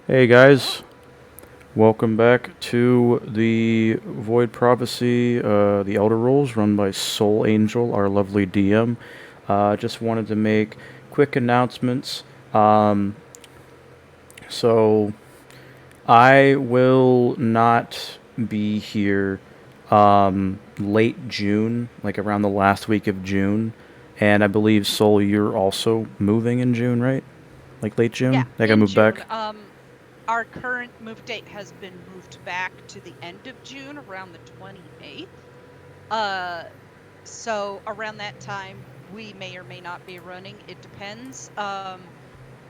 Hey guys, welcome back to the Void Prophecy, the Elder Rolls, run by Soul Angel, our lovely DM. Just wanted to make quick announcements. Um, so I will not be here late June, like around the last week of June, and I believe Soul, you're also moving in June, right? Like late Yeah, June? Like I in moved June. back. Our current move date has been moved back to the end of June, around the 28th. Uh, so around that time, we may or may not be running. It depends.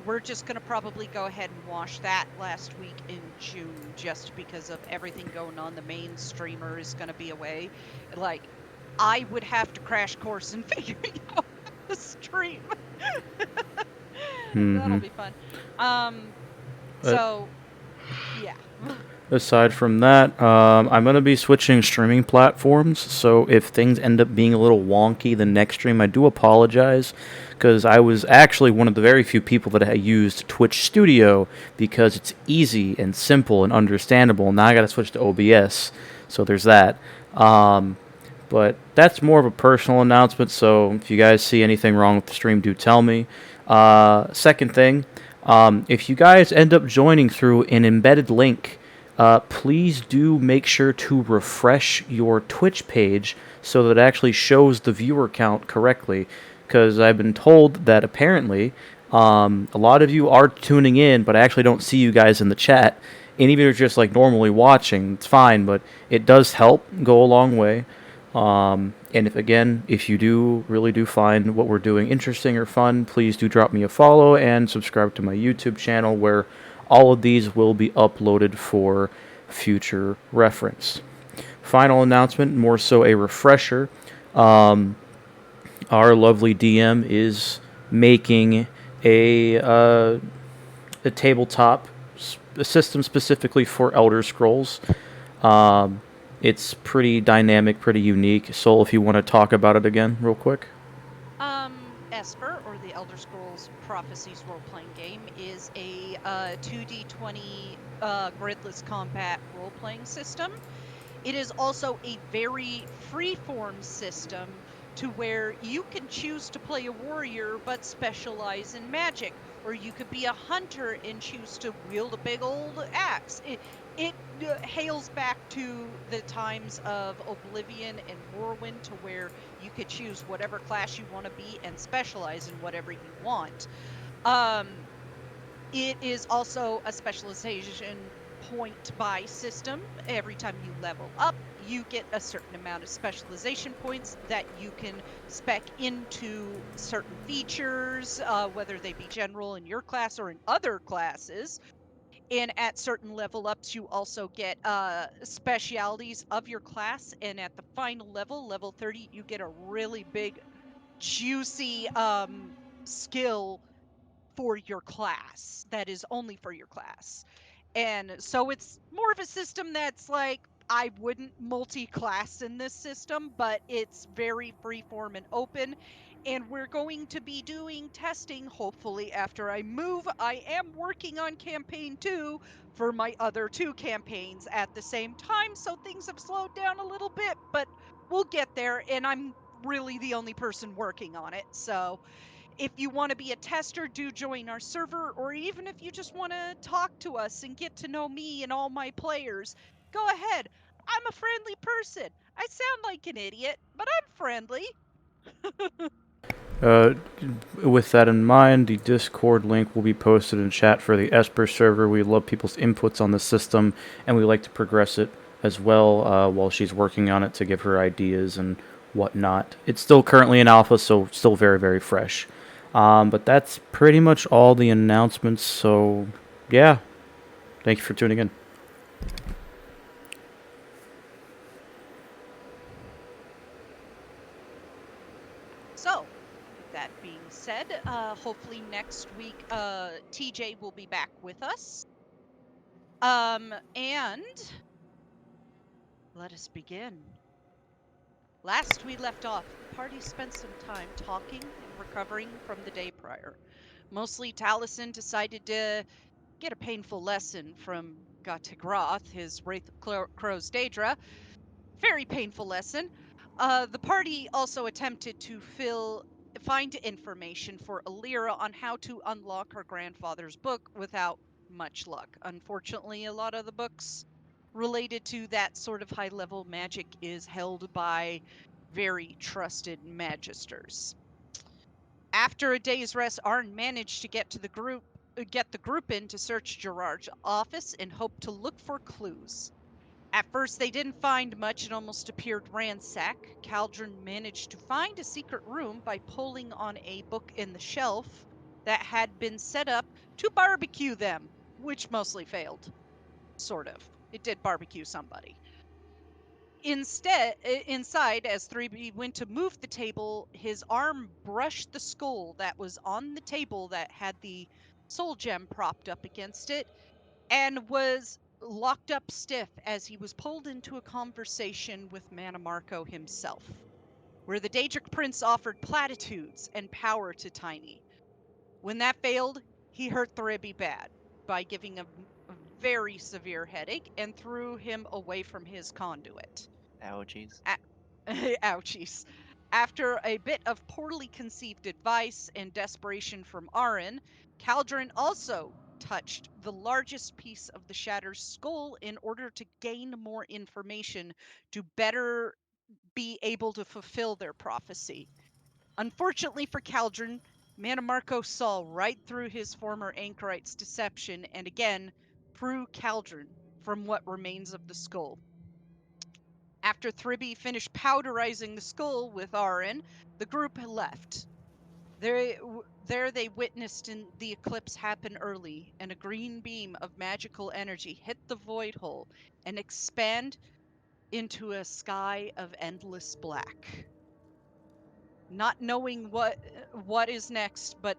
We're just going to probably go ahead and wash that last week in June, just because of everything going on. The main streamer is going to be away. Like, I would have to crash course in figuring out how to stream. That'll Mm-hmm. be fun. Um, Uh, so yeah. Aside from that, I'm going to be switching streaming platforms. So if things end up being a little wonky the next stream, I do apologize because I was actually one of the very few people that had used Twitch Studio because it's easy and simple and understandable. Now I got to switch to OBS. So there's that. Um, but that's more of a personal announcement. So if you guys see anything wrong with the stream, do tell me. Second thing, if you guys end up joining through an embedded link, please do make sure to refresh your Twitch page so that it actually shows the viewer count correctly. Because I've been told that apparently a lot of you are tuning in, but I actually don't see you guys in the chat. And even if you're just like normally watching, it's fine, but it does help go a long way. And if you do really do find what we're doing interesting or fun, please do drop me a follow and subscribe to my YouTube channel where all of these will be uploaded for future reference. Final announcement, more so a refresher. Um, our lovely DM is making a tabletop a system specifically for Elder Scrolls. Um, it's pretty dynamic, pretty unique. Soul, if you want to talk about it again, real quick. Esper, or the Elder Scrolls Prophecies role-playing game, is a 2d20 gridless combat role-playing system. It is also a very free-form system to where you can choose to play a warrior but specialize in magic, or you could be a hunter and choose to wield a big old axe. It hails back to the times of Oblivion and Morrowind, to where you could choose whatever class you want to be and specialize in whatever you want. Um, it is also a specialization point buy system. Every time you level up, you get a certain amount of specialization points that you can spec into certain features, whether they be general in your class or in other classes. And at certain level ups, you also get specialities of your class. And at the final level, level 30, you get a really big, juicy skill for your class that is only for your class. And so it's more of a system that's like, I wouldn't multi-class in this system, but it's very freeform and open. And we're going to be doing testing, hopefully, after I move. I am working on campaign 2 for my other 2 campaigns at the same time, so things have slowed down a little bit, but we'll get there. And I'm really the only person working on it. So if you want to be a tester, do join our server, or even if you just want to talk to us and get to know me and all my players, go ahead. I'm a friendly person. I sound like an idiot, but I'm friendly. Uh, with that in mind, the Discord link will be posted in chat for the Esper server. We love people's inputs on the system, and we like to progress it as well while she's working on it to give her ideas and whatnot. It's still currently in alpha, so still very, very fresh. But that's pretty much all the announcements. So, yeah, thank you for tuning in. So, with that being said, hopefully next week TJ will be back with us. And let us begin. Last we left off, the party spent some time talking and recovering from the day prior. Mostly Taliesin decided to get a painful lesson from Gatagroth, his Wraith of Crow's Daedra. Very painful lesson. The party also attempted to find information for Alira on how to unlock her grandfather's book without much luck. Unfortunately, a lot of the books related to that sort of high level magic is held by very trusted magisters. After a day's rest, Arn managed to get the group in to search Gerard's office and hope to look for clues. At first, they didn't find much and almost appeared ransacked. Caldron managed to find a secret room by pulling on a book in the shelf that had been set up to barbecue them, which mostly failed. Sort of. It did barbecue somebody. Inside, as 3B went to move the table, his arm brushed the skull that was on the table that had the soul gem propped up against it and was locked up stiff as he was pulled into a conversation with Manamarco himself, where the Daedric Prince offered platitudes and power to Tiny. When that failed, he hurt Thribi bad by giving a very severe headache and threw him away from his conduit. Ouchies. Ouchies. After a bit of poorly conceived advice and desperation from Arin, Caldron also touched the largest piece of the Shatter's skull in order to gain more information to better be able to fulfill their prophecy. Unfortunately for Caldron, Manamarco saw right through his former anchorite's deception and again threw Caldron from what remains of the skull. After Thribi finished powderizing the skull with Arin, the group left. There they witnessed the eclipse happen early, and a green beam of magical energy hit the void hole and expand into a sky of endless black. Not knowing what is next, but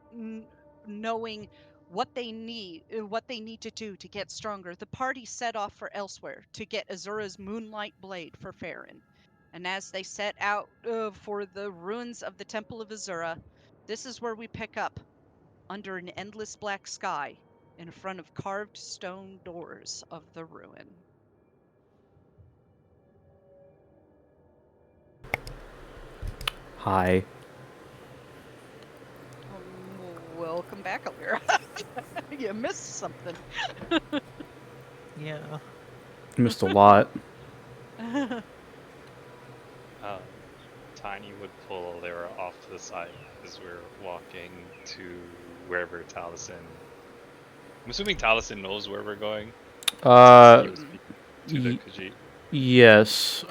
knowing what they need to do to get stronger, the party set off for elsewhere to get Azura's Moonlight Blade for Feron. And as they set out for the ruins of the Temple of Azura, this is where we pick up under an endless black sky in front of carved stone doors of the ruin. Hi. Welcome back, Alira. You missed something. Yeah. Missed a lot. Tiny would pull Lyra off to the side as we're walking to wherever Taliesin. I'm assuming Taliesin knows where we're going. To the Khajiit. Yes,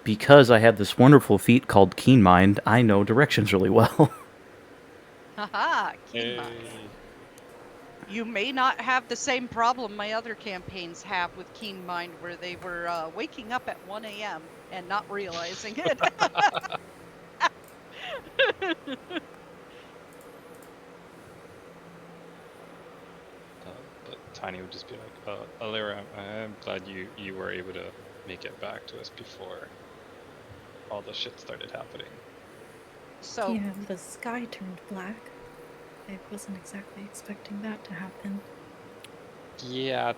because I have this wonderful feat called Keen Mind, I know directions really well. Haha, Keen Mind. You may not have the same problem my other campaigns have with Keen Mind, where they were waking up at 1 a.m. and not realizing it. But Tiny would just be like, Alira, I'm glad you were able to make it back to us before all the shit started happening. So yeah, the sky turned black. I wasn't exactly expecting that to happen. Yeah,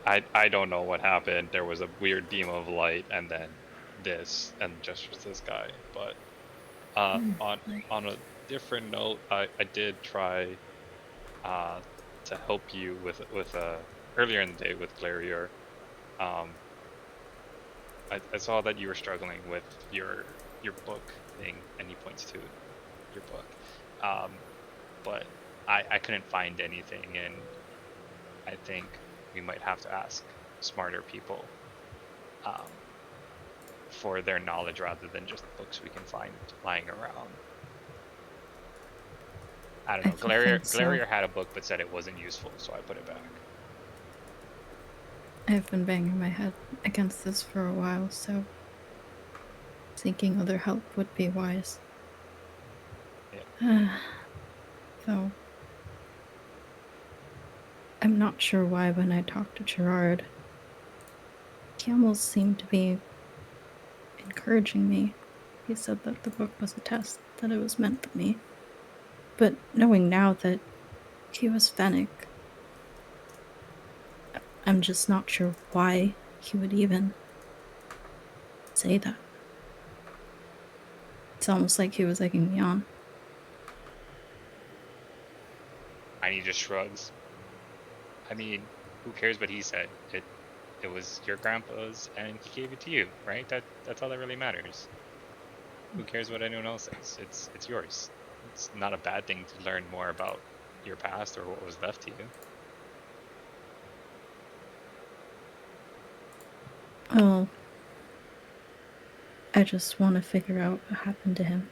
I don't know what happened. There was a weird beam of light, and then this, and just this guy. But on a different note, I did try to help you with earlier in the day with Glarior. I saw that you were struggling with your book thing, and he points to your book. But I couldn't find anything, and I think we might have to ask smarter people for their knowledge rather than just books we can find lying around. I don't know. Glarior had a book but said it wasn't useful, so I put it back. I've been banging my head against this for a while, so seeking other help would be wise. Yeah. Though I'm not sure why when I talked to Gerard, he almost seemed to be encouraging me. He said that the book was a test, that it was meant for me. But knowing now that he was Fennec, I'm just not sure why he would even say that. It's almost like he was egging me on. Tiny just shrugs. I mean, who cares what he said? It was your grandpa's, and he gave it to you, right? That's all that really matters. Who cares what anyone else says? It's yours. It's not a bad thing to learn more about your past or what was left to you. Oh, I just want to figure out what happened to him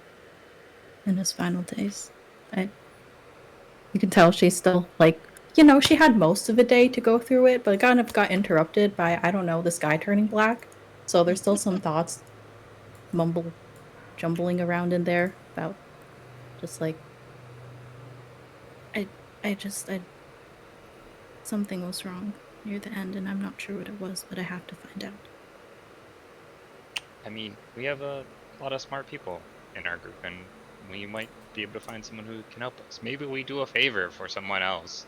in his final days. You can tell she's still, like, she had most of the day to go through it, but it kind of got interrupted by, I don't know, the sky turning black. So there's still some thoughts jumbling around in there about just like, something was wrong near the end, and I'm not sure what it was, but I have to find out. I mean, we have a lot of smart people in our group, and we might be able to find someone who can help us. Maybe we do a favor for someone else,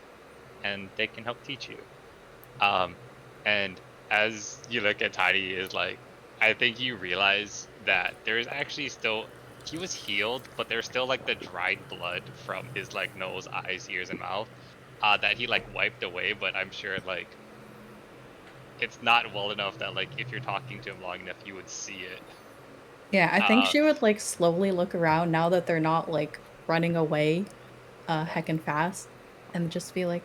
and they can help teach you. And as you look at Tiny, is like, I think you realize that there's actually still, he was healed, but there's still like the dried blood from his like nose, eyes, ears, and mouth, that he like wiped away. But I'm sure like it's not well enough that like if you're talking to him long enough, you would see it. Yeah, I think she would like slowly look around now that they're not like running away heckin' fast, and just be like,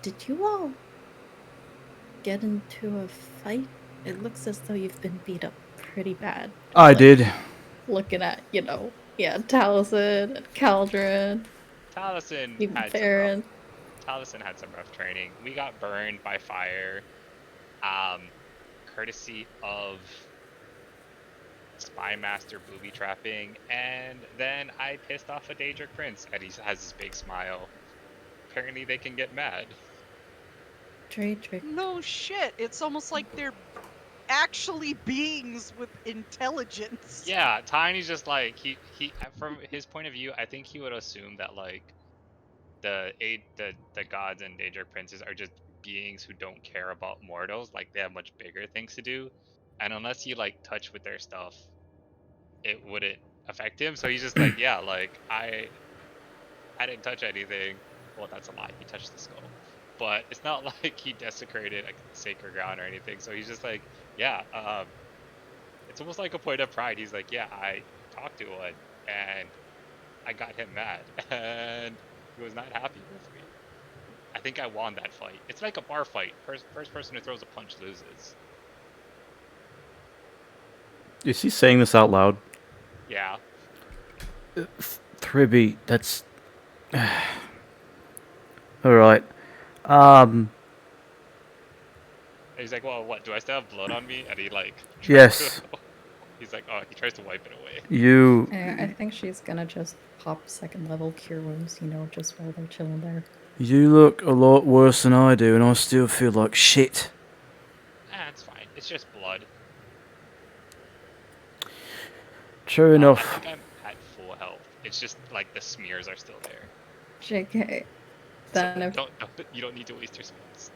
did you all get into a fight? It looks as though you've been beat up pretty bad. I did. Looking at, Taliesin and Caldron. Taliesin Even had Feron. Taliesin had some rough training. We got burned by fire, courtesy of Spy Master booby trapping, and then I pissed off a Daedric Prince, and he has this big smile. Apparently they can get mad. Daedric. No shit. It's almost like they're actually beings with intelligence. Yeah, Tiny's just like he from his point of view, I think he would assume that like the gods and Daedric princes are just beings who don't care about mortals, like they have much bigger things to do, and unless you like touch with their stuff, it wouldn't affect him. So he's just like, yeah, like I didn't touch anything. Well, that's a lie. He touched the skull, but it's not like he desecrated like sacred ground or anything. So he's just like, yeah, it's almost like a point of pride. He's like, yeah, I talked to one and I got him mad, and he was not happy with me. I think I won that fight. It's like a bar fight. First person who throws a punch loses. Is he saying this out loud? Yeah. Thribby, that's... Alright. He's like, well, what? Do I still have blood on me? And he like... Yes. He's like, oh, he tries to wipe it away. You... I think she's gonna just pop second level cure wounds, just while they're chilling there. You look a lot worse than I do, and I still feel like shit. It's fine. It's just blood. True enough. I think I'm at full health. It's just like the smears are still there. JK. So Then you don't need to waste your spells.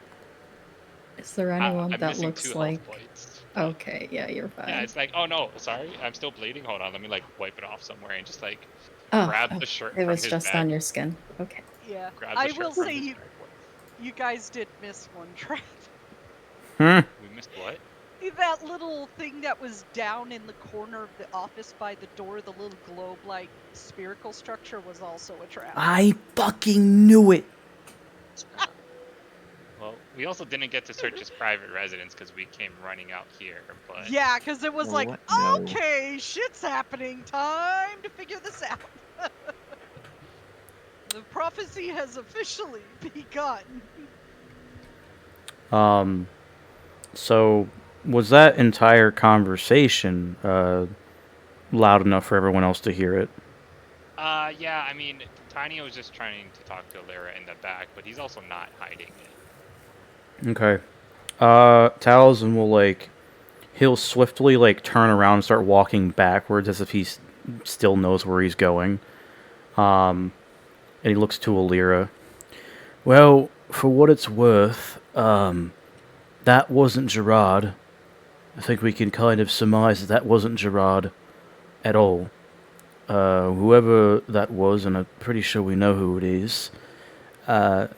is there anyone I'm that missing looks 2 health like... points. Okay, yeah, you're fine. Yeah, it's like, oh no, sorry, I'm still bleeding. Hold on, let me like wipe it off somewhere and just like Oh, grab the shirt it from was his just bag. on your skin. Okay. Yeah. Grab the I shirt will from say his you bag. guys did miss one trap. We missed what? That little thing that was down in the corner of the office by the door, the little globe-like spherical structure, was also a trap. I fucking knew it. Well, we also didn't get to search his private residence because we came running out here, but... Yeah, because it was like, What? No. okay, shit's happening, time to figure this out. The prophecy has officially begun. So, was that entire conversation loud enough for everyone else to hear it? Yeah, I mean, Tiny was just trying to talk to Lyra in the back, but he's also not hiding it. Okay. Taliesin will, he'll swiftly, turn around and start walking backwards as if he still knows where he's going. And he looks to Alira. Well, for what it's worth, that wasn't Gerard. I think we can kind of surmise that wasn't Gerard at all. Whoever that was, and I'm pretty sure we know who it is. The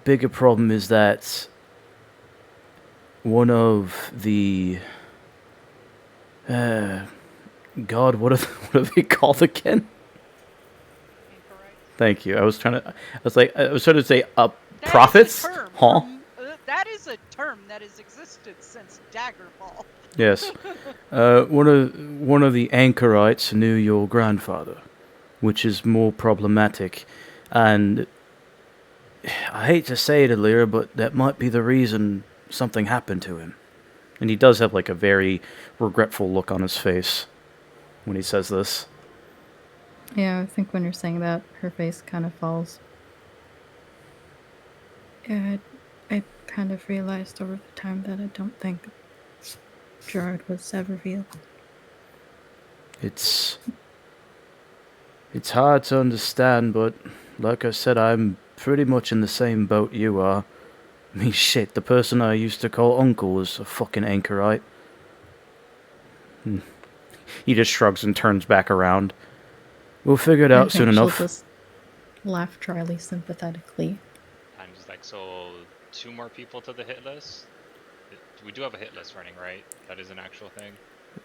bigger problem is that one of the God, what are they called again? Incorrect. Thank you. I was trying to say That is a prophets, term huh? that is a term that has existed since Daggerfall. Yes. One of the anchorites knew your grandfather, which is more problematic, and I hate to say it, Alira, but that might be the reason something happened to him. And he does have like a very regretful look on his face when he says this. Yeah, I think when you're saying that, her face kind of falls. Yeah, I kind of realized over the time that I don't think Gerard was ever real. It's hard to understand, but like I said, I'm pretty much in the same boat you are. I mean, shit, the person I used to call Uncle was a fucking anchorite. He just shrugs and turns back around. We'll figure it I out think soon she'll enough. just laugh dryly, sympathetically. I'm just like, so 2 more people to the hit list? We do have a hit list running, right? That is an actual thing?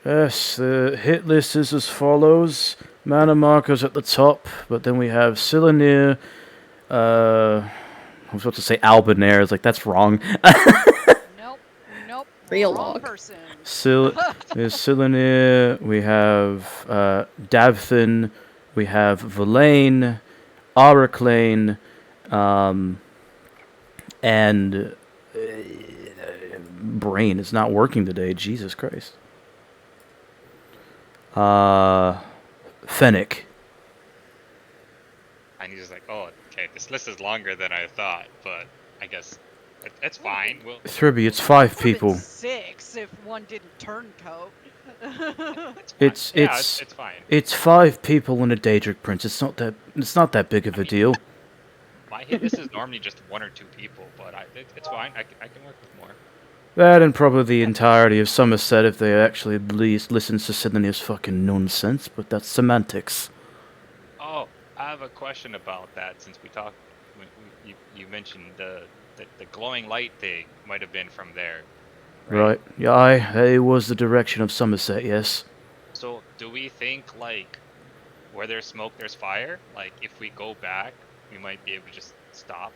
Yes, the hit list is as follows. Mana markers at the top, but then we have Cylinear, I was about to say Albinair, it's like, that's wrong. Nope. Real Wrong log. person. There's Cylinear, we have Davthin, we have Verlaine, Araclane, and brain is not working today, Jesus Christ. Fennec. And he's just like, oh, okay, this list is longer than I thought, but I guess it's fine. We'll... Thribby, it's 5 Would've been people. 6 if one didn't turncoat. It's fine. It's 5 people and a Daedric Prince. It's not that big of a deal. My hit list is normally just 1 or 2 people, but it's fine. I can work with more. That and probably the entirety of Somerset if they actually at least listens to Sydney's fucking nonsense, but that's semantics. Oh, I have a question about that since we talked. You mentioned the glowing light thing might have been from there. Right. Yeah, it was the direction of Somerset, yes. So, do we think, like, where there's smoke, there's fire? Like, if we go back, we might be able to just stop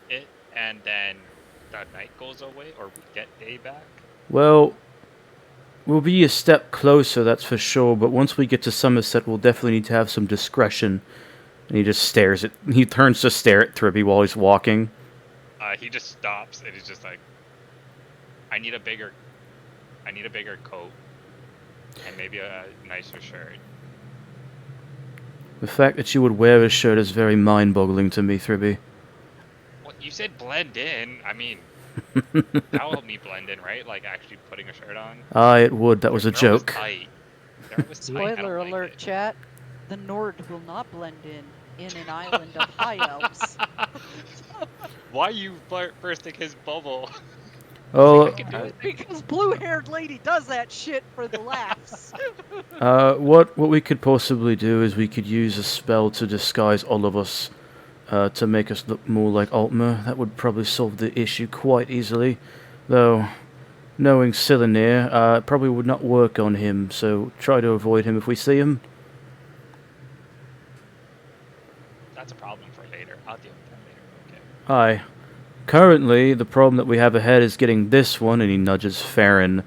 it, and then the night goes away, or we get day back? Well, we'll be a step closer, that's for sure, but once we get to Somerset, we'll definitely need to have some discretion. And he turns to stare at Thribby while he's walking. He just stops, and he's just like, I need a bigger coat, and maybe a nicer shirt. The fact that you would wear a shirt is very mind-boggling to me, Thribby. Well, you said blend in. I mean, that'll help me blend in, right? Like actually putting a shirt on. Aye, it would. That was a joke. Spoiler alert, chat. The Nord will not blend in an island of high elves. Why are you bursting his bubble? Oh, Because blue-haired lady does that shit for the laughs. what we could possibly do is we could use a spell to disguise all of us, to make us look more like Altmer. That would probably solve the issue quite easily, though. Knowing Cylinear, probably would not work on him. So try to avoid him if we see him. That's a problem for later. I'll deal with that later. Okay. Aye. Currently, the problem that we have ahead is getting this one, and he nudges Feron,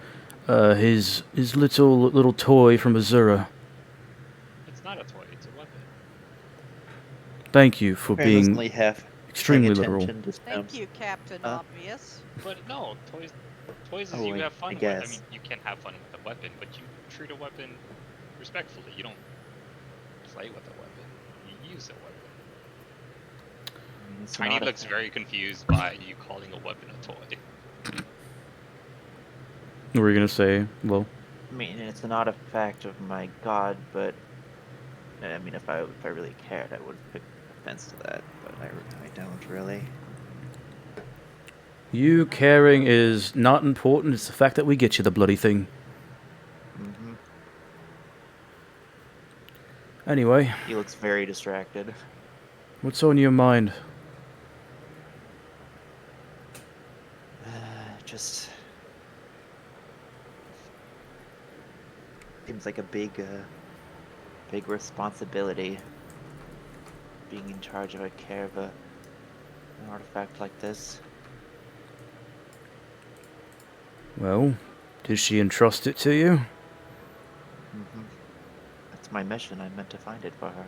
his little toy from Azura. It's not a toy, it's a weapon. Thank you for being extremely literal. Thank you, Captain Obvious. But no, toys is you have fun with. I mean, you can have fun with a weapon, but you treat a weapon respectfully. You don't play with a weapon. You use a weapon. Tiny looks very confused by you calling a weapon a toy. What were you gonna say, Lo? I mean, it's an artifact of my god, but I mean, if I really cared, I would pick offense to that, but I don't really. You caring is not important. It's the fact that we get you the bloody thing. Mm-hmm. Anyway, He looks very distracted. what's on your mind? Just seems like a big responsibility. Being in charge of an artifact like this. Well, did she entrust it to you? Mm-hmm. That's my mission. I meant to find it for her.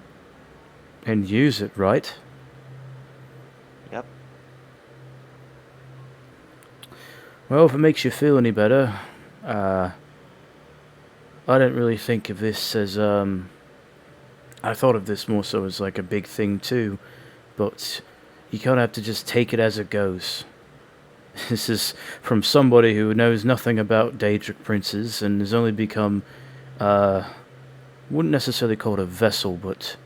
And use it, right? Yep. Well, if it makes you feel any better, I didn't really think of this as, I thought of this more so as like a big thing too, but you kind of have to just take it as it goes. This is from somebody who knows nothing about Daedric princes and has only become, wouldn't necessarily call it a vessel, but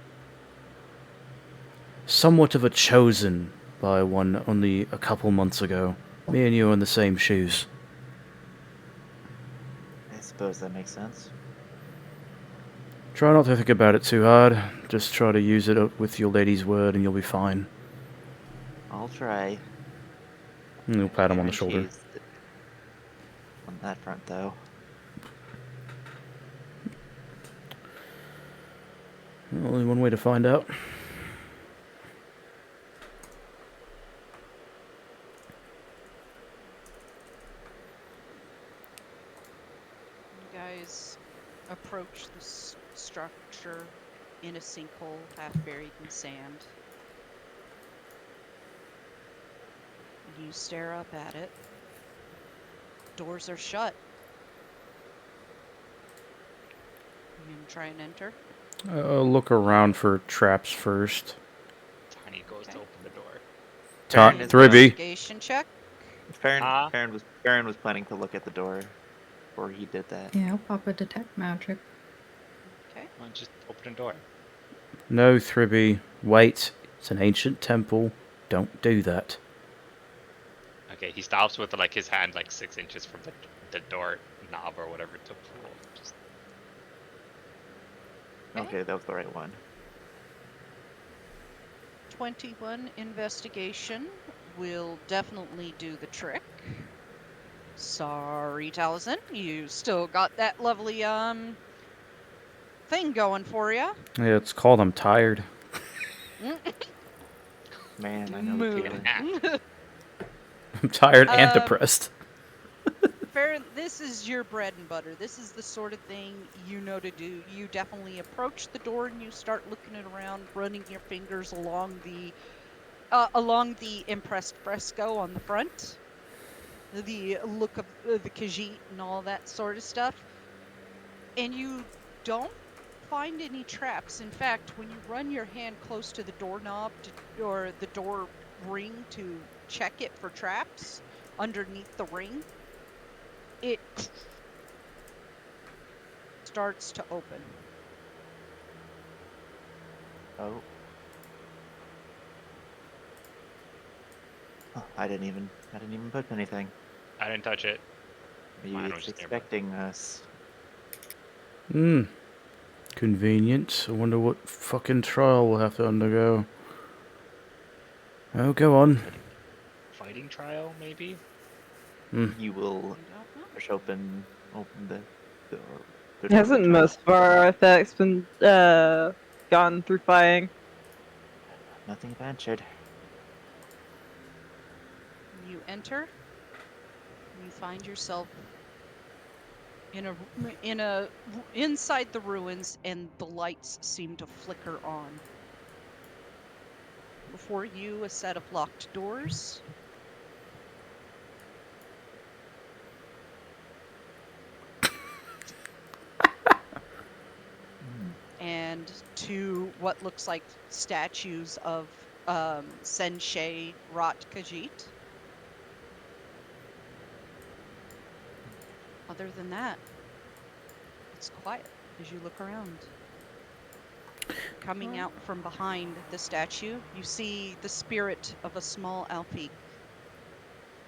somewhat of a chosen by one only a couple months ago. Me and you are in the same shoes. I suppose that makes sense. Try not to think about it too hard. Just try to use it up with your lady's word and you'll be fine. I'll try. And you'll pat him on the shoulder. Guarantees that- On that front, though. Only one way to find out. You guys approach this structure in a sinkhole, half buried in sand. You stare up at it. Doors are shut. You gonna try and enter? Look around for traps first. Tiny goes to Okay. open the door. Farron is 3B. Investigation check. Farron was planning to look at the door before he did that. Yeah, I'll pop a detect magic. Okay. Well, just open the door. No, 3B. Wait. It's an ancient temple. Don't do that. Okay, he stops with like his hand like 6 inches from the door knob or whatever to pull. Just Okay, that was the right one. 21 investigation will definitely do the trick. Sorry, Taliesin, you still got that lovely thing going for you. Yeah, it's called I'm tired. Man, I know the Move. feeling. I'm tired and Um, depressed. Farron, this is your bread and butter. This is the sort of thing you know to do. You definitely approach the door and you start looking it around, running your fingers along the impressed fresco on the front, the look of the Khajiit and all that sort of stuff. And you don't find any traps. In fact, when you run your hand close to the doorknob or the door ring to check it for traps underneath the ring, it starts to open. Oh. Oh, I didn't even put anything. I didn't touch it. Maybe Mine was it's just nearby. expecting us. Convenient. I wonder what fucking trial we'll have to undergo. Oh, go on. Fighting trial, maybe? You will You don't know. push open the door. Hasn't most of our artifacts been gone through fighting? Nothing ventured. You enter. You find yourself inside the ruins, and the lights seem to flicker on. Before you, a set of locked doors. And two what looks like statues of Sensei Rot Khajiit. Other than that, it's quiet as you look around. Coming out from behind the statue, you see the spirit of a small Alfie.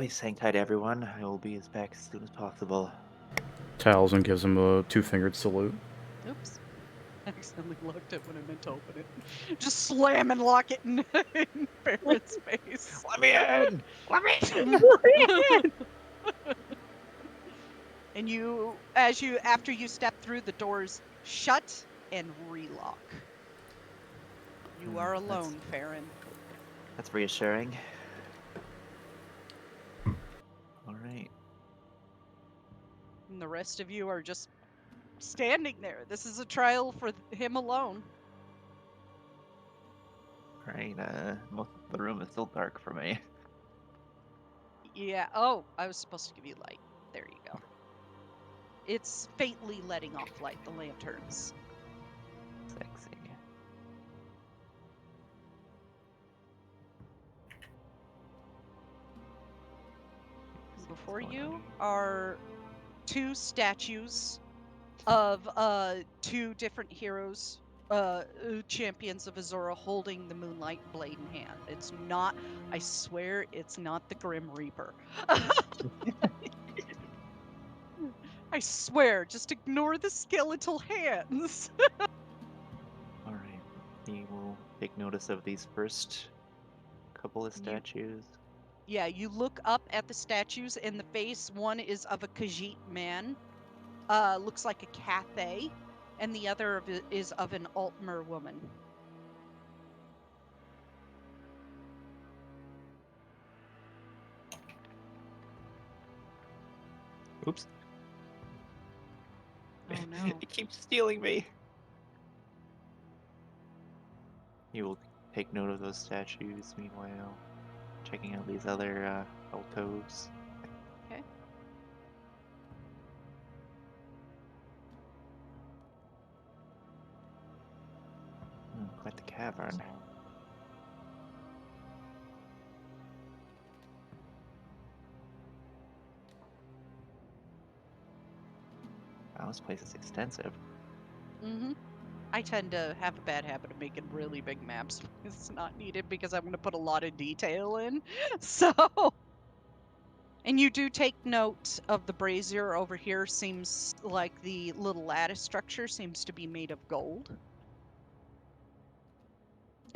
Please hang tight, everyone. I will be back as soon as possible. Talzin gives him a two-fingered salute. Oops. I accidentally locked it when I meant to open it. Just slam and lock it in, in Farron's face. Let me in! Let me in! And after you step through, the doors shut and relock. You are alone, Farron. That's reassuring. Alright. And the rest of you are just standing there. This is a trial for him alone. Right, most of the room is still dark for me. Yeah. Oh, I was supposed to give you light. There you go. It's faintly letting off light, the lanterns. Sexy. Before you are two statues of two different heroes, champions of Azora, holding the Moonlight Blade in hand. It's not, I swear, it's not the Grim Reaper. I swear, just ignore the skeletal hands. Alright. We will take notice of these first couple of statues. Yeah, you look up at the statues in the face. One is of a Khajiit man, looks like a Cathay, and the other is of an Altmer woman. Oops. Oh no. It keeps stealing me. You will take note of those statues, meanwhile, checking out these other altos. Okay. Quite the cavern. Wow, this place is extensive. Mm-hmm. I tend to have a bad habit of making really big maps. It's not needed because I'm going to put a lot of detail in. So, and you do take note of the brazier over here. Seems like the little lattice structure seems to be made of gold.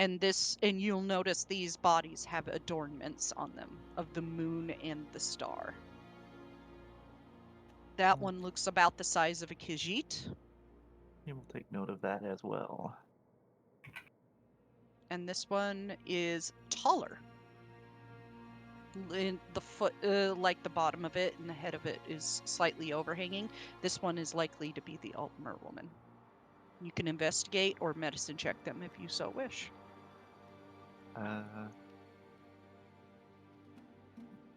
And you'll notice these bodies have adornments on them of the moon and the star. That one looks about the size of a Khajiit. You will take note of that as well. And this one is taller. In the foot, like the bottom of it, and the head of it is slightly overhanging. This one is likely to be the Altmer woman. You can investigate or medicine check them if you so wish.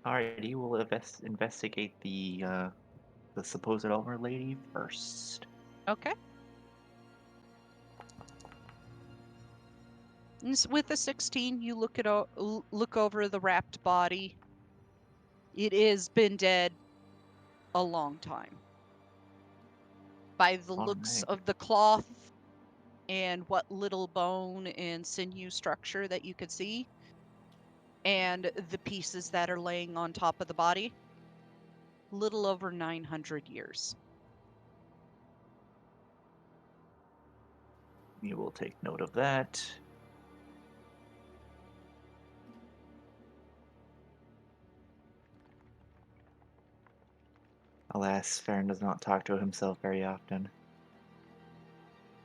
Alrighty, we'll investigate the supposed Elmer lady first. Okay. With a 16, you look over the wrapped body. It has been dead a long time. By the looks of the cloth and what little bone and sinew structure that you could see, and the pieces that are laying on top of the body, little over 900 years. You will take note of that. Alas, Feron does not talk to himself very often.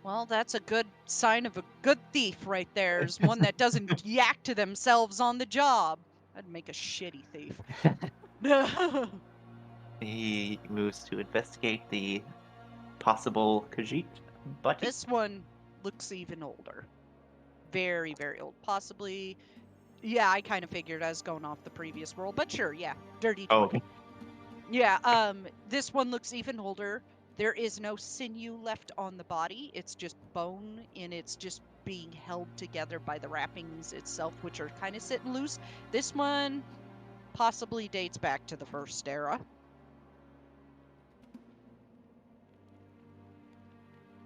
Well, that's a good sign of a good thief right there, is one that doesn't yak to themselves on the job. I'd make a shitty thief. He moves to investigate the possible Khajiit body. This one looks even older. Very, very old. Possibly, yeah, I kind of figured I was going off the previous roll, but sure, yeah, dirty 20. Oh, okay. Yeah, this one looks even older. There is no sinew left on the body. It's just bone, and it's just being held together by the wrappings itself, which are kind of sitting loose. This one possibly dates back to the first era.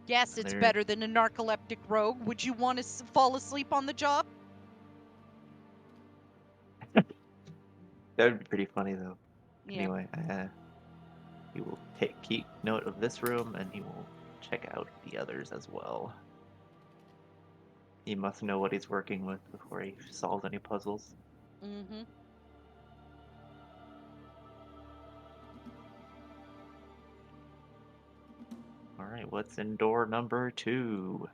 Yes, it's better than a narcoleptic rogue. Would you want to fall asleep on the job? That would be pretty funny though. Yeah. Anyway, he will keep note of this room, and he will check out the others as well. He must know what he's working with before he solves any puzzles. Mm-hmm. All right, what's in door number 2?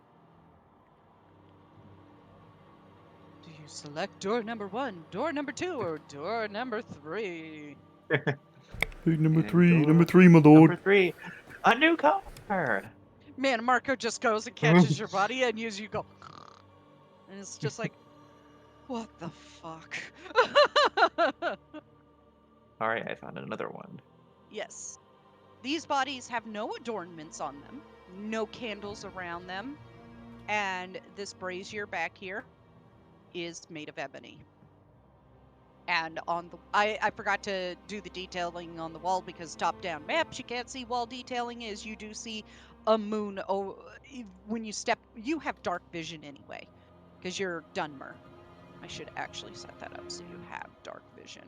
Do you select door number 1, door number 2, or door number 3? Hey, number And three, door my number lord. 3, a new car. Man, Marco just goes and catches your body, and you go, and it's just like, what the fuck? All right, I found another one. Yes. These bodies have no adornments on them, no candles around them, and this brazier back here is made of ebony. And on the I forgot to do the detailing on the wall because top-down maps you can't see wall detailing is you do see a moon. Oh, when you step, you have dark vision anyway because you're Dunmer. I should actually set that up so you have dark vision.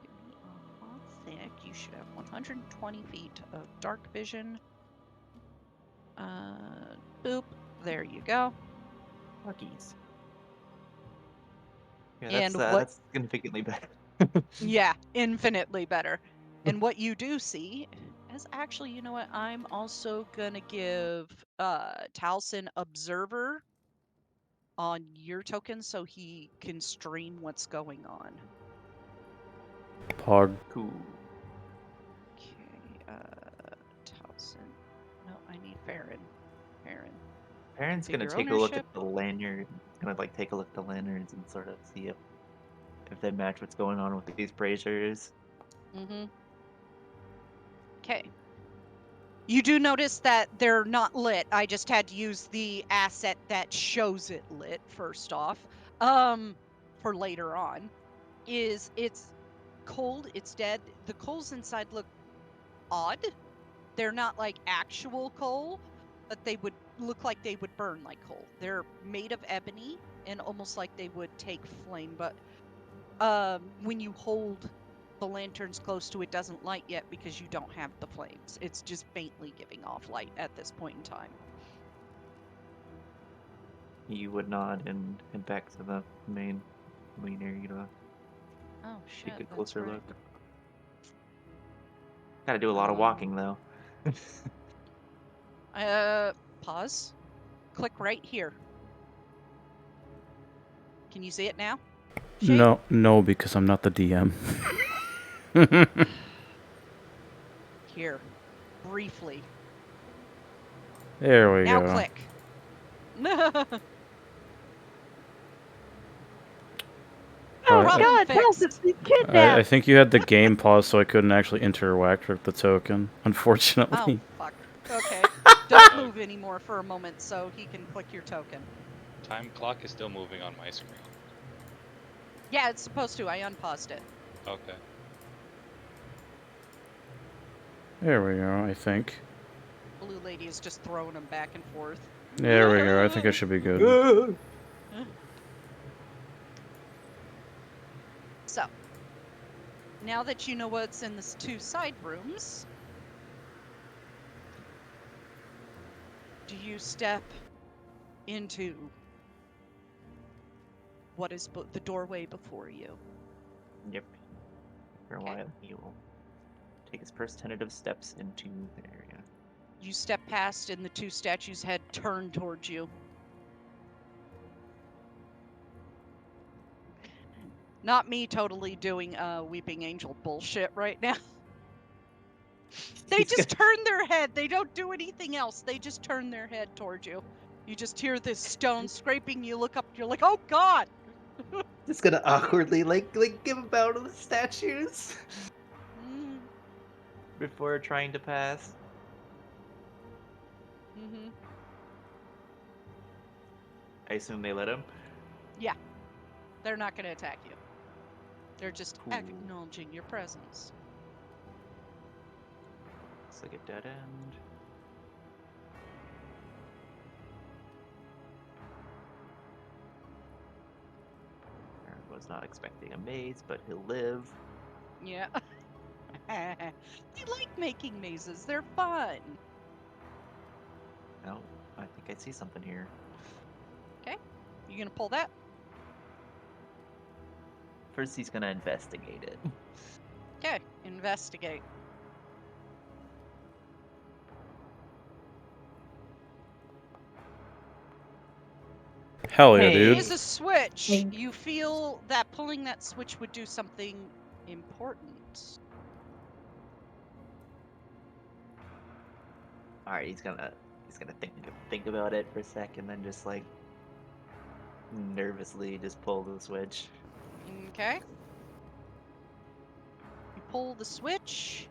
Give me a hot sec. You should have 120 feet of dark vision. Boop. There you go. Luckies. Yeah, And what? that's significantly better. Yeah, infinitely better. And what you do see is actually, you know what? I'm also gonna give Taliesin Observer on your token so he can stream what's going on. Pog. Cool. Okay, Taliesin. No, I need Feron. Aaron's gonna Configure take a look ownership. at the lanyard. He's gonna like take a look at the lanyards and sort of see if they match what's going on with these braziers. Mm-hmm. Okay. You do notice that they're not lit. I just had to use the asset that shows it lit first off. For later on. It's cold, it's dead. The coals inside look odd. They're not like actual coal, but they would look like they would burn like coal. They're made of ebony and almost like they would take flame, but when you hold the lanterns close to it doesn't light yet because you don't have the flames. It's just faintly giving off light at this point in time. You would nod and head back to the main area to Oh shit. take a that's closer right. look. Gotta do a lot of walking though. Pause. Click right here. Can you see it now? Shane? No, because I'm not the DM. Here. Briefly. There we Now go. click. Oh Alright, God, Problem help! fixed. It's kidnapped. I think you had the game paused, so I couldn't actually interact with the token, unfortunately. Oh, fuck. Okay. Don't move anymore for a moment so he can click your token. Time clock is still moving on my screen. Yeah, it's supposed to. I unpaused it. Okay. There we go, I think. Blue lady is just throwing them back and forth. There we go, I think I should be good. So, now that you know what's in the 2 side rooms, do you step into what is the doorway before you? Yep. For a Okay. while, he will take his first tentative steps into the area. You step past and the 2 statues' head turn towards you. Not me totally doing Weeping Angel bullshit right now. They just turn their head. They don't do anything else. They just turn their head towards you. You just hear this stone scraping. You look up. You're like, oh God! Just gonna awkwardly like give a bow to the statues before trying to pass. Mm-hmm. I assume they let him. Yeah. They're not going to attack you. They're just Cool. acknowledging your presence. Looks like a dead end. I was not expecting a maze, but he'll live. Yeah. I like making mazes. They're fun. No, I think I see something here. Okay. You gonna pull that? First, he's gonna investigate it. Okay. Investigate. Hell yeah, Hey. It dude. is a switch. Hey. You feel that pulling that switch would do something important. All right, he's gonna think about it for a second, then just like nervously just pull the switch. Okay. You pull the switch.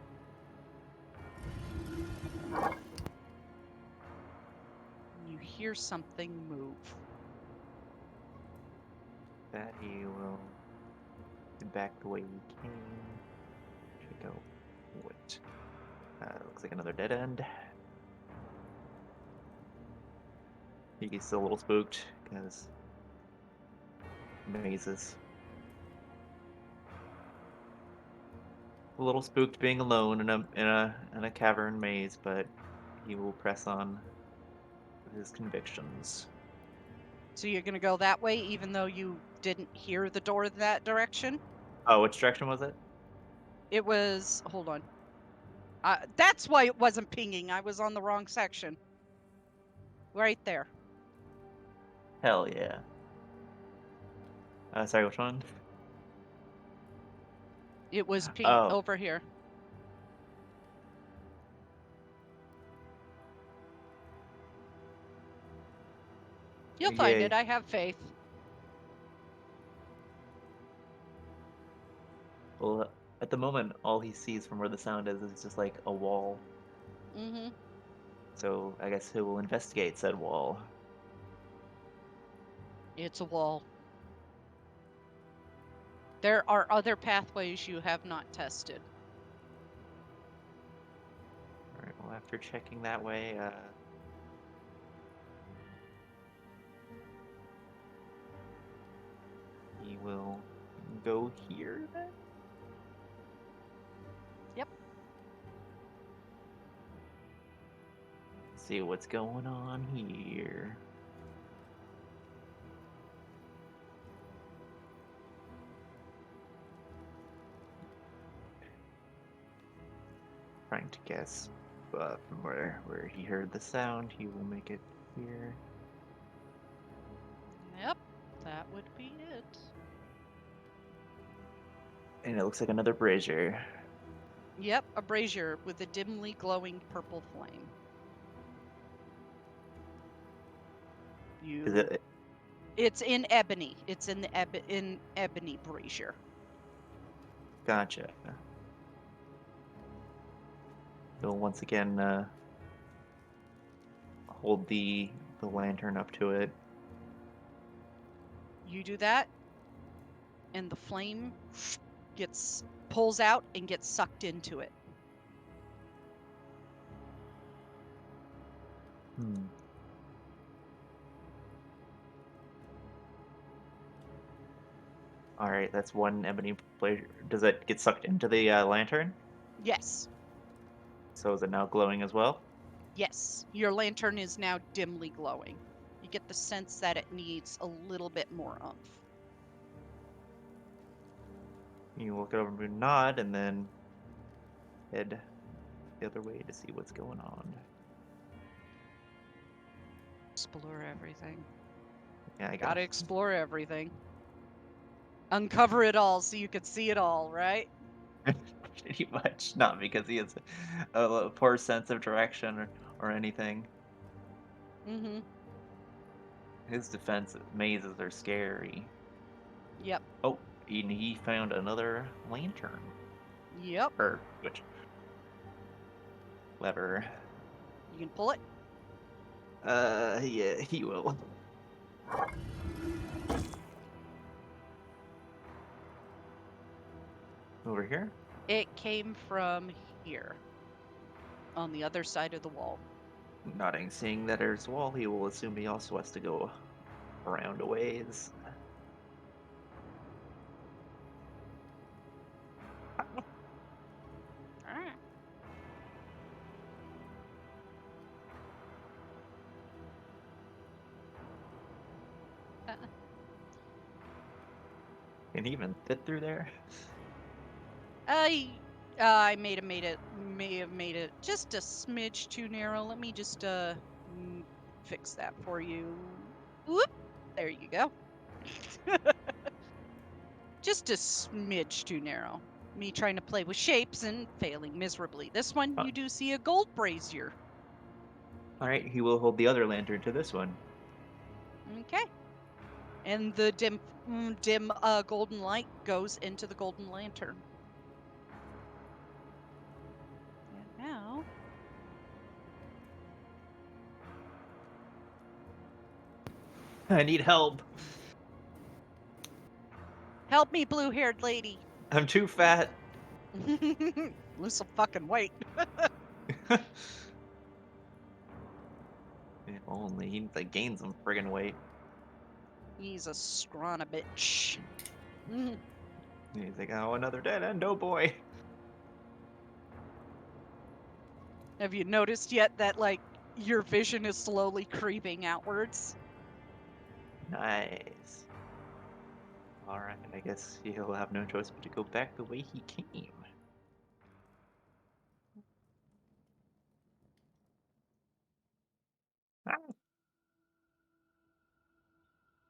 You hear something move. That he will get back the way he came. Check out what looks like another dead end. He's still a little spooked because mazes. A little spooked being alone in a cavern maze, but he will press on with his convictions. So you're gonna go that way even though you didn't hear the door that direction? Oh, which direction was it? It was, hold on. That's why it wasn't pinging. I was on the wrong section. Right there. Hell yeah. Sorry, which one? It was ping Oh. over here. You'll find Yay. it. I have faith. Well, at the moment, all he sees from where the sound is just like a wall. Mm-hmm. So I guess he will investigate said wall. It's a wall. There are other pathways you have not tested. Alright, well, after checking that way, he will go here then? Yep. See what's going on here. Trying to guess, but from where he heard the sound, he will make it here. Yep. That would be it. And it looks like another brazier. Yep, a brazier with a dimly glowing purple flame. Is it? It's in ebony. It's in the ebony brazier. Gotcha. He'll once again hold the lantern up to it. You do that, and the flame pulls out and gets sucked into it. Hmm. All right, that's one ebony brazier. Does it get sucked into the lantern? Yes. So is it now glowing as well? Yes. Your lantern is now dimly glowing. You get the sense that it needs a little bit more oomph. You look over and nod, and then head the other way to see what's going on. Explore everything. Yeah, I Gotta explore everything. Uncover it all so you could see it all, right? Pretty much. Not because he has a poor sense of direction or anything. Mm-hmm. His defense mazes are scary. Yep. Oh, and he found another lantern. Yep. Or which lever? You can pull it. Yeah, he will. Over here? It came from here. On the other side of the wall. Nodding, seeing that there's a wall, he will assume he also has to go around a ways. Can he even fit through there? I may have made it just a smidge too narrow. Let me just fix that for you. Whoop! There you go. Just a smidge too narrow. Me trying to play with shapes and failing miserably. This one, you do see a gold brazier. All right, he will hold the other lantern to this one. Okay. And the dim golden light goes into the golden lantern. And now, I need help. help me, blue-haired lady. I'm too fat. Lose some fucking weight. If only he needs to gain some friggin' weight. He's a scrawny bitch. He's like, oh, another dead end, oh boy. Have you noticed yet that, like, your vision is slowly creeping outwards? Nice. All right, I guess he'll have no choice but to go back the way he came. Ah.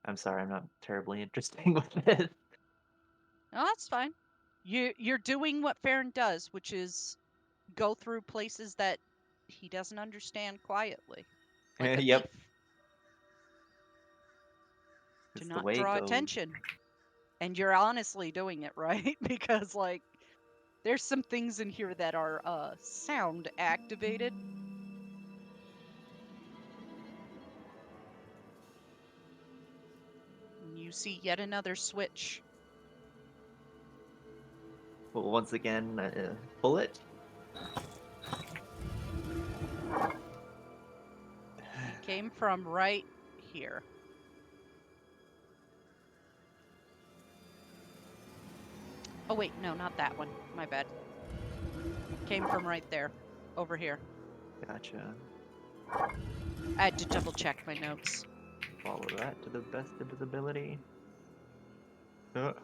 I'm sorry, I'm not terribly interesting with this. No, that's fine. You're doing what Feron does, which is go through places that he doesn't understand quietly, like a Yep, thief. To it's the not way it draw goes. attention. And you're honestly doing it right because, like, there's some things in here that are sound activated. You see yet another switch. Well, once again, pull it. It came from right here. Oh wait, no, not that one. My bad. Came from right there. Over here. Gotcha. I had to double check my notes. Follow that to the best of his ability. Because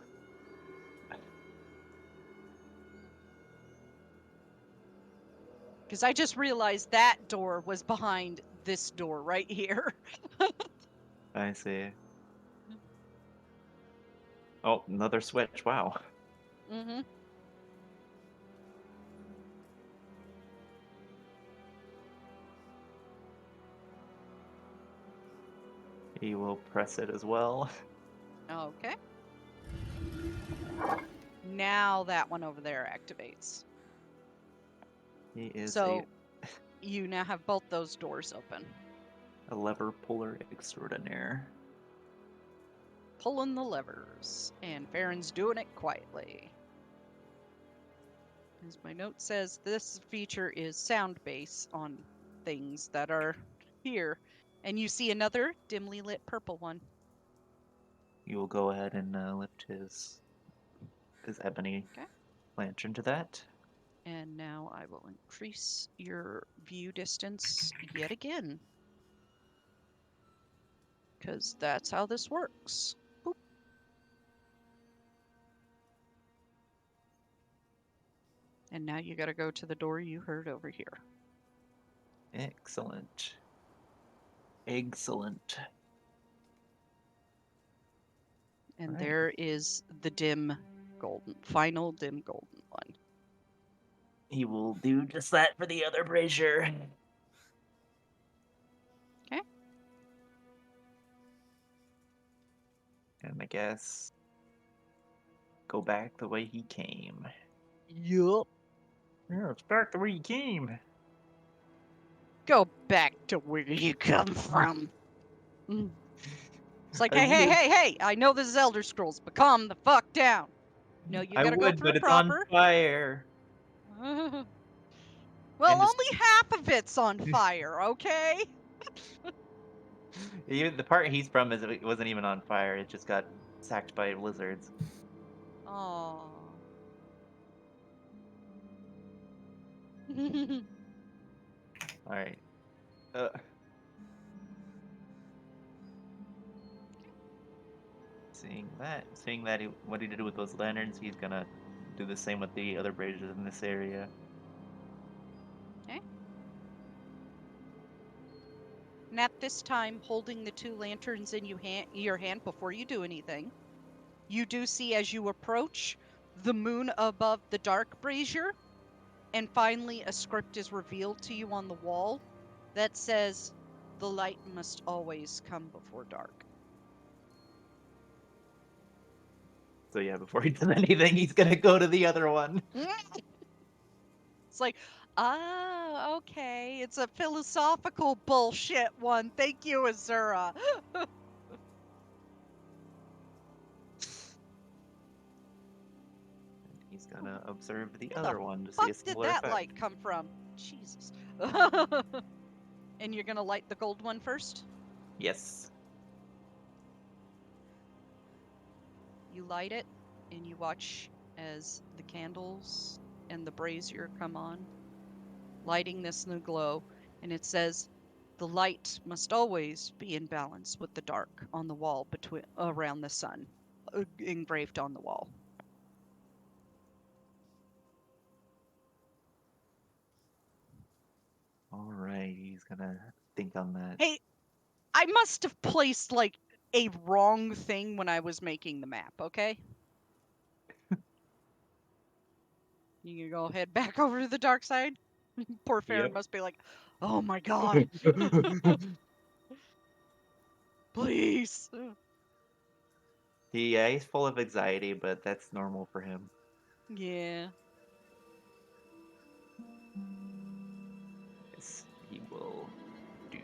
I just realized that door was behind this door right here. I see. Oh, another switch. Wow. Mm-hmm. He will press it as well. Okay. Now that one over there activates. He is So you now have both those doors open. a lever puller extraordinaire. Pulling the levers. And Feron's doing it quietly. As my note says, this feature is sound base on things that are here. And you see another dimly lit purple one. You will go ahead and lift his ebony Okay. lantern to that. And now I will increase your view distance yet again. Because that's how this works. Boop. And now you gotta go to the door you heard over here. Excellent. Excellent. And Right. there is the final dim golden one. He will do just that for the other brazier. Okay. And I guess go back the way he came. Yup. Yeah, it's back the way he came. Go back to where you come from. It's like, I hey, I know this is Elder Scrolls, but calm the fuck down. No, you I gotta go would, through but it's proper. on fire. Well, And just- only half of it's on fire, okay? Even the part he's from it wasn't even on fire. It just got sacked by lizards. Oh. All right. Seeing that what he did with those lanterns, he's gonna do the same with the other braziers in this area. Okay. And at this time, holding the 2 lanterns in your hand before you do anything, you do see as you approach the moon above the dark brazier, and finally a script is revealed to you on the wall that says, "The light must always come before dark." So yeah, before he does anything, he's gonna go to the other one. It's like, okay. It's a philosophical bullshit one. Thank you, Azura. He's gonna observe the Where other the one to see fuck a did similar that effect. light come from? Jesus. And you're gonna light the gold one first? Yes. You light it, and you watch as the candles and the brazier come on, lighting this new glow, and it says, "The light must always be in balance with the dark" on the wall around the sun, engraved on the wall. All right, he's gonna think on that. Hey, I must have placed like a wrong thing when I was making the map, okay? You can go head back over to the dark side. Poor Feron must be like, "Oh my god, please." He's full of anxiety, but that's normal for him. Yeah. Yes, he will do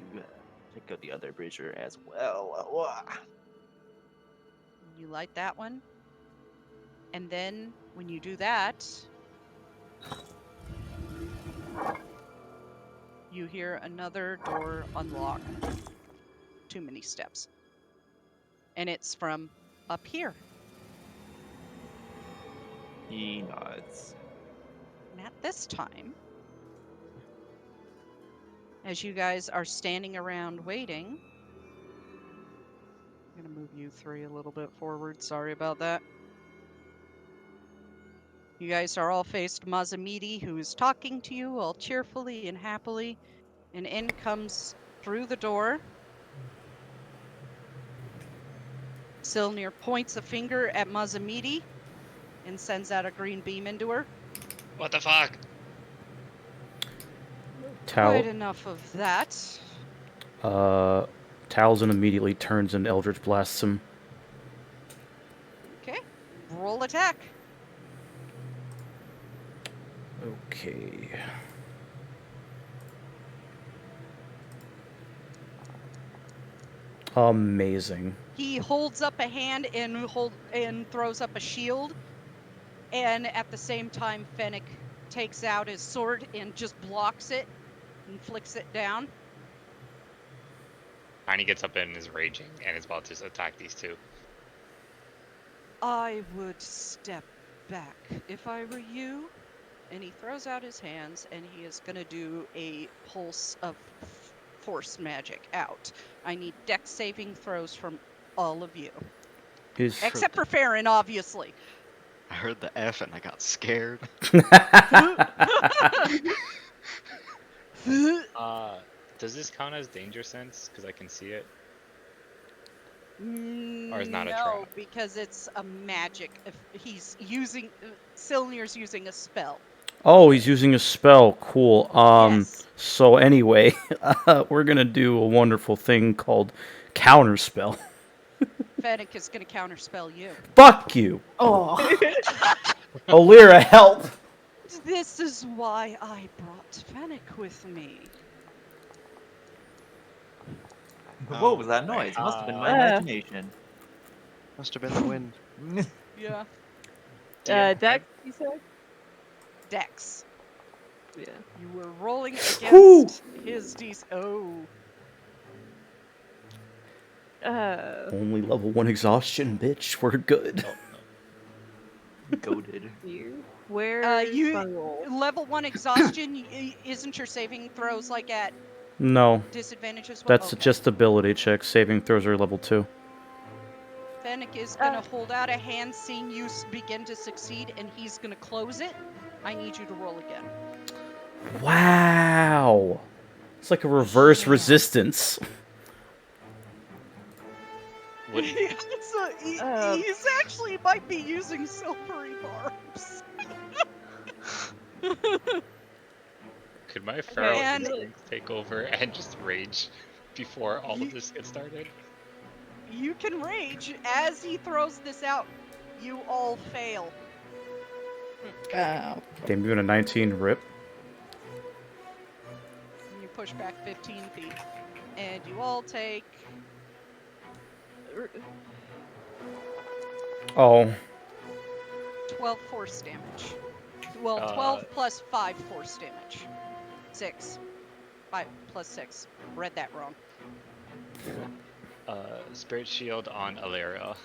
check out the other brazier as well. You light that one. And then when you do that, you hear another door unlock. Too many steps. And it's from up here. He nods. And at this time, as you guys are standing around waiting, I'm going to move you 3 a little bit forward. Sorry about that. You guys are all faced Mazamidi, who is talking to you all cheerfully and happily. And in comes through the door. Silnir points a finger at Mazamidi and sends out a green beam into her. What the fuck? Quite enough of that. Talzin immediately turns and Eldritch blasts him. Okay. Roll attack. Okay. Amazing. He holds up a hand and throws up a shield. And at the same time, Fennec takes out his sword and just blocks it and flicks it down. Tiny gets up and is raging and is about to attack these 2. "I would step back if I were you." And he throws out his hands, and he is going to do a pulse of force magic out. I need dex saving throws from all of you. Except for Feron, obviously. I heard the F and I got scared. Does this count as danger sense? Because I can see it. Or is not a no, trap? because it's a magic. If he's using, Silnir's using a spell. Oh, he's using a spell. Cool. Yes. So anyway, we're gonna do a wonderful thing called counterspell. Fennec is going to counterspell you. Fuck you. Oh. Alira, help. This is why I brought Fennec with me. What was that noise? It must have been my imagination. Must have been the wind. Yeah. Dex, you said? Dex. Yeah. You were rolling against his DC. Oh. Only level 1 exhaustion, bitch. We're good. Goated. Where level 1 exhaustion isn't your saving throws like at No, disadvantage as well? that's Okay. just ability check. Saving throws are level 2. Fennec is gonna hold out a hand, seeing you begin to succeed, and he's gonna close it. I need you to roll again. Wow. It's like a reverse Yeah. resistance. Would- He's actually might be using silvery barbs. Could my feral And- instinct take over and just rage before all of this gets started? You can rage. As he throws this out, you all fail. Oh. Damn, you in a 19 rip. You push back 15 feet. And you all take... Oh. 12 force damage. Well, 12 plus 5 force damage. 6. 5 plus 6. Read that wrong. Spirit shield on Alaria.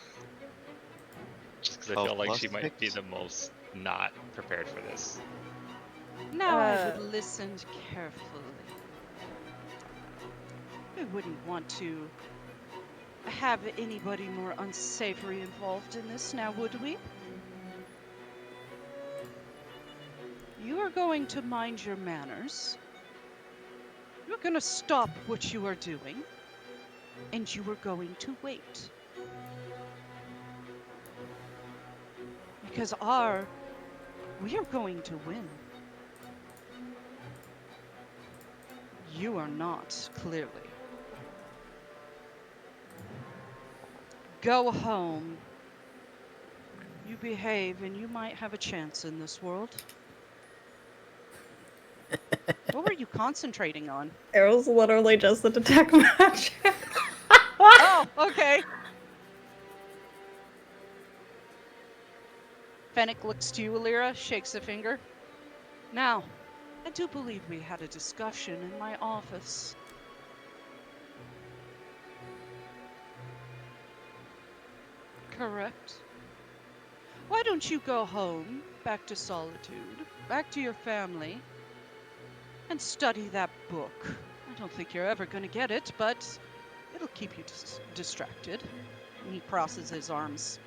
Just because I 12 feel like plus she might be 6? the most not prepared for this. Now I would listen carefully. We wouldn't want to have anybody more unsavory involved in this, now would we? You are going to mind your manners. You're going to stop what you are doing, and you are going to wait. Because we are going to win. You are not, clearly. Go home. You behave and you might have a chance in this world. What were you concentrating on? It was literally just the detect magic. Oh, okay. Fennec looks to you, Alira, shakes a finger. Now, I do believe we had a discussion in my office. Correct. Why don't you go home, back to solitude, back to your family, and study that book? I don't think you're ever going to get it, but it'll keep you distracted. And he crosses his arms.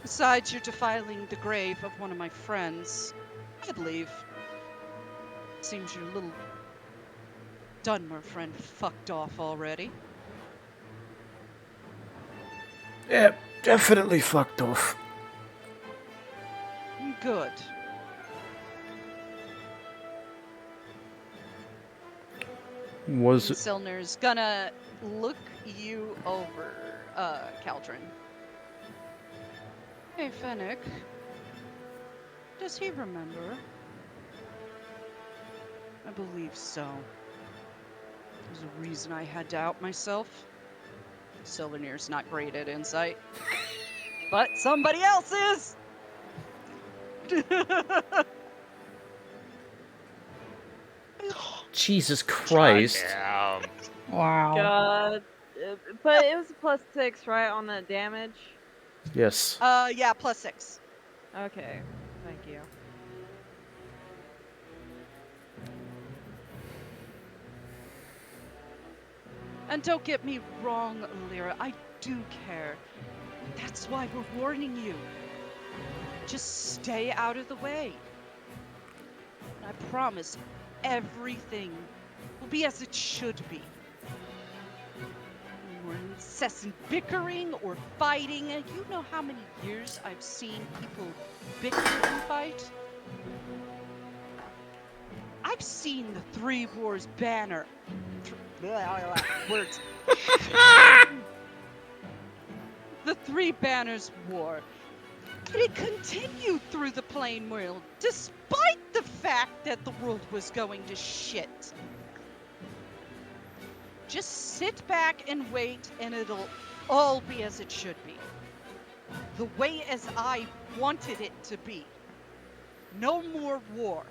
Besides, you're defiling the grave of one of my friends. I'd leave. Seems your little Dunmer friend fucked off already. Yeah, definitely fucked off. Good. Was it? Silner's gonna look you over, Caldron. Hey, Fennec. Does he remember? I believe so. There's a reason I had to out myself. Sylvanir's not great at insight. But somebody else is! Jesus Christ. Damn. Wow. God. But it was a +6, right, on the damage? Yes. Yeah, +6. Okay. Thank you. And don't get me wrong, Lyra, I do care. That's why we're warning you. Just stay out of the way. And I promise everything will be as it should be. No more incessant bickering or fighting. And you know how many years I've seen people bicker and fight? I've seen the Three Wars banner. Words. The Three Banners War. It continued through the Plane World, despite the fact that the world was going to shit. Just sit back and wait, and it'll all be as it should be. The way as I wanted it to be. No more war.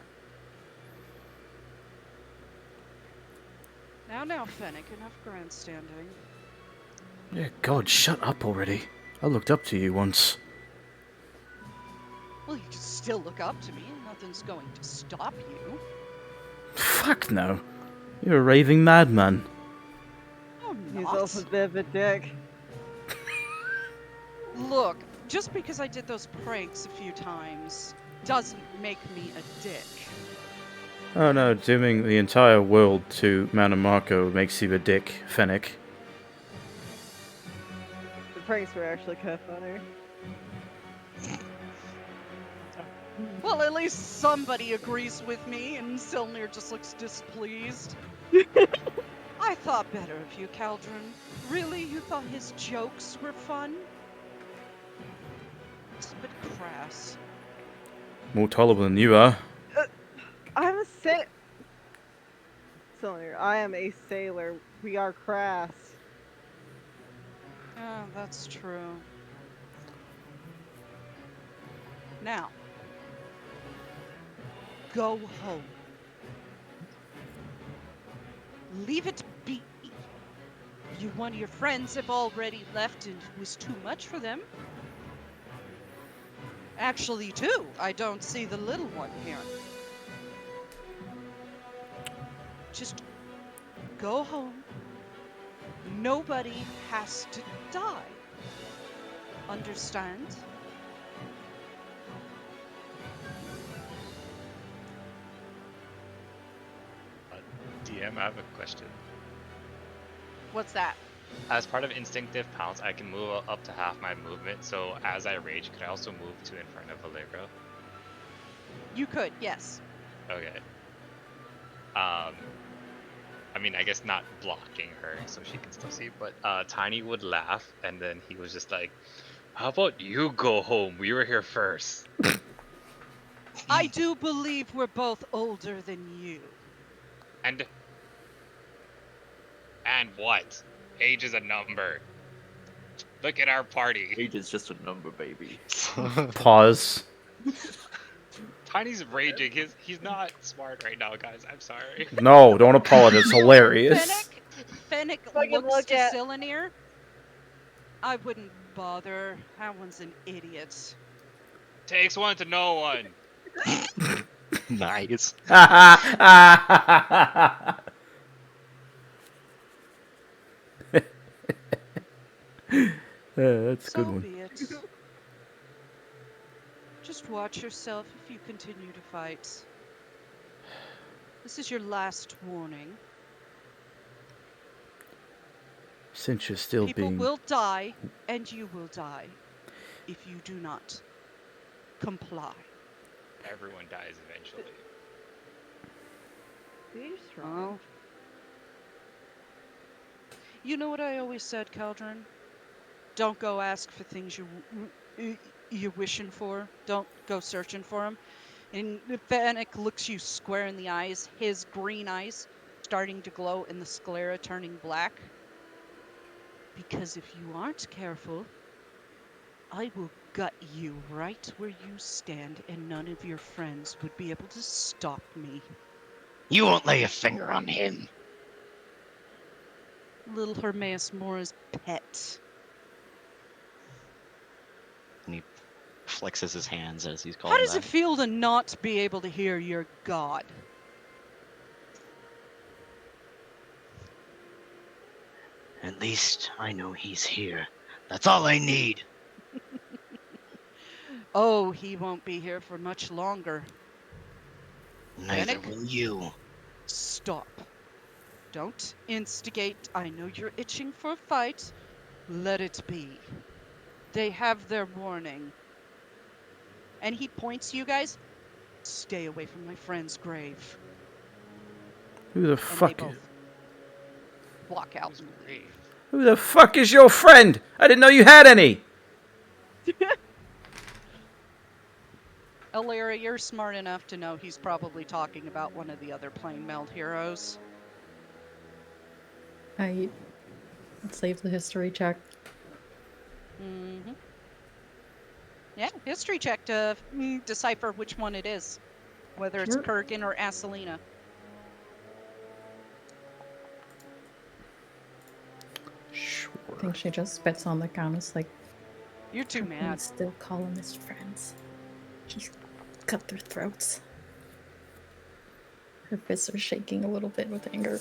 Now, Fennec, enough grandstanding. Yeah, God, shut up already. I looked up to you once. Well, you can still look up to me, and nothing's going to stop you. Fuck no. You're a raving madman. Oh, He's not. also a bit of a dick. Look, just because I did those pranks a few times doesn't make me a dick. Oh no, dooming the entire world to Manamarco makes you a dick, Fennec. The pranks were actually kind of funny. Well, at least somebody agrees with me, and Silnir just looks displeased. I thought better of you, Caldron. Really? You thought his jokes were fun? It's a bit crass. More tolerable than you are. I'm a Cylinder, I am a sailor. We are crass. Oh, that's true. Now, go home. Leave it be. You one of your friends have already left and it was too much for them. Actually, two. I don't see the little one here. Just go home. Nobody has to die. Understand? DM, I have a question. What's that? As part of instinctive pounce, I can move up to half my movement. So as I rage, could I also move to in front of Allegra? You could, yes. Okay. I mean, I guess not blocking her, so she can still see. But Tiny would laugh, and then he was just like, "How about you go home? We were here first." I do believe we're both older than you. And what? Age is a number. Look at our party. Age is just a number, baby. Pause. Tiny's raging. He's not smart right now, guys. I'm sorry. No, don't apologize. It's hilarious. Fennec Fucking looks look to at- Silnir. I wouldn't bother. That one's an idiot. Takes one to know one. Nice. That's a good So one. be it. Just watch yourself if you continue to fight. This is your last warning. Since you're still People being... will die, and you will die, if you do not comply. Everyone dies eventually. Be strong. Well, you know what I always said, Caldron? Don't go ask for things you're wishing for. Don't go searching for them. And Fennec looks you square in the eyes, his green eyes starting to glow and the sclera turning black. Because if you aren't careful, I will gut you right where you stand, and none of your friends would be able to stop me. You won't lay a finger on him. Little Hermaeus Mora's pet. And he flexes his hands as he's called How does that. it feel to not be able to hear your god? At least I know he's here. That's all I need. Oh, he won't be here for much longer. Neither Fennec? will you. Stop. Don't instigate. I know you're itching for a fight. Let it be. They have their warning. And he points to you guys. Stay away from my friend's grave. Who the And they fuck? both walk out. Who's grave? Who the fuck is your friend? I didn't know you had any. Illyria, you're smart enough to know he's probably talking about one of the other plane meld heroes. I save the history check. Mm-hmm. Yeah, history check to decipher which one it is. Whether it's Sure. Kurgan or Asalina. Sure. I think she just spits on the ground. It's like, You're too how can we mad. still call them his friends? He's cut their throats. Her fists are shaking a little bit with anger.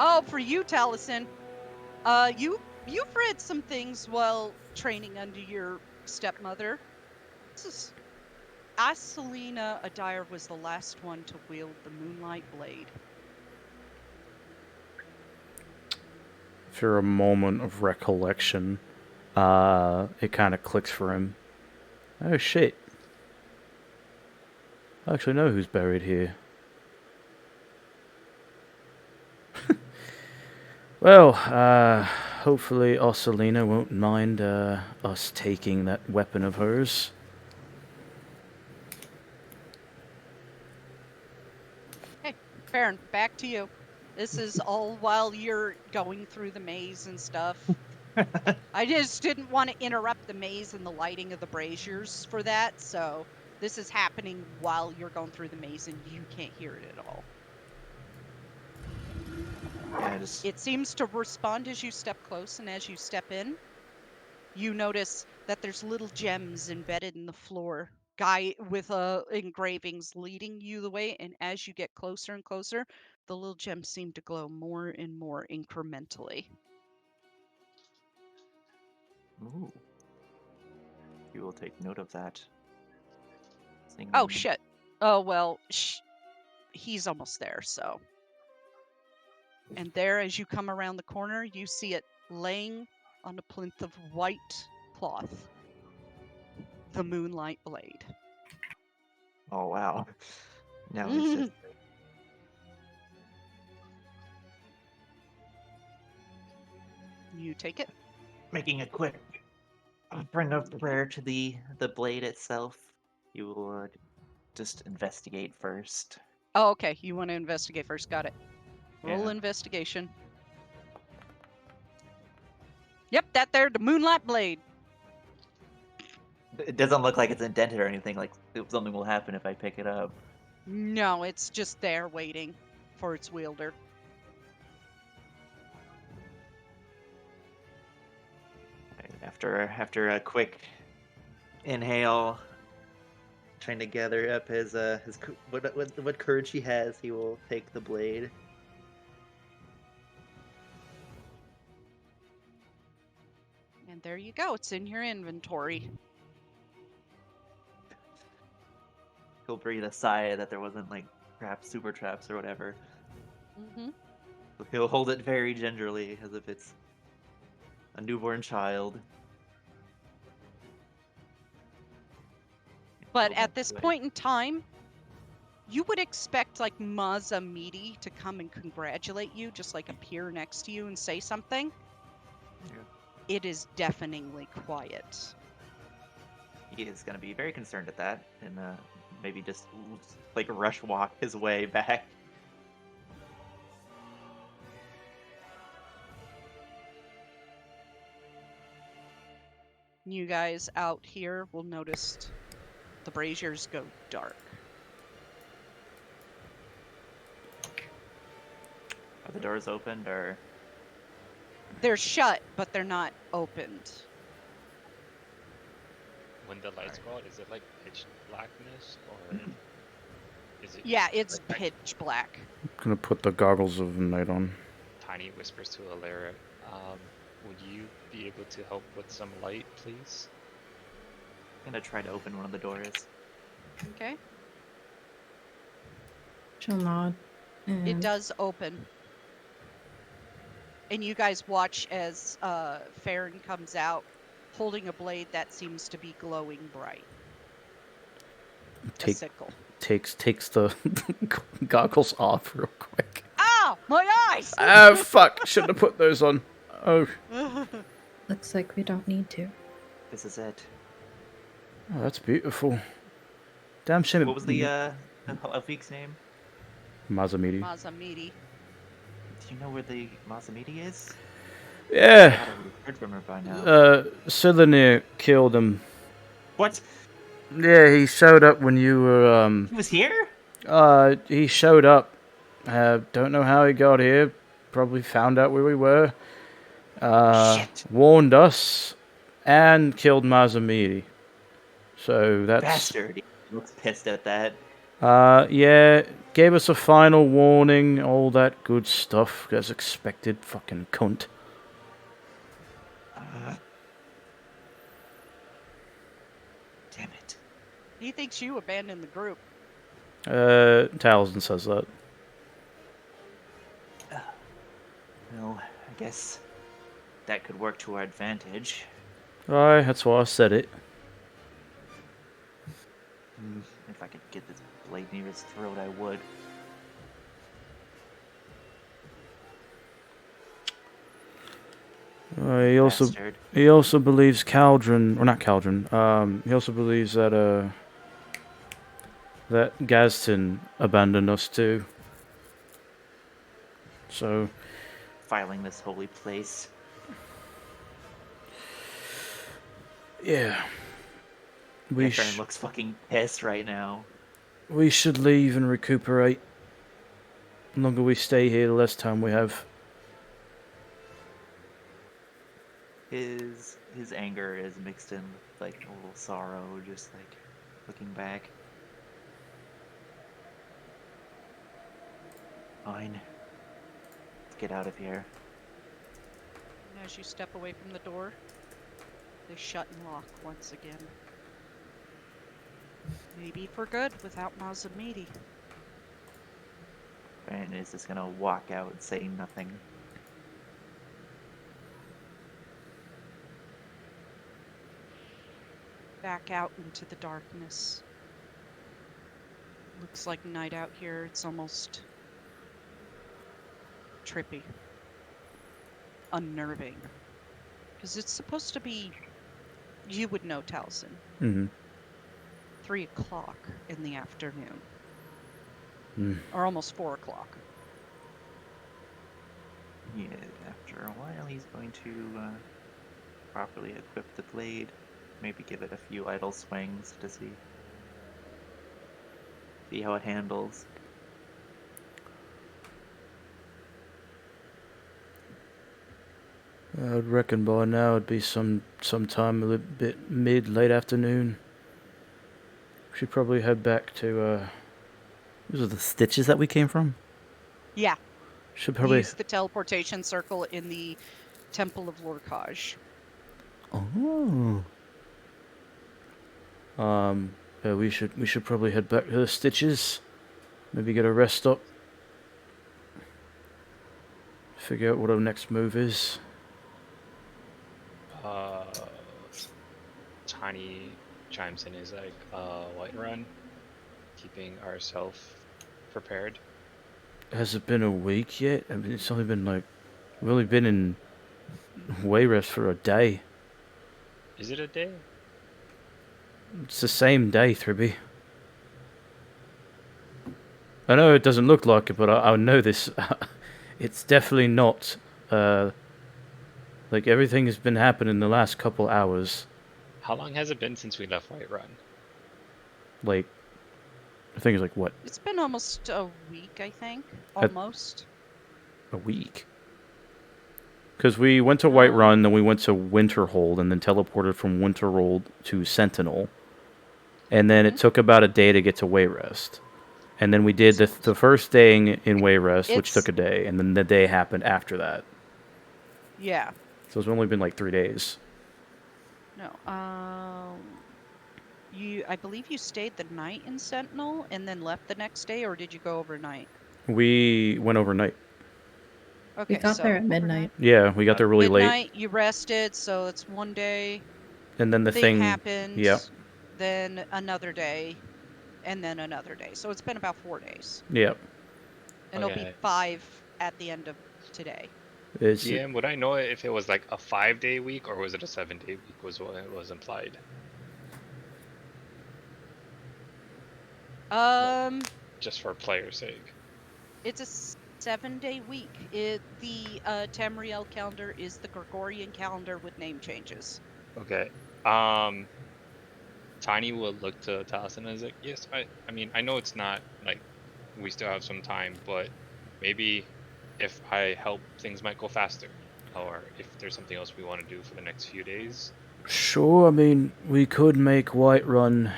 Oh, for you, Taliesin. You've read some things while training under your stepmother. This is Selena Adair was the last one to wield the Moonlight Blade. For a moment of recollection, it kind of clicks for him. Oh shit. I actually know who's buried here. Well, hopefully Selena won't mind us taking that weapon of hers. Hey, Feron, back to you. This is all while you're going through the maze and stuff. I just didn't want to interrupt the maze and the lighting of the braziers for that, so this is happening while you're going through the maze and you can't hear it at all. Yeah, just It seems to respond as you step close, and as you step in, you notice that there's little gems embedded in the floor, with engravings leading you the way, and as you get closer and closer, the little gems seem to glow more and more incrementally. ooh. We will take note of that. Seeing Oh, them- shit. Oh, well, he's almost there, so. And there, as you come around the corner, you see it laying on a plinth of white cloth. The Moonlight Blade. Oh wow. Now it's just You take it. making a quick offering of prayer to the blade itself. You will just investigate first. Oh, okay. You want to investigate first. Got it. Roll Yeah. investigation. Yep, that there, the Moonlight Blade. It doesn't look like it's indented or anything. Like something will happen if I pick it up. No, it's just there waiting for its wielder. After a quick inhale, trying to gather up his what courage he has, he will take the blade. And there you go. It's in your inventory. He'll breathe a sigh that there wasn't like traps, super traps, or whatever. Mm-hmm. He'll hold it very gingerly, as if it's a newborn child. But He'll at this away. point in time, you would expect like Mazamidi to come and congratulate you, just like appear next to you and say something. Yeah. It is deafeningly quiet. He is going to be very concerned at that, and maybe just like rush walk his way back. You guys out here will notice the braziers go dark. Are the doors opened, or They're shut, but they're not opened. When the lights go out, is it like pitch blackness or is it? Yeah, it's like pitch black. I'm gonna put the goggles of night on. Tiny whispers to Alara. Would you be able to help with some light, please? I'm gonna try to open one of the doors. Okay. She'll nod. It and- does open. And you guys watch as Feron comes out holding a blade that seems to be glowing bright. A sickle. Takes the goggles off real quick. Ow! My eyes! Ah, fuck! Shouldn't have put those on. Oh. Looks like we don't need to. This is it. Oh, that's beautiful. Damn shame. What was the Afik's name? Mazamidi. Mazamidi. Do you know where the Mazamidi is? I Yeah. thought I would have heard from her by now. Silanir killed him. What? Yeah, he showed up when you were, He was here? he showed up. Don't know how he got here. Probably found out where we were. Shit. Warned us. And killed Mazamidi. So that's... Bastard. He looks pissed at that. Yeah, gave us a final warning, all that good stuff, as expected, fucking cunt. Damn it. He thinks you abandoned the group. Taliesin says that. Well, I guess that could work to our advantage. Aye, that's why I said it. If I could get this blade near his throat, I would. Bastard. He also believes Cauldron, or not Cauldron. He also believes that that Gazton abandoned us too. So, Filing this holy place. yeah, Feron looks fucking pissed right now. we should leave and recuperate. The longer we stay here, the less time we have. His anger is mixed in with like a little sorrow, just like looking back. Fine. Let's get out of here. And as you step away from the door, they shut and lock once again. Maybe for good without Mazamidi. Feron is just gonna walk out saying nothing. Back out into the darkness. Looks like night out here. It's almost trippy. Unnerving. Because it's supposed to be, you would know, Taliesin, Mm-hmm. 3 o'clock in the afternoon. Mm. Or almost 4 o'clock. Yeah, after a while he's going to properly equip the blade. Maybe give it a few idle swings to see how it handles. I'd reckon by now it'd be some time a little bit late afternoon. We should probably head back to those are the stitches that we came from? Yeah. Should probably Use the teleportation circle in the Temple of Lorcage. Oh. Yeah, we should probably head back to the stitches. Maybe get a rest stop. Figure out what our next move is. Tiny chimes in his like white run, keeping ourselves prepared. Has it been a week yet? I mean, it's only been like we've only been in Wayrest for a day. Is it a day? It's the same day, Thribby. I know it doesn't look like it, but I know this. It's definitely not. Like everything has been happening the last couple hours. How long has it been since we left Whiterun? Like, I think it's like what? It's been almost a week, I think. Almost. A week. Because we went to Whiterun, then we went to Winterhold, and then teleported from Winterhold to Sentinel. And then it took about a day to get to Wayrest. And then we did the first day in Wayrest, which took a day, and then the day happened after that. Yeah. So it's only been like 3 days. No. I believe you stayed the night in Sentinel and then left the next day, or did you go overnight? We went overnight. Okay, We got there at midnight. Yeah, we got there really late. Midnight, you rested, so it's one day. And then the thing happened. Yeah. Then another day, and then another day. So it's been about 4 days. Yeah. And it'll be 5 at the end of today. GM, would I know if it was like a 5-day week or was it a 7-day week? Was what it was implied. Just for player's sake. It's a 7-day week. The Tamriel calendar is the Gregorian calendar with name changes. Okay. Tiny will look to Taliesin and is like, yes, I mean, I know it's not like we still have some time, but maybe if I help, things might go faster. Or if there's something else we want to do for the next few days. Sure, I mean, we could make Whiterun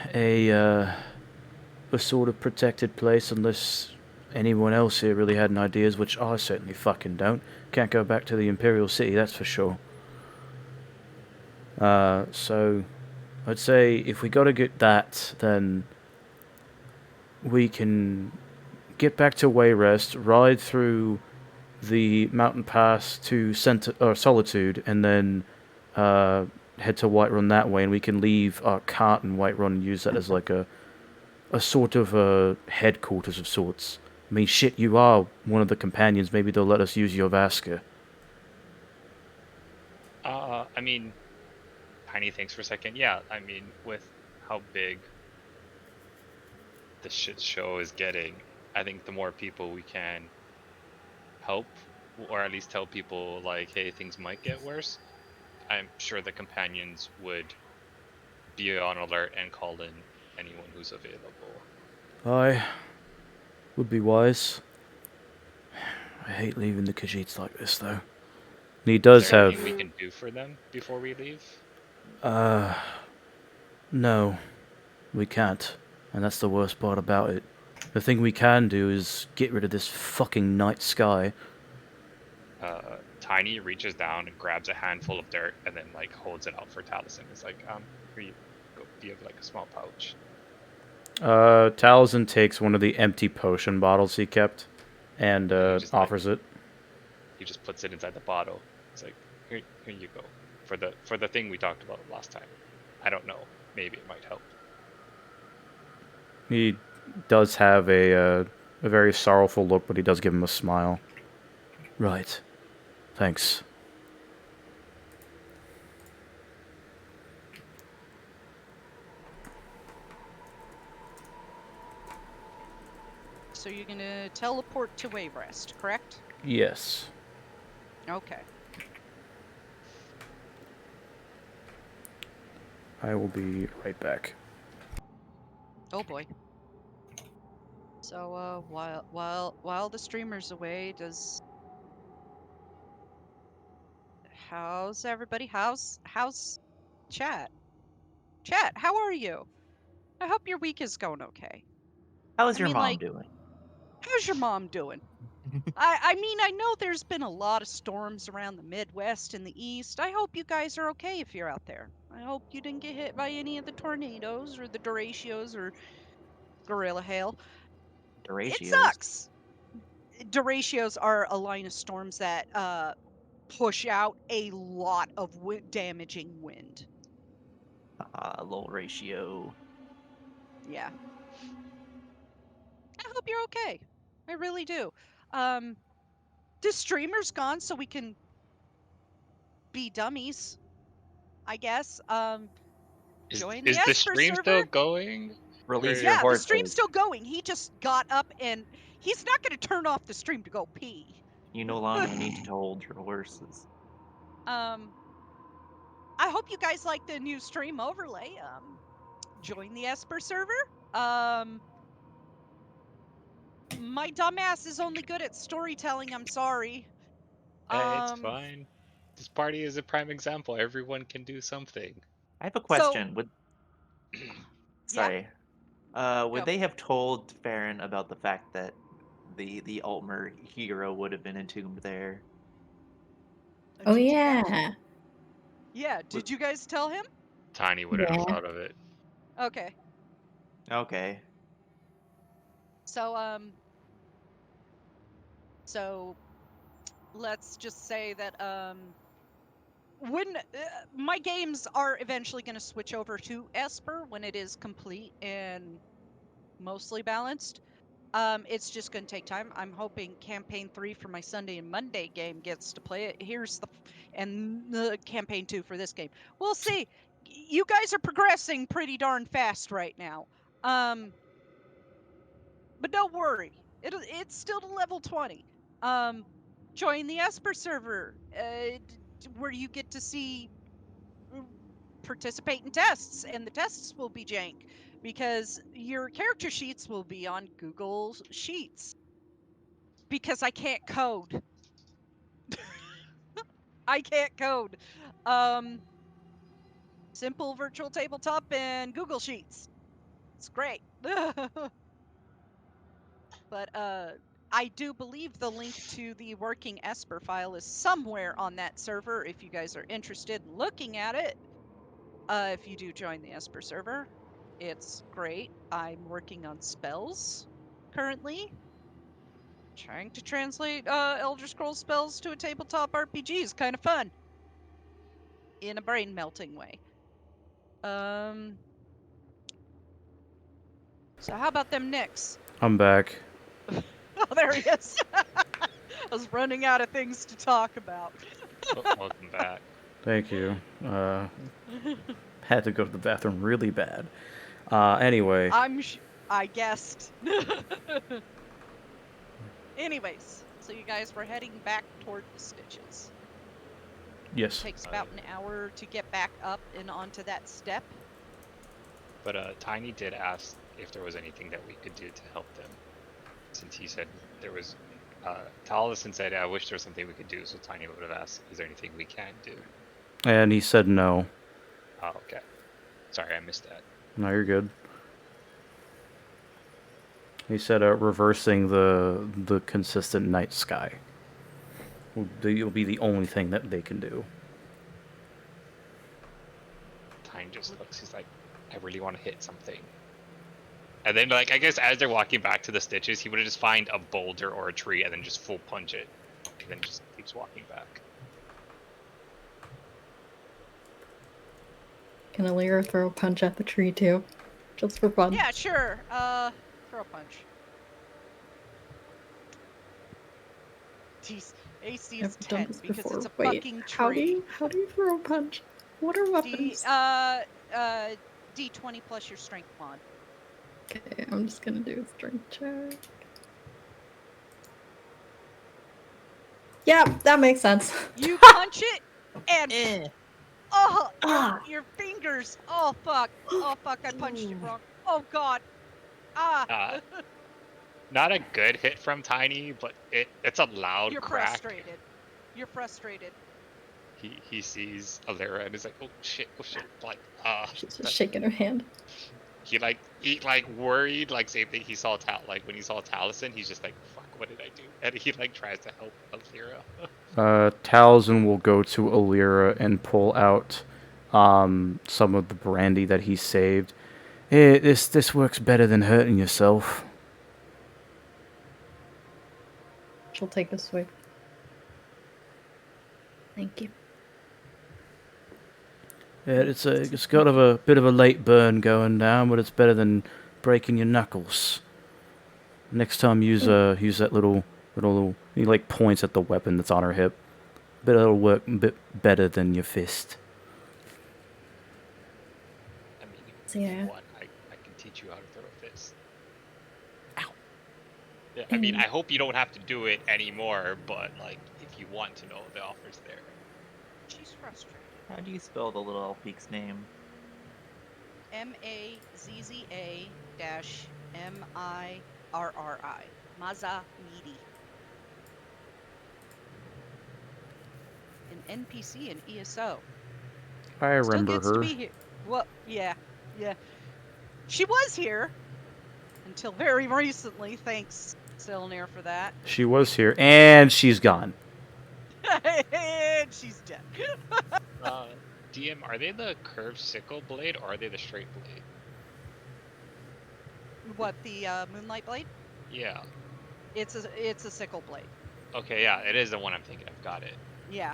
a sort of protected place unless anyone else here really had any ideas, which I certainly fucking don't. Can't go back to the Imperial City, that's for sure. So I'd say if we gotta get that, then we can get back to Wayrest, ride through the mountain pass to Solitude, and then head to Whiterun that way, and we can leave our cart in Whiterun and use that as like a sort of a headquarters of sorts. I mean, shit, you are one of the companions. Maybe they'll let us use your Vaska. I mean, Tiny thinks for a second. Yeah, I mean, with how big the shit show is getting, I think the more people we can help, or at least tell people, like, hey, things might get worse, I'm sure the companions would be on alert and call in anyone who's available. I would be wise. I hate leaving the Khajiits like this, though. And he does Is there have... anything we can do for them before we leave? No. We can't. And that's the worst part about it. The thing we can do is get rid of this fucking night sky. Tiny reaches down and grabs a handful of dirt and then, like, holds it out for Taliesin. It's like, here you go. Do you have, like, a small pouch? Taliesin takes one of the empty potion bottles he kept and offers it. He just puts it inside the bottle. It's like, here you go. For the thing we talked about last time. I don't know. Maybe it might help. He does have a very sorrowful look, but he does give him a smile. Right. Thanks. So you're gonna teleport to Wayrest, correct? Yes. Okay. I will be right back. Oh boy. So while the streamer's away, how's everybody? How's chat? Chat, how are you? I hope your week is going okay. How is I your mean, mom like, doing? how's your mom doing? I mean, I know there's been a lot of storms around the Midwest and the East. I hope you guys are okay if you're out there. I hope you didn't get hit by any of the tornadoes or the derechos or gorilla hail. It Deratios. sucks. Derechos are a line of storms that push out a lot of damaging wind. Low ratio. Yeah. I hope you're okay. I really do. The streamer's gone, so we can be dummies, I guess. Join the Is the Esper stream still server. going? Release Or- your Yeah, the stream's horses. still going. He just got up and he's not going to turn off the stream to go pee. You no longer need to hold your horses. I hope you guys like the new stream overlay. Join the Esper server. My dumbass is only good at storytelling. I'm sorry. It's fine. This party is a prime example. Everyone can do something. I have a So, question. Would yeah, sorry. Would Go. they have told Feron about the fact that the Altmer hero would have been entombed there? Oh Did you guys? yeah. Yeah, did you guys tell him? Tiny wouldn't have Yeah. thought of it. Okay. Okay. So let's just say that when my games are eventually going to switch over to Esper when it is complete and mostly balanced. It's just going to take time. I'm hoping campaign 3 for my Sunday and Monday game gets to play it. And the campaign 2 for this game. We'll see. You guys are progressing pretty darn fast right now. But don't worry. It's still to level 20. Join the Esper server where you get to see participate in tests, and the tests will be jank because your character sheets will be on Google Sheets because I can't code. I can't code. Simple virtual tabletop and Google Sheets. It's great. But I do believe the link to the working Esper file is somewhere on that server if you guys are interested in looking at it. If you do join the Esper server, it's great. I'm working on spells currently. Trying to translate Elder Scrolls spells to a tabletop RPG is kind of fun. In a brain melting way. So how about them Knicks? I'm back. Oh, there he is. I was running out of things to talk about. Welcome back. Thank you. Had to go to the bathroom really bad. Anyway. I guessed. Anyways, so you guys were heading back toward the Stitches. Yes. Takes about an hour to get back up and onto that step. But Tiny did ask if there was anything that we could do to help them, since he said there was. Taliesin said, "I wish there was something we could do." So Tiny would have asked, "Is there anything we can do?" And he said no. Oh, okay. Sorry, I missed that. No, you're good. He said reversing the consistent night sky will be the only thing that they can do. Tiny just looks. He's like, "I really want to hit something." And then, like, I guess as they're walking back to the Stitches, he would have just find a boulder or a tree and then just full punch it, and then just keeps walking back. Can Alira throw a punch at the tree too? Just for fun. Yeah, sure. Throw a punch. Jeez, AC is I've done 10 this because before. it's a Wait, fucking how do tree. you throw a punch? What are weapons? D20 plus your strength mod. Okay, I'm just gonna do a strength check. Yeah, that makes sense. You punch it, and your fingers. Oh fuck! Oh fuck! I punched it wrong. Oh god! Ah! Not a good hit from Tiny, but it's a loud You're crack. frustrated. You're frustrated. He sees Alira and is like, oh shit, like She's just shaking her hand. he worried, like same thing he saw when he saw Taliesin, he's just like, fuck, what did I do? And he like tries to help Alira. Taliesin will go to Alira and pull out some of the brandy that he saved. Hey, this works better than hurting yourself. She'll take a swig. Thank you. Yeah, it's got a bit of a late burn going down, but it's better than breaking your knuckles. Next time, use that little. He like points at the weapon that's on her hip. But it'll work a bit better than your fist. I mean, if Yeah. you want, I can teach you how to throw a fist. Ow. Yeah, I mean, I hope you don't have to do it anymore, but like, if you want to know, the offer's there. She's frustrated. How do you spell the little elf beak's name? Mazza-MIRRI. Mazza Meaty. An NPC in ESO. I remember Still gets her. to be here. Well, yeah. She was here until very recently. Thanks, Selnir, for that. She was here, and she's gone. And she's dead. DM, are they the curved sickle blade or are they the straight blade? What, the Moonlight Blade? Yeah. It's a sickle blade. Okay, yeah, it is the one I'm thinking of. Got it. Yeah.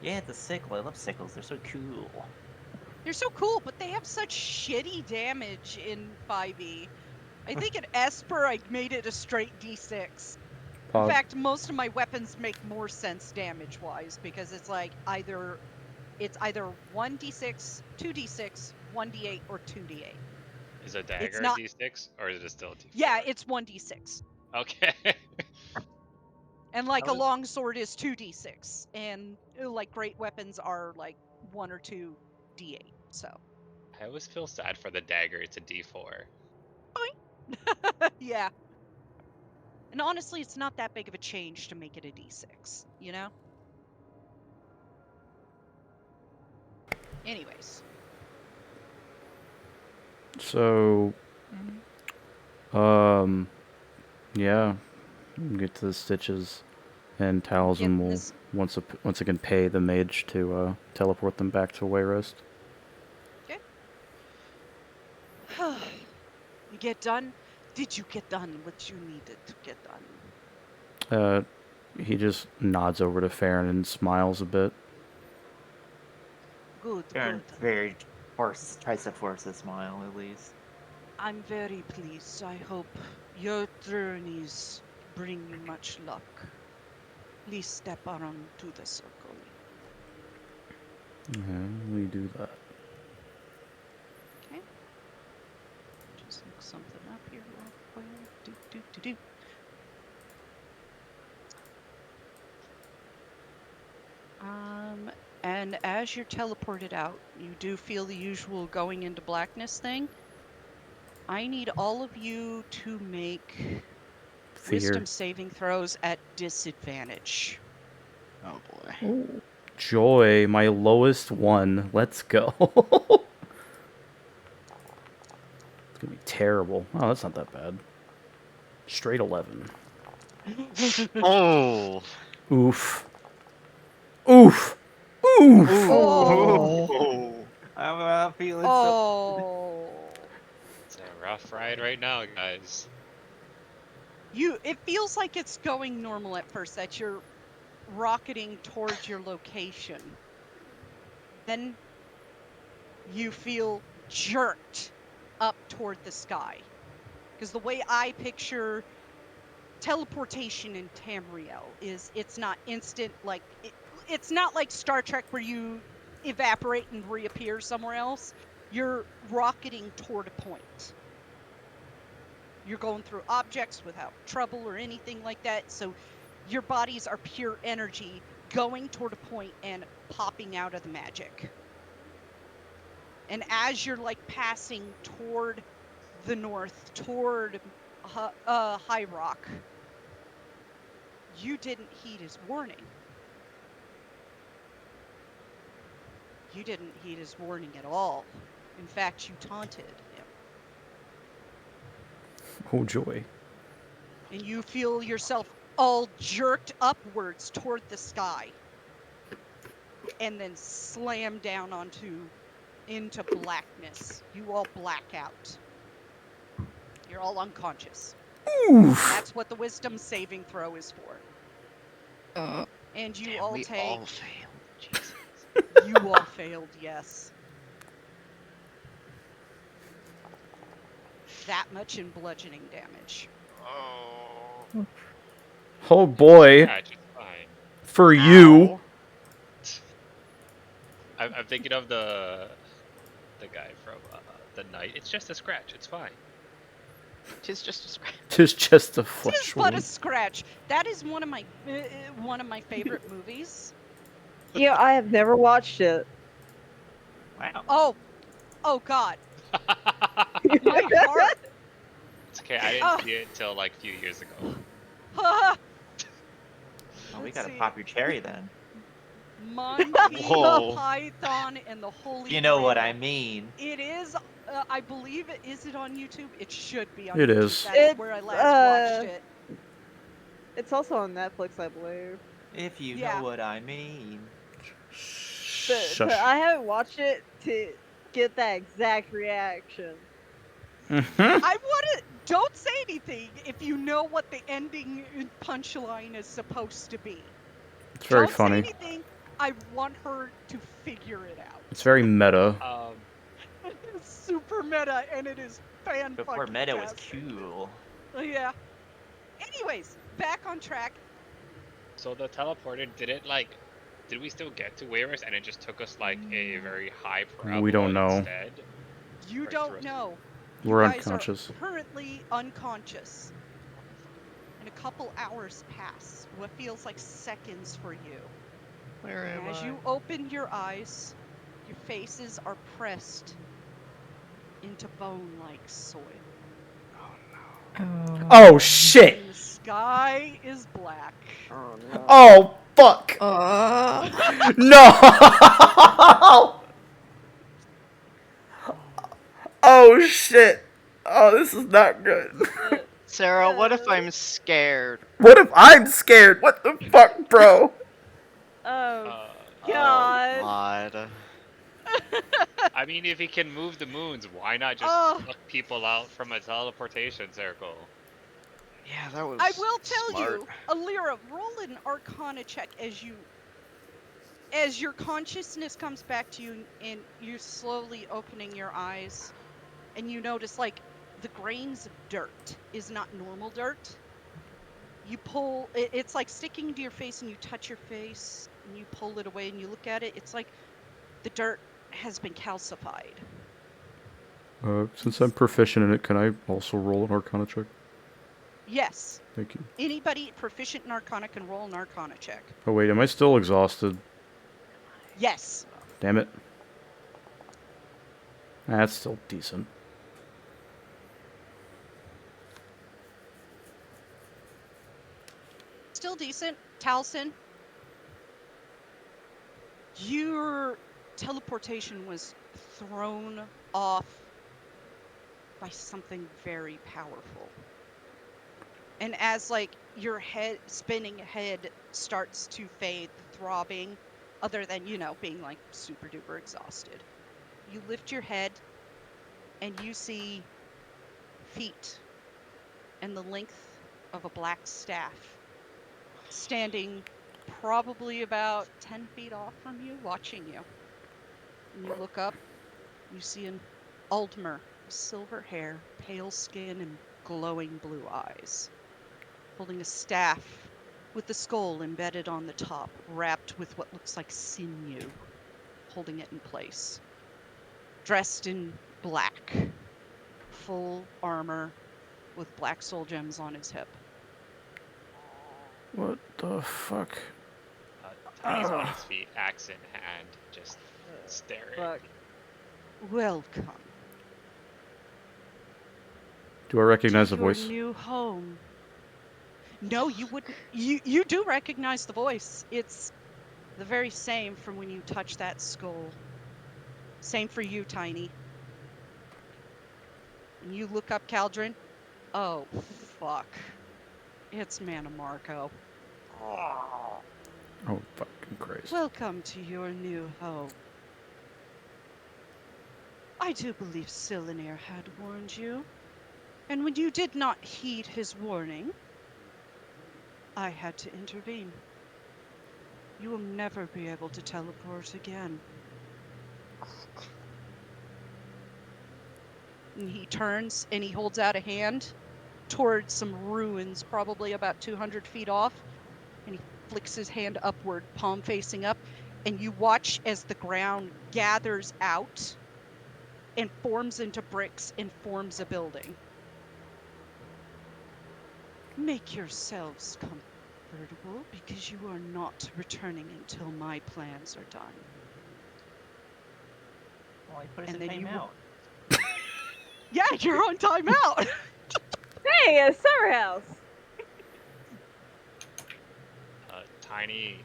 Yeah, it's a sickle. I love sickles. They're so cool. They're so cool, but they have such shitty damage in 5e. I think in Esper I made it a straight D6. In fact, most of my weapons make more sense damage-wise because it's like either 1d6, 2d6, 1d8, or 2d8. Is a dagger not- a D6 or is it still a D4? Yeah, it's 1d6. Okay. And like How a is- longsword is 2d6, and like great weapons are like 1 or 2 d8. So I always feel sad for the dagger. It's a D4. yeah. And honestly, it's not that big of a change to make it a d6, you know? Anyways. So, Yeah. Get to the stitches, and Talisman Getting will this- once again pay the mage to teleport them back to Wayrest. You get done? Did you get done what you needed to get done? He just nods over to Farron and smiles a bit. Good, Aaron good. very tries to force a smile at least. I'm very pleased. I hope your journeys bring you much luck. Please step on to the circle. Yeah, we do that. Okay. Just look something up here real quick. Do. And as you're teleported out, you do feel the usual going into blackness thing. I need all of you to make Fear. wisdom saving throws at disadvantage. Oh boy. Ooh. Joy, my lowest one. Let's go. It's gonna be terrible. Oh, that's not that bad. Straight 11. Oh. Oof. Oof. Oof. Oh. I'm not feeling Oh. It's a rough ride right now, guys. It feels like it's going normal at first, that you're rocketing towards your location. Then you feel jerked up toward the sky. Because the way I picture teleportation in Tamriel is it's not instant, like it's not like Star Trek where you evaporate and reappear somewhere else. You're rocketing toward a point. You're going through objects without trouble or anything like that. So your bodies are pure energy going toward a point and popping out of the magic. And as you're like passing toward the north, toward High Rock, you didn't heed his warning. You didn't heed his warning at all. In fact, you taunted him. Oh, joy. And you feel yourself all jerked upwards toward the sky. And then slam down into blackness. You all black out. You're all unconscious. Oof. That's what the wisdom saving throw is for. And you Damn, all we take... all failed. Jesus. You all failed, yes. That much in bludgeoning damage. Oh. Oh boy. Scratch, it's fine. For you. Ow. I'm thinking of the guy from the Knight. It's just a scratch. It's fine. Tis just a scratch. Tis just a It flesh is but a wound. scratch. That is one of my favorite movies. Yeah, I have never watched it. Wow. Oh God. My heart. It's okay. I didn't see it until like a few years ago. Well, we Let's gotta see. pop your cherry then. Monty Whoa. Python and the Holy You know what Grail. I mean. It is. I believe it. Is it on YouTube? It should be on It YouTube. is. That's It's, where I last watched it. It's also on Netflix, I believe. If you Yeah. know what I mean. But Shush. I haven't watched it to get that exact reaction. Mhm. I want to. Don't say anything if you know what the ending punchline is supposed to be. It's very Don't funny. say anything. I want her to figure it out. It's very meta. It's super meta, and it is fan Before fucking meta was tastic. cool. Yeah. Anyways, back on track. So the teleporter did we still get to Wayrest and it just took us like a very high parabola We don't know. instead? You Or don't thrust. know. We're You guys unconscious. are currently unconscious. And a couple hours pass. What feels like seconds for you. Where am As I? you open your eyes, your faces are pressed into bone-like soil. Oh shit! And the sky is black. Oh no. Oh fuck! No! Oh shit! Oh, this is not good. Sarah, what if I'm scared? What if I'm scared? What the fuck, bro? Oh Uh, God. God. I mean, if he can move the moons, why not just Oh, fuck people out from a teleportation circle? Yeah, that was I will tell smart. you, Alira, roll an Arcana check as your consciousness comes back to you, and you're slowly opening your eyes, and you notice like the grains of dirt is not normal dirt. You pull it's like sticking to your face, and you touch your face and you pull it away and you look at it. It's like the dirt has been calcified. Since I'm proficient in it, can I also roll an Arcana check? Yes, Thank you. anybody proficient in Arcana can roll an Arcana check. Oh wait, am I still exhausted? Yes. Damn it. That's still decent. Still decent. Taliesin, your teleportation was thrown off by something very powerful. And as like your spinning head starts to fade, the throbbing, other than, being like super duper exhausted, you lift your head and you see feet and the length of a black staff standing probably about 10 feet off from you, watching you. And you look up, you see an Aldmer, silver hair, pale skin, and glowing blue eyes, holding a staff with the skull embedded on the top, wrapped with what looks like sinew, holding it in place. Dressed in black, full armor, with black soul gems on his hip. What the fuck? Tiny's on his feet, axe in hand, just staring. Fuck. Welcome. Do I recognize the to your voice? new home. No, you wouldn't. You do recognize the voice. It's the very same from when you touch that skull. Same for you, Tiny. And you look up Caldrin. Oh, fuck. It's Manamarco. Oh, fucking Christ. Welcome to your new home. I do believe Silenir had warned you. And when you did not heed his warning, I had to intervene. You will never be able to teleport again. And he turns and he holds out a hand towards some ruins, probably about 200 feet off. And he flicks his hand upward, palm facing up. And you watch as the ground gathers out and forms into bricks and forms a building. Make yourselves comfortable, because you are not returning until my plans are done. Well, he put us And in then you timeout. Yeah, you're on timeout. Hey, a summer house. Tiny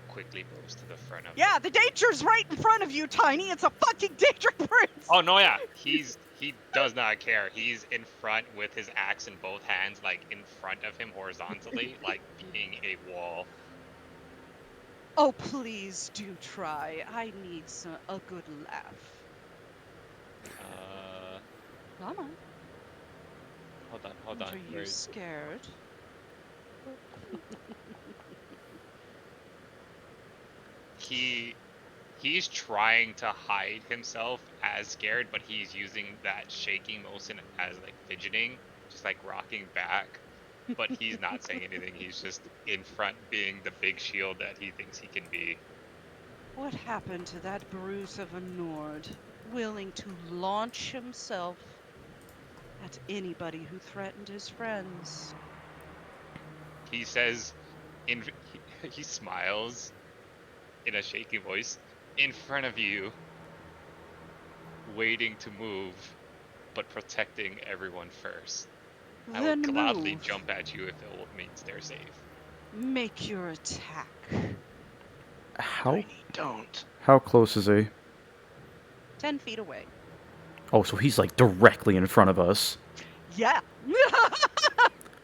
quickly moves to the front of. Yeah, the danger's right in front of you, Tiny. It's a fucking danger prince. Oh no, yeah, he does not care. He's in front with his axe in both hands, like in front of him horizontally, like being a wall. Oh, please do try. I need a good laugh. Come on. Hold on. Are you scared? He's trying to hide himself as scared, but he's using that shaking motion as like fidgeting, just like rocking back. But he's not saying anything. He's just in front, being the big shield that he thinks he can be. What happened to that brute of a Nord, willing to launch himself at anybody who threatened his friends? He says, he smiles in a shaky voice, in front of you, waiting to move, but protecting everyone first. I Then would gladly move. jump at you if it means they're safe. Make your attack. How Tiny, don't. how close is he? 10 feet away. Oh, so he's like directly in front of us. Yeah.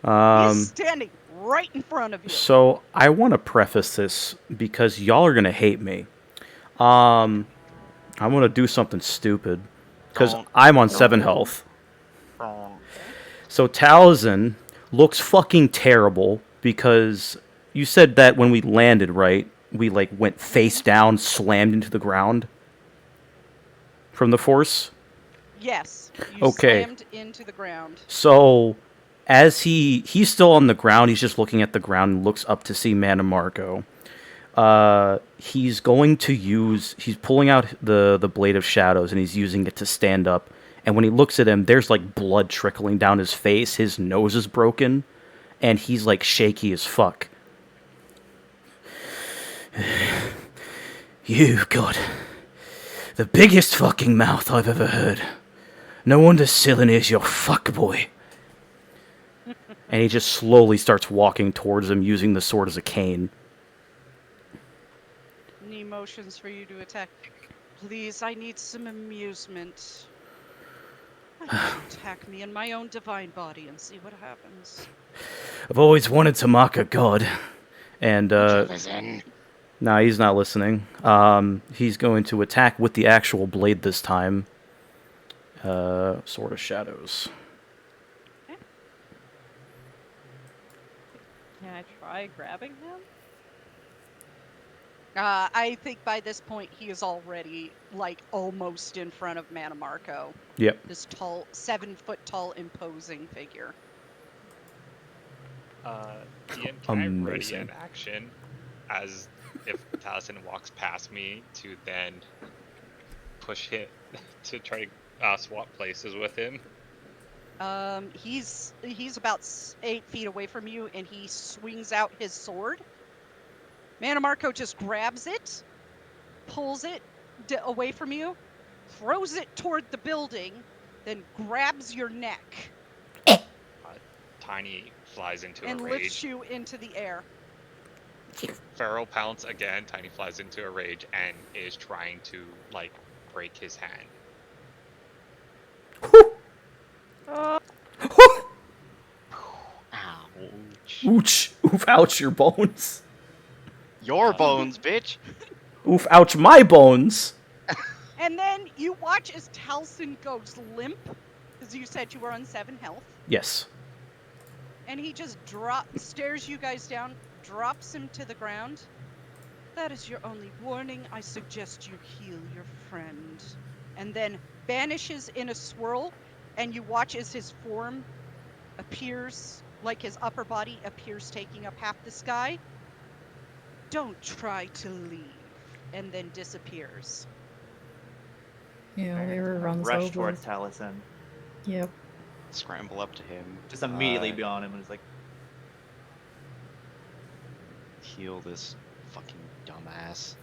He's standing right in front of you. So I want to preface this because y'all are gonna hate me. I'm gonna do something stupid because Don't. I'm on 7 health. So Taliesin looks fucking terrible because you said that when we landed, right? We like went face down, slammed into the ground from the force. Yes, you Okay. slammed into the ground. So as he's still on the ground, he's just looking at the ground and looks up to see Mana Marco. He's going to he's pulling out the Blade of Shadows and he's using it to stand up. And when he looks at him, there's like blood trickling down his face. His nose is broken, and he's like shaky as fuck. You've got the biggest fucking mouth I've ever heard. No wonder Cylon is your fuckboy. And he just slowly starts walking towards him using the sword as a cane. Any motions for you to attack? Please, I need some amusement. Why don't you attack me in my own divine body and see what happens? I've always wanted to mock a god. And, Listen. nah, he's not listening. He's going to attack with the actual blade this time. Sword of Shadows. Can I try grabbing him? I think by this point he is already, like, almost in front of Mana Marco. Yep. This tall, 7 foot tall, imposing figure. Ian, can I ready Amazing. an action as if Taliesin walks past me to then push him to try to swap places with him? He's about 8 feet away from you, and he swings out his sword. Mana Marco just grabs it, pulls it away from you, throws it toward the building, then grabs your neck Tiny flies into and a lifts rage. you into the air. Pharaoh pounce again. Tiny flies into a rage and is trying to like break his hand. Ouch. Ouch. Oof, ouch, your bones. Your bones, bitch. Oof, ouch, my bones. And then you watch as Taliesin goes limp, because you said you were on 7 health, Yes. and he just stares you guys down, drops him to the ground. That is your only warning. I suggest you heal your friend. And then vanishes in a swirl, and you watch as his form appears, like his upper body appears taking up half the sky. Don't try to leave. And then disappears. Yeah, Baron's Lyra gonna runs rush over. towards Taliesin. Yep. Scramble up to him. Just immediately beyond him and is like, Heal this fucking dumbass.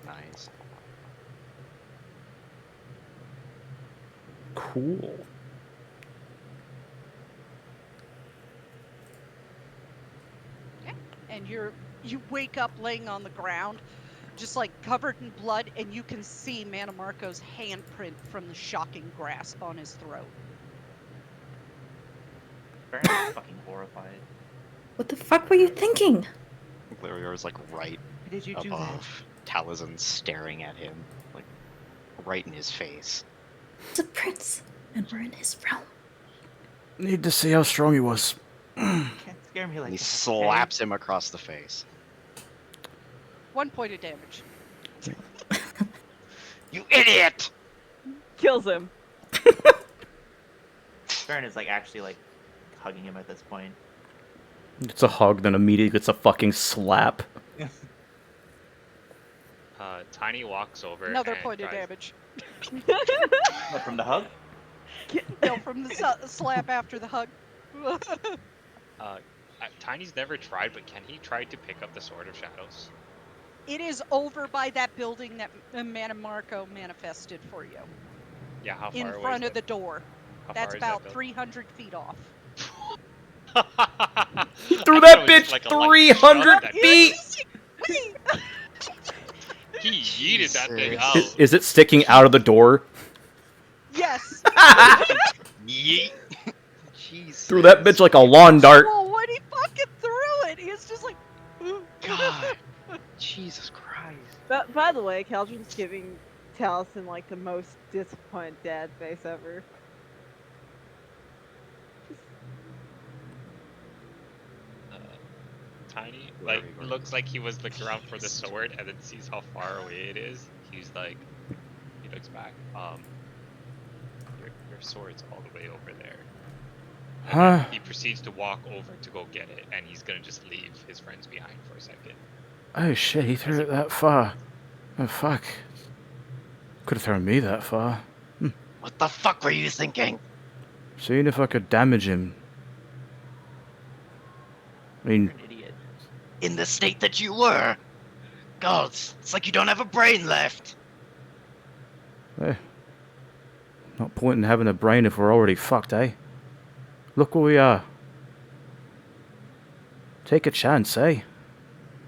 Nice. Cool. And you wake up laying on the ground, just like covered in blood, and you can see Mana Marco's handprint from the shocking grasp on his throat. Baron is fucking horrified. What the fuck were you thinking? Glarior's like right Why did you do that? above Taliesin, staring at him, like right in his face. He's a prince, and we're in his realm. Need to see how strong he was. You can't scare me like And he that. slaps him across the face. 1 point of damage. You idiot! Kills him. Baron is like actually like hugging him at this point. It's a hug, then immediately gets a fucking slap. Tiny walks over. Another and point of tries- damage. What, from the hug? No, from the slap after the hug. Tiny's never tried, but can he try to pick up the Sword of Shadows? It is over by that building that Mana Marco manifested for you. Yeah, how far In away front is of the door. how That's far is that about building? 300 feet off. He threw I that thought it was bitch like a light 300 shot that- feet! He yeeted that thing Jesus. out. Is it sticking out of the door? Yes. Yeet. Jesus. Threw that bitch like a lawn dart. Well, when he fucking threw it, he was just like, God. Jesus Christ. But by the way, Caldron's giving Taliesin like the most disappointed dad face ever. Tiny, Where like, are we going? looks like he was looking around for the sword and then sees how far away it is. He's like, he looks back. Your sword's all the way over there. And Huh? then he proceeds to walk over to go get it, and he's gonna just leave his friends behind for a second. Oh shit, he threw it that far. Oh fuck. Could have thrown me that far. What the fuck were you thinking? Seeing if I could damage him. I You're mean, an idiot. In the state that you were? God, it's like you don't have a brain left. not point in having a brain if we're already fucked, eh? Look where we are. Take a chance, eh?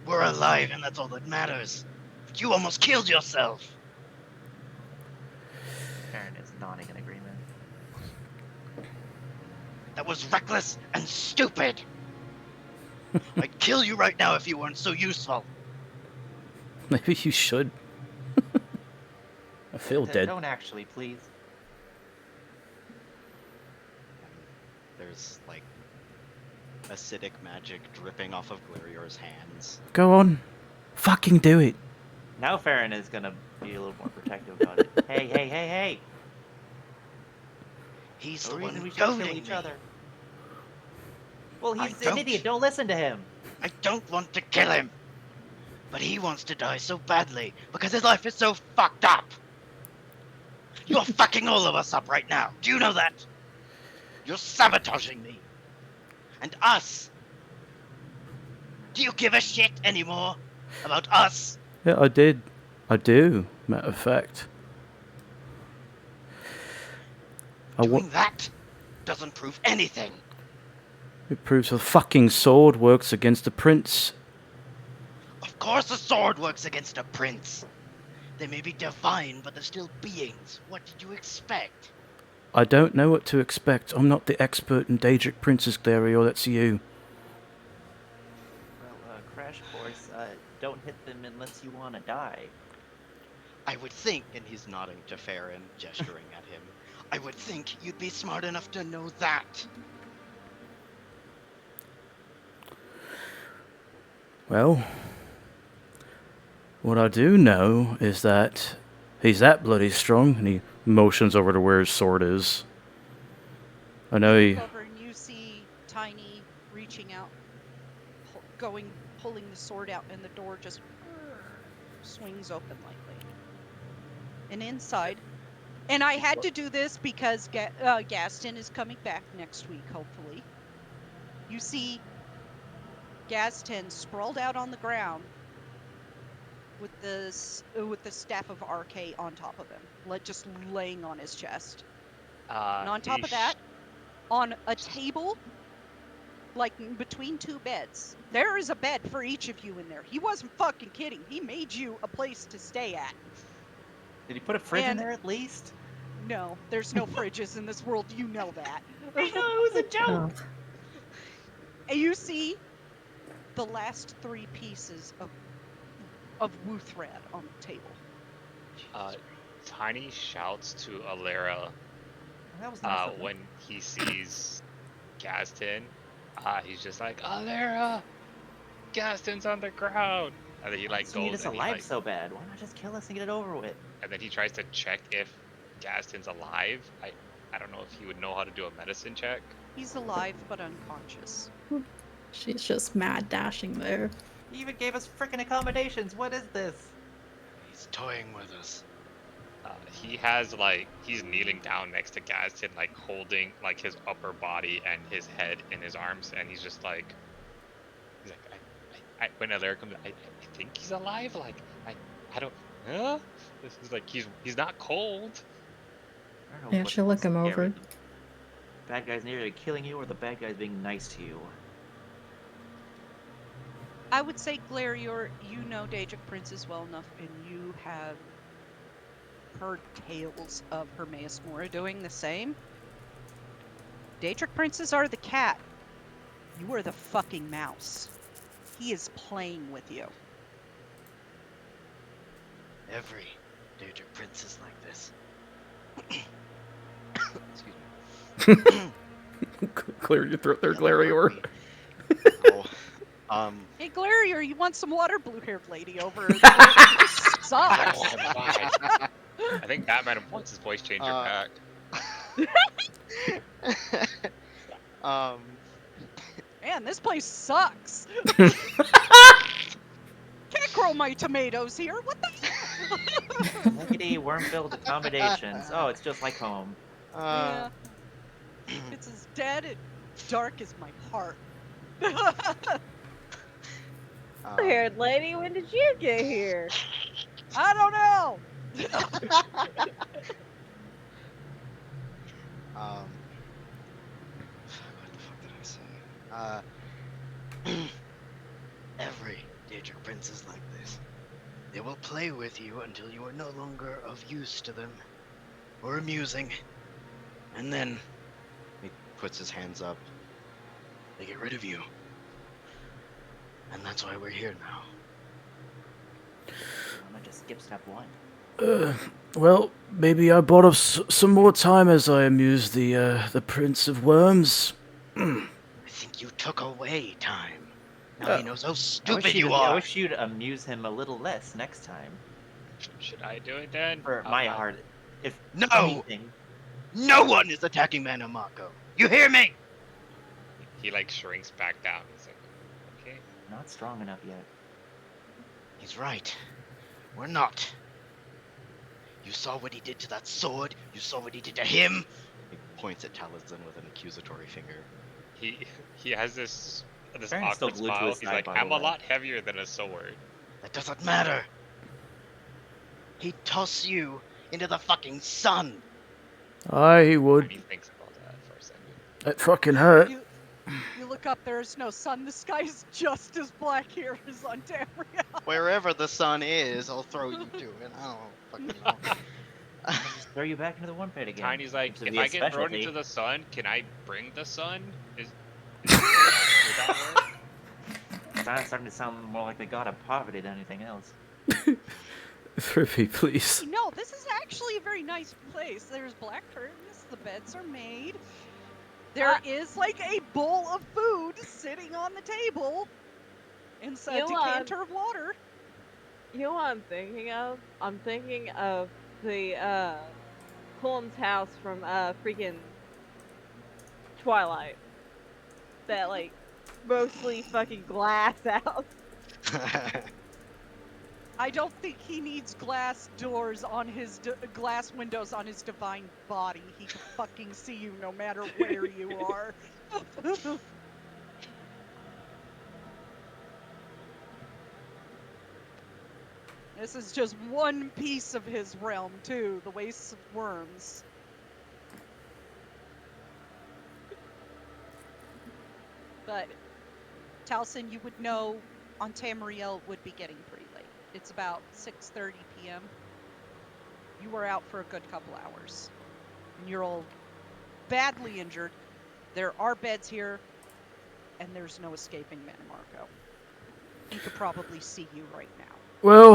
We're alive, and that's all that matters. But you almost killed yourself. Feron is nodding in agreement. That was reckless and stupid. I'd kill you right now if you weren't so useful. Maybe you should. I feel dead. Don't actually, please. There's like acidic magic dripping off of Glarior's hands. Go on. Fucking do it. Now Feron is gonna be a little more protective about it. Hey, hey, hey, hey! He's No the reason one we should kill goading each me. other. Well, I he's an don't. idiot. Don't listen to him. I don't want to kill him. But he wants to die so badly because his life is so fucked up. You're fucking all of us up right now. Do you know that? You're sabotaging me. And us. Do you give a shit anymore about us? Yeah, I did. I do, matter of fact. Doing that doesn't prove anything. It proves the fucking sword works against the prince. Of course a sword works against a prince. They may be divine, but they're still beings. What did you expect? I don't know what to expect. I'm not the expert in Daedric Princes, Glario. That's you. Well, crash course. Don't hit them unless you want to die. I would think, and he's nodding to Feron, gesturing at him. I would think you'd be smart enough to know that. Well, what I do know is that he's that bloody strong, and he motions over to where his sword is. I know he... over and you see Tiny reaching out, pulling the sword out, and the door just swings open lightly. And inside, and I had to do this because Gaston is coming back next week, hopefully. You see Gaston sprawled out on the ground with the staff of RK on top of him, just laying on his chest. And on top of that, on a table, like between two beds, there is a bed for each of you in there. He wasn't fucking kidding. He made you a place to stay at. Did he put a fridge in And- there at least? No, there's no fridges in this world. You know that. I know it was a joke. And you see the last three pieces of woo thread on the table. Tiny shouts to Alera That was nice of him. when he sees Gaston. He's just like, Alera, Gaston's on the ground, and then he like So you need goes us and he, alive like, so bad. Why not just kill us and get it over with? and then he tries to check if Gaston's alive. I don't know if he would know how to do a medicine check. He's alive but unconscious. She's just mad dashing there. He even gave us frickin' accommodations. What is this? He's toying with us. He has like he's kneeling down next to Gaston, like holding like his upper body and his head in his arms, and he's just like, I when Alera comes, I think he's alive. Like I don't. Huh? This is like he's not cold. I don't know Yeah, what's she'll look him scary. over. Bad guys nearly killing you, or the bad guys being nice to you. I would say, Glarior, you know Daedric Princes well enough, and you have heard tales of Hermaeus Mora doing the same. Daedric princes are the cat. You are the fucking mouse. He is playing with you. Every Daedric prince is like this. Excuse me. Clear your throat there, Yeah, they're Glarior. like me. Oh, Hey, Glarior, you want some water? Blue-haired lady over there. Sucks. I think Batman wants his voice changer back. Man, this place sucks. Can't grow my tomatoes here. What the hell? Lickety worm-filled accommodations. Oh, it's just like home. Yeah. It's as dead and dark as my heart. Haired lady, when did you get here? I don't know. What the fuck did I say? Every Daedric prince is like this. They will play with you until you are no longer of use to them, or amusing, and then he puts his hands up. They get rid of you, and that's why we're here now. I'm gonna just skip step 1. Well, maybe I bought us some more time as I amuse the Prince of Worms. I think you took away time. Now he knows how stupid you I are. wish you'd amuse him a little less next time. Should I do it then? For my heart, if No! anything. No one is attacking Manamako. You hear me? He like shrinks back down. He's like, okay. Not strong enough yet. He's right. We're not. You saw what he did to that sword. You saw what he did to him. He points at Taliesin with an accusatory finger. He has this Baron's still awkward glued to smile. his He's side, like, by the I'm a way. lot heavier than a sword. That doesn't matter. He tossed you into the fucking sun. Aye, he And would. he thinks about that for a second. It fucking hurt. You look up, there's no sun. The sky is just as black here as on Tamriel. Wherever the sun is, I'll throw you to it. I don't fucking know. Just throw you back into the one pit again. Tiny's like, Seems to if be a I get thrown specialty. into the sun, can I bring the sun? Would that work? It's starting to sound more like the god of poverty than anything else. Thrifty, please. No, this is actually a very nice place. There's black curtains. The beds are made. There is like a bowl of food sitting on the table. And a decanter of water. You know what I'm thinking of? I'm thinking of the Holmes house from freaking Twilight. That like mostly fucking glass house. I don't think he needs glass doors on his glass windows on his divine body. He can fucking see you no matter where you are. This is just one piece of his realm, too. The Wastes of Worms. But, Taliesin, you would know on Tamriel would be getting pretty late. It's about 6:30 p.m. You were out for a good couple hours. And you're all badly injured. There are beds here, and there's no escaping Manamako. He could probably see you right now. Well,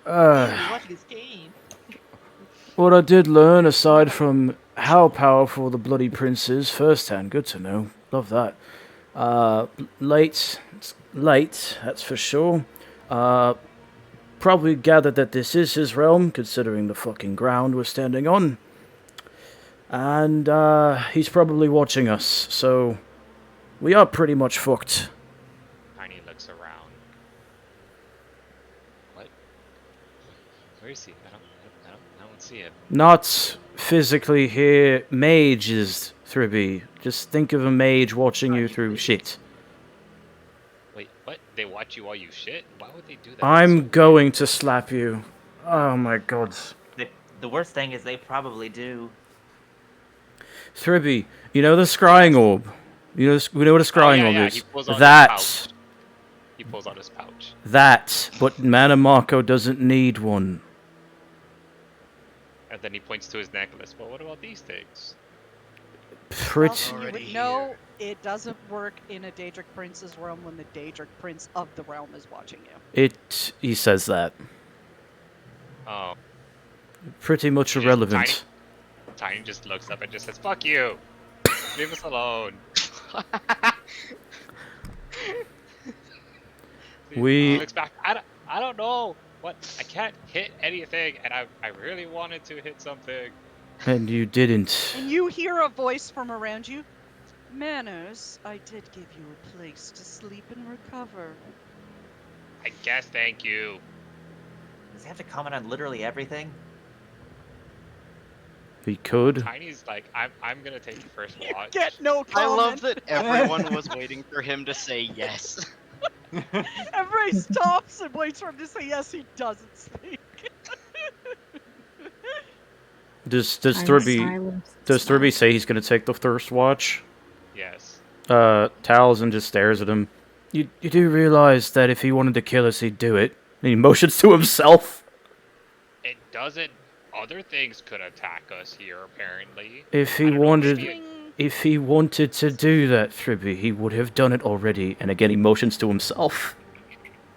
Watch this game. what I did learn, aside from how powerful the Bloody Prince is, firsthand, good to know. Love that. It's late, that's for sure. Probably gathered that this is his realm, considering the fucking ground we're standing on. And, he's probably watching us, so we are pretty much fucked. Tiny looks around. What? Where is he? I don't see him. Not physically here. Mage is Thribby. Just think of a mage watching you through shit. Wait, what? They watch you while you shit? Why would they do that? I'm going to slap you. Oh my god. The worst thing is they probably do. Thribby, you know the scrying orb? We know what a scrying orb is. He pulls on his That. pouch. He pulls out his pouch. That. But Manamako doesn't need one. And then he points to his necklace. Well, what about these things? Pretty. Taliesin, you Already would know it doesn't work in a Daedric Prince's realm when the Daedric Prince of the realm is watching you. He says that. Oh, Pretty much Just irrelevant. Tiny just looks up and just says, "Fuck you! Leave us alone." He We looks back. I don't know what. I can't hit anything, and I really wanted to hit something. and you didn't. And you hear a voice from around you. Manners, I did give you a place to sleep and recover. I guess. Thank you. Does he have to comment on literally everything? He could. Tiny's like, I'm gonna take the first watch. Get no comment. I love that everyone was waiting for him to say yes. Everybody stops and waits for him to say yes. He doesn't speak. Does I'm Thurby silent. does Thurby say he's gonna take the first watch? Yes. Taliesin just stares at him. You do realize that if he wanted to kill us, he'd do it. And he motions to himself. It doesn't. Other things could attack us here, apparently. If he I don't know, wanted, maybe if he wanted to do that, Thurby, he would have done it already. And again, he motions to himself.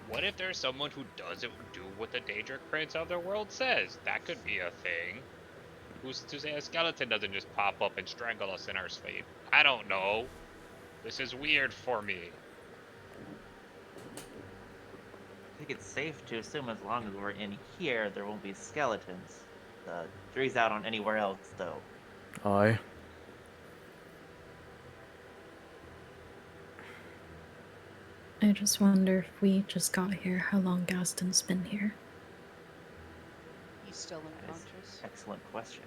What if there's someone who doesn't do what the Daedric Prince of their world says? That could be a thing. Who's to say a skeleton doesn't just pop up and strangle us in our sleep? I don't know. This is weird for me. I think it's safe to assume as long as we're in here, there won't be skeletons. The jury's out on anywhere else, though. Aye. I just wonder if we just got here, how long Gaston's been here. He's still That is unconscious. excellent question.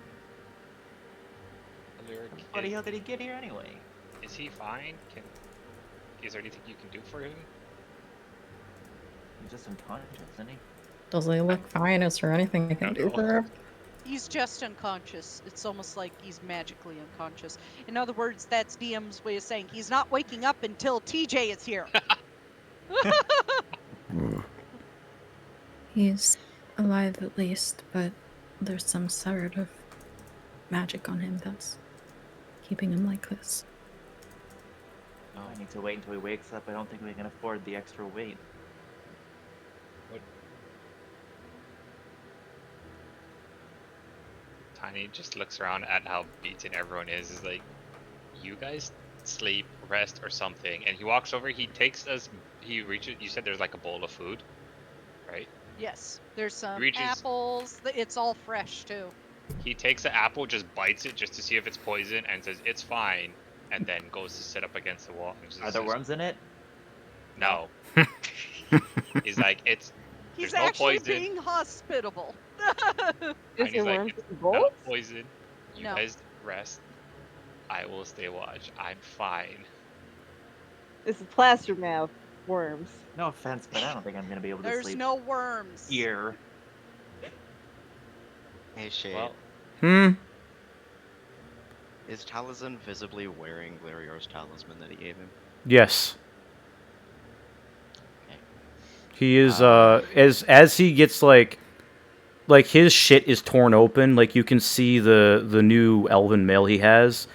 Lyric, How the hell did he get here anyway? is he fine? Is there anything you can do for him? He's just unconscious, isn't he? Does he look fine? Is there anything I can do for him? He's just unconscious. It's almost like he's magically unconscious. In other words, that's DM's way of saying he's not waking up until TJ is here. He's alive at least, but there's some sort of magic on him that's keeping him like this. I need to wait until he wakes up. I don't think we can afford the extra wait. Tiny just looks around at how beaten everyone is. Is like, you guys sleep, rest, or something. And he walks over. He takes us. He reaches. You said there's like a bowl of food, right? Yes, there's some Reaches- apples. It's all fresh too. He takes the apple, just bites it just to see if it's poison, and says it's fine, and then goes to sit up against the wall. And just Are there says, worms in it? No. He's like, it's. He's There's no actually poison. being hospitable. And Is he's there like, worms it's in the bowl? not poison. You No. guys rest. I will stay watch. I'm fine. It's plaster mouth worms. No offense, but I don't think I'm gonna be able to There's sleep no worms. here. Hey, Shade. Well, Is Taliesin visibly wearing Glarior's talisman that he gave him? Yes. Okay. He is as he gets like his shit is torn open, like you can see the new elven mail he has.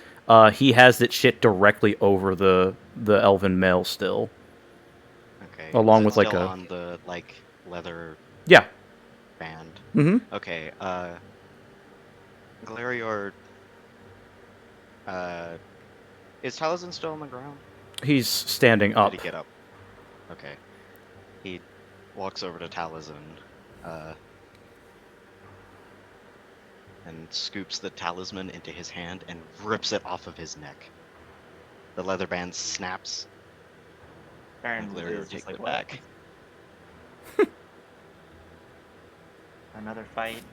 He has that shit directly over the elven mail still. Okay. Along Is it with, like, still a- on the leather Yeah. band. Mm-hmm. Okay. Glarior. Is Taliesin still on the ground? He's standing Or up. did he get up? Okay. He walks over to Taliesin, and scoops the talisman into his hand and rips it off of his neck. The leather band snaps, and And Glarior is takes just like, it "What? back. Another fight.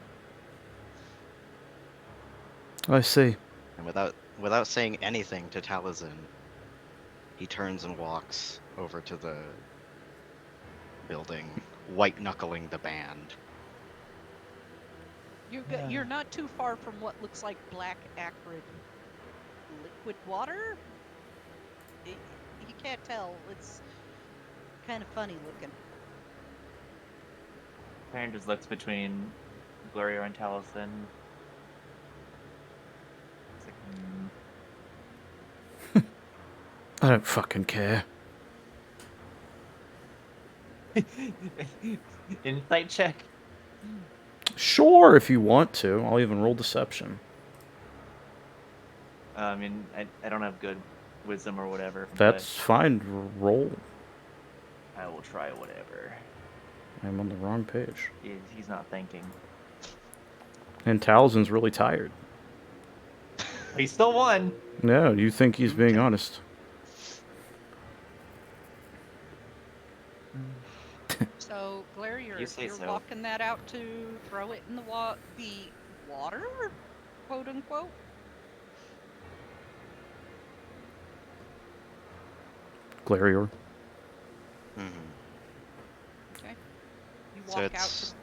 I see. And without saying anything to Taliesin, he turns and walks over to the building, white knuckling the band. You're not too far from what looks like black, acrid liquid water. You can't tell. It's kind of funny looking. Perrin just looks between Glarior and Taliesin. I don't fucking care. Insight check. Sure, if you want to. I'll even roll deception. I mean, I don't have good wisdom or whatever. That's fine. Roll. But I will try whatever. I'm on the wrong page. He's not thinking. And Talzin's really tired. He still won. No, you think he's being honest. So, Glare, You you're say so. walking that out to throw it in the water, quote unquote. Glarior. Mhm. Okay. You So walk out. it's-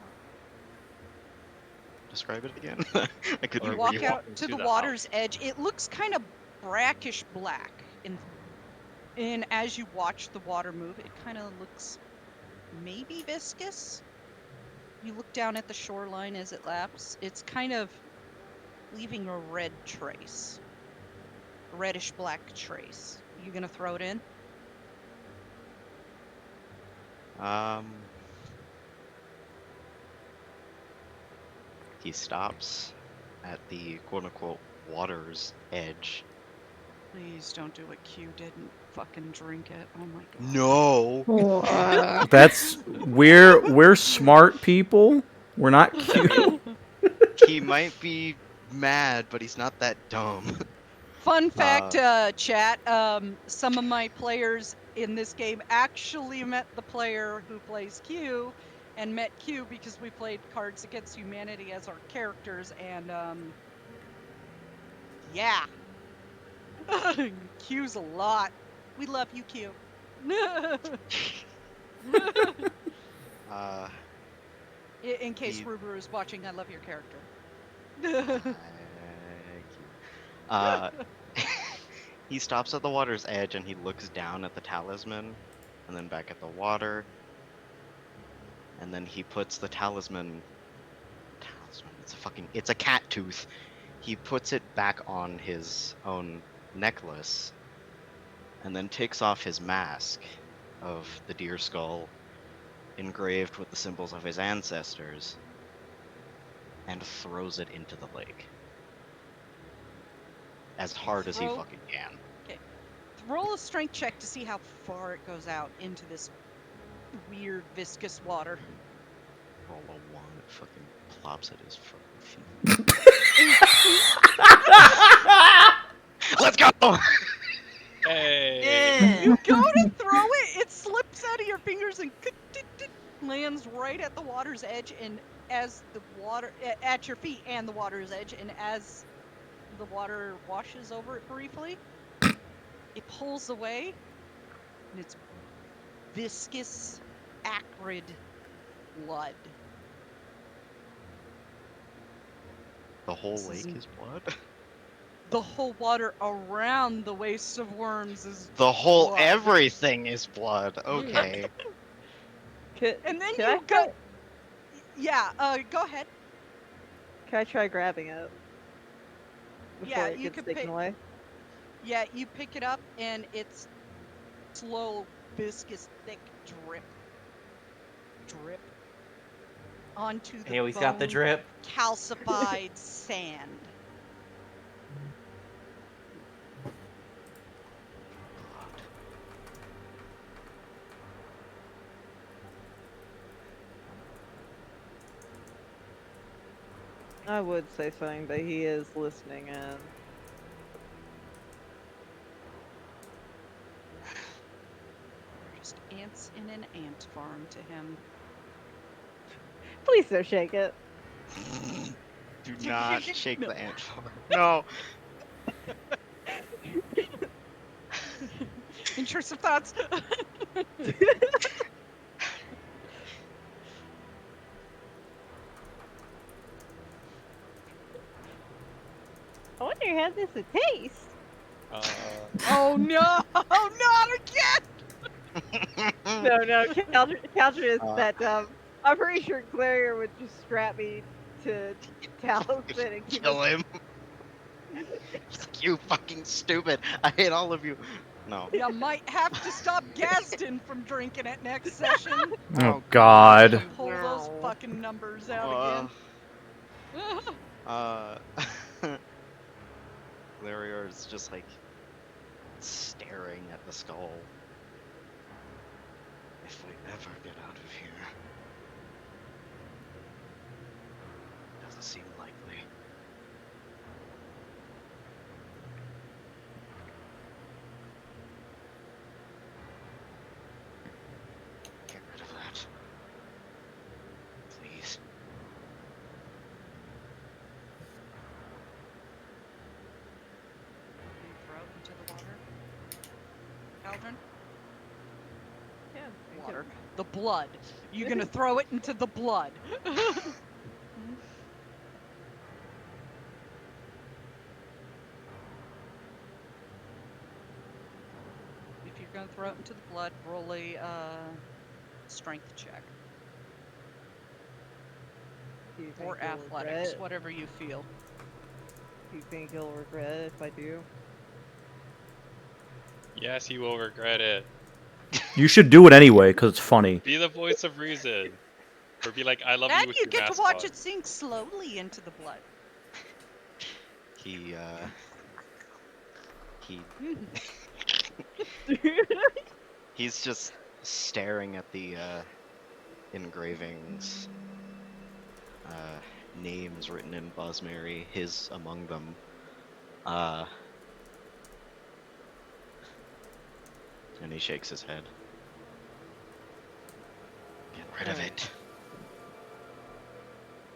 Describe it again. I couldn't You Or walk read you it. out walk to into the the water's edge. It looks kind of brackish black, and as you watch the water move, it kind of looks maybe viscous. You look down at the shoreline as it laps. It's kind of leaving a red trace, a reddish black trace. You gonna throw it in? He stops at the quote-unquote water's edge. Please don't do what Q didn't fucking drink it. Oh my god. No. That's we're smart people. We're not cute. He might be mad, but he's not that dumb. Fun fact, chat, some of my players in this game actually met the player who plays Q, and met Q because we played Cards Against Humanity as our characters, and, yeah. Q's a lot. We love you, Q. In case He- Ruber is watching, I love your character. He stops at the water's edge and he looks down at the talisman, and then back at the water, and then he puts the talisman. It's a cat tooth. He puts it back on his own necklace, and then takes off his mask of the deer skull, engraved with the symbols of his ancestors, and throws it into the lake. As hard as he Throw- fucking can. Roll a strength check to see how far it goes out into this weird viscous water. Roll a 1, it fucking plops at his fucking feet. Let's go! Hey. You go to throw it, it slips out of your fingers and lands right at the water's edge, and as the water at your feet and the water's edge, and as the water washes over it briefly, it pulls away, and it's viscous, acrid blood. The whole This lake isn't- is blood? The whole water around the Waste of Worms is The whole blood. everything is blood. Okay. And then Can you I go. Yeah, go ahead. Can I try grabbing it? Before Yeah, it you gets could taken pick- away? Yeah, you pick it up, and it's slow, viscous, thick drip onto the Hey, he's got the bone drip. calcified sand. I would say something, but he is listening in. We're just ants in an ant farm to him. Please don't shake it. Do not shake the ant farm. No. Intrusive thoughts. I wonder how this would taste. Oh no! Not again! No, counter is Uh, that I'm pretty sure Clarier would just strap me to Talisman and keep Kill us. him. You fucking stupid. I hate all of you. No. You might have to stop Gaston from drinking it next session. Oh God. To pull those No. fucking numbers out again. Uh, Larior is just like staring at the skull. If we ever get out of here, doesn't seem likely. Get rid of that, please. You throw it into the water. Cauldron? Yeah, we can- Water. The blood. You're gonna throw it into the blood. If you're gonna throw it into the blood, roll a strength check. Do you think Or you'll athletics, regret? whatever you feel. Do you think you'll regret it if I do? Yes, he will regret it. You should do it anyway, because it's funny. Be the voice of reason. Or be like, I love And you with you your get mask to watch on. it sink slowly into the blood. He he's just staring at the engravings, names written in Bosmary, his among them. And he shakes his head. Get rid of it.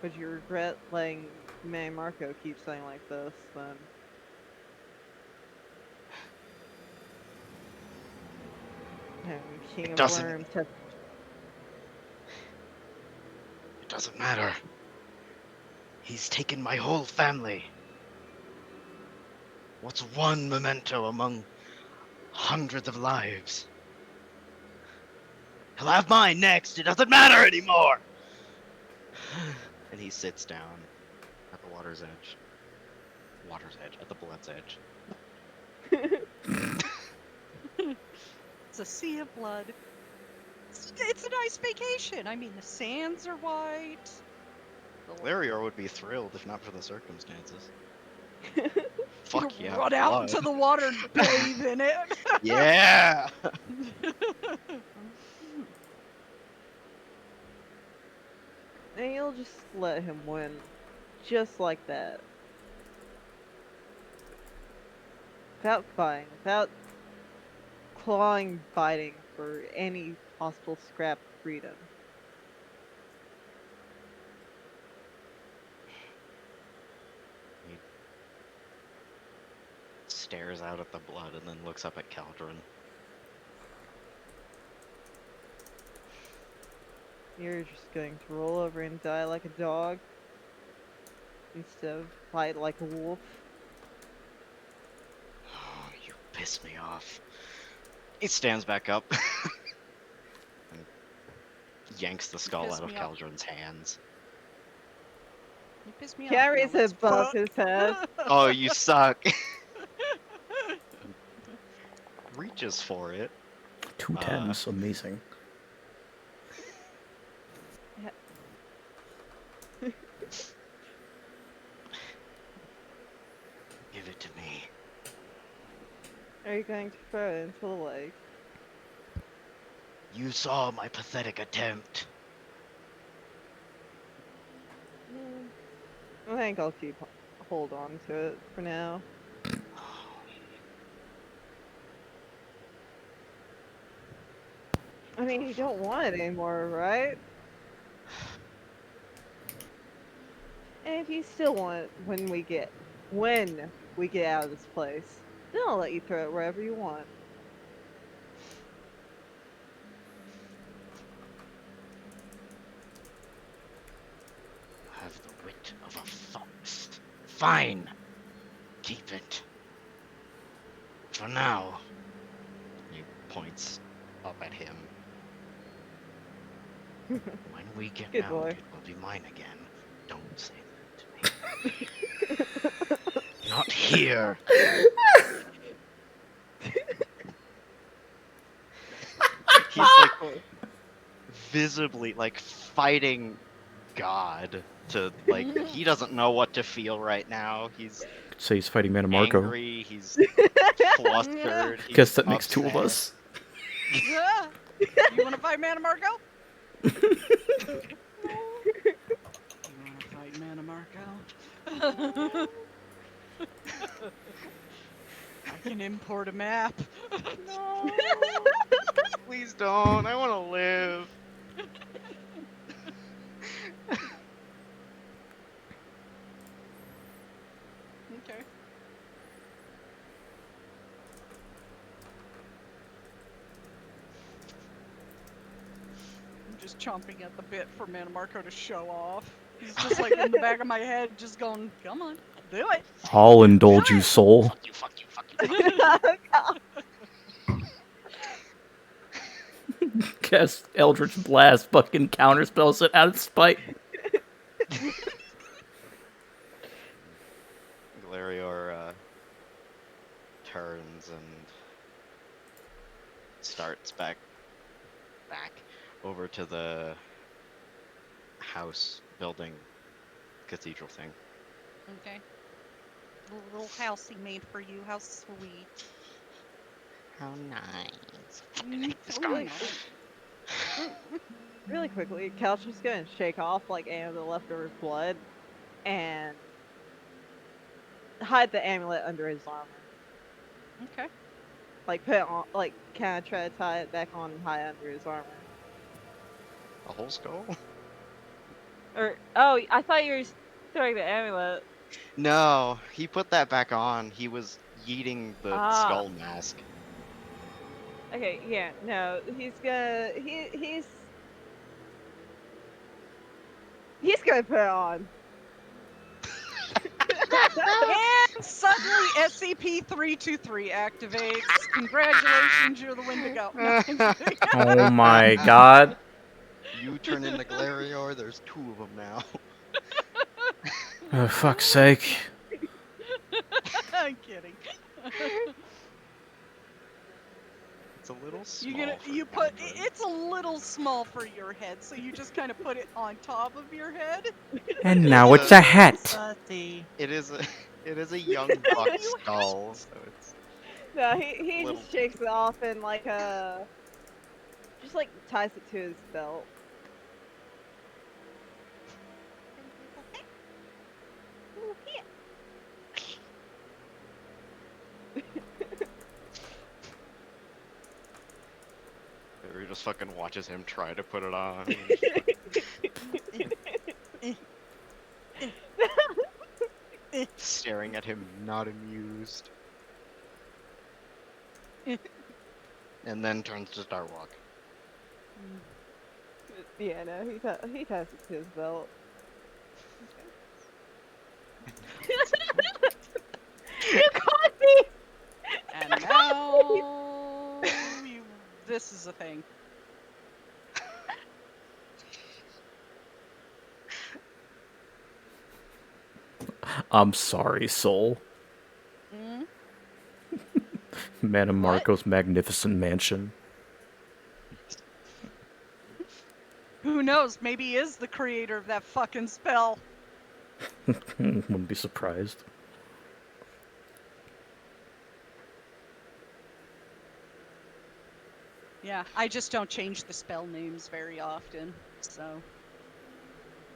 Would you regret letting May Marco keep saying like this, then? King It of doesn't- Worms has It doesn't matter. He's taken my whole family. What's one memento among hundreds of lives? He'll have mine next. It doesn't matter anymore. And he sits down at the water's edge. At the blood's edge. It's a sea of blood. It's a nice vacation. I mean, the sands are white. Larior would be thrilled if not for the circumstances. Fuck You yeah. run out blood. into the water and bathe in it. Yeah! And you'll just let him win. Just like that. Without fighting, without clawing, fighting for any possible scrap of freedom. He stares out at the blood and then looks up at Caldron. You're just going to roll over and die like a dog instead of fight like a wolf. Oh, you piss me off. He stands back up and yanks the skull piss out of me off. Caldron's hands. You piss me off. Carries now, let's it above fuck. his head. Oh, you suck. Reaches for it. 2 10s, amazing. Give it to me. Are you going to throw it into the lake? You saw my pathetic attempt. I think I'll hold on to it for now. I mean, you don't want it anymore, right? And if you still want it when we get out of this place, then I'll let you throw it wherever you want. Have the wit of a fox. Fine. Keep it. For now. He points up at him. When we get Good out, boy. it will be mine again. Don't say that to me. Not here. Exactly. visibly like fighting God to like he doesn't know what to feel right now. He's Could say he's fighting Manamarco. angry, he's flustered, he's Guess that makes two of upset. us. Yeah. You want to fight Manamarco? You want to fight Manamarco? I can import a map. No. Please don't. I want to live. Okay. I'm just chomping at the bit for Manamarco to show off. He's just like in the back of my head, just going, "Come on, do it." I'll indulge you, soul. Fuck you, fuck you, fuck you, fuck you. Guess Eldritch Blast fucking counterspells it out of spite. Galarior turns and starts back over to the house building cathedral thing. Okay. A little house he made for you. How sweet. How nice. Really, Really quickly, Cal's just gonna shake off like any of the leftover blood and hide the amulet under his armor. okay. Like put it on, like kind of try to tie it back on and hide under his armor. A whole skull? Or oh, I thought you were throwing the amulet. No, he put that back on. He was yeeting the skull mask. Okay, yeah, no, he's gonna he's gonna put it on. And suddenly SCP-323 activates. Congratulations, you're the Wendigo. No, I'm kidding. Oh my god. You turn into Galarior, there's two of them now. Oh, fuck's sake. I'm kidding. It's a little small. It's a little small for your head, so you just kind of put it on top of your head. And now it's a hat. Sussy. It is a young buck skull, so it's No, he Little- just shakes it off and like just like ties it to his belt. He just fucking watches him try to put it on. Staring at him, not amused. And then turns to Starwalk. Yeah, no, he ties it to his belt. You caught me! And now this is a thing. I'm sorry, soul. Mm? Manamarco's magnificent mansion. Who knows? Maybe he is the creator of that fucking spell. Wouldn't be surprised. Yeah, I just don't change the spell names very often, so.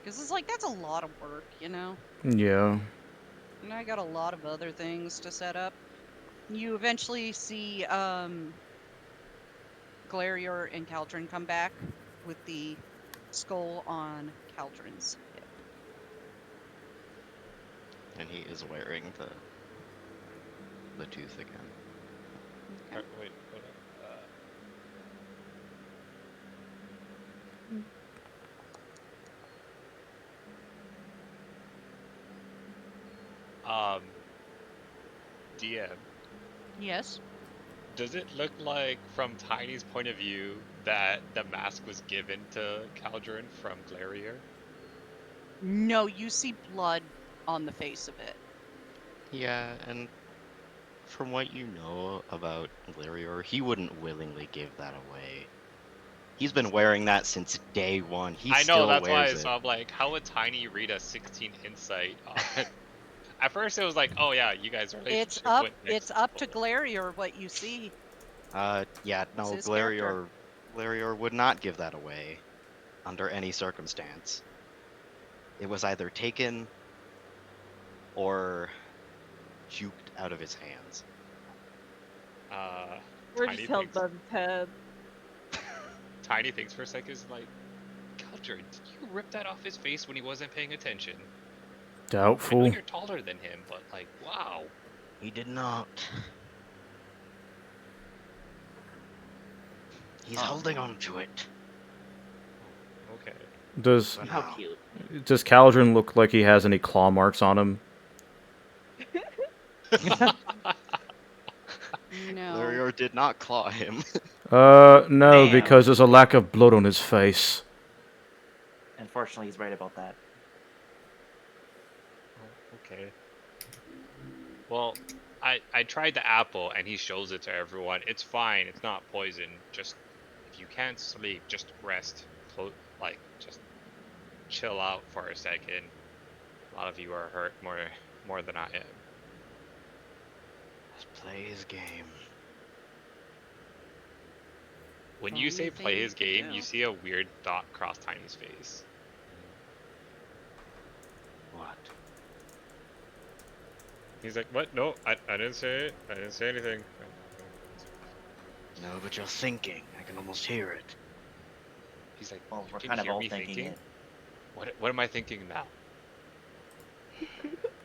Because it's like, that's a lot of work, you know? Yeah. And I got a lot of other things to set up. You eventually see Galarior and Caldron come back with the skull on Caldron's hip. And he is wearing the tooth again. Okay. Wait, hold on. DM, Yes. does it look like, from Tiny's point of view, that the mask was given to Caldron from Galarior? No, you see blood on the face of it. Yeah, and from what you know about Galarior, he wouldn't willingly give that away. He's been wearing that since day one. He I know, still that's why. wears So it. I'm like, how would Tiny read a 16 insight on? At first, it was like, oh yeah, you guys' relationship went next It's up to level. Glarior what you see. Yeah, It's no, his character. Glarior would not give that away under any circumstance. It was either taken or juked out of his hands. We're Tiny just held thinks, by the head. Tiny thinks for a second, is like, Culture, did you rip that off his face when he wasn't paying attention? I know Doubtful. you're taller than him, but like, wow. He did not. He's holding on to it. Okay. Does for How now. cute. does Caldron look like he has any claw marks on him? No. Glarior did not claw him. No, Damn. because there's a lack of blood on his face. Unfortunately, he's right about that. Okay. Well, I tried the apple and he shows it to everyone. It's fine. It's not poison. Just if you can't sleep, just rest. Like just chill out for a second. A lot of you are hurt more than I am. Just play his game. When you say Only play thing his you can game, do. you see a weird thought cross Tiny's face. What? He's like, what? No, I didn't say it. I didn't say anything. No, but you're thinking. I can almost hear it. He's like, Well, you we're can kind of hear all me thinking it. What am I thinking now?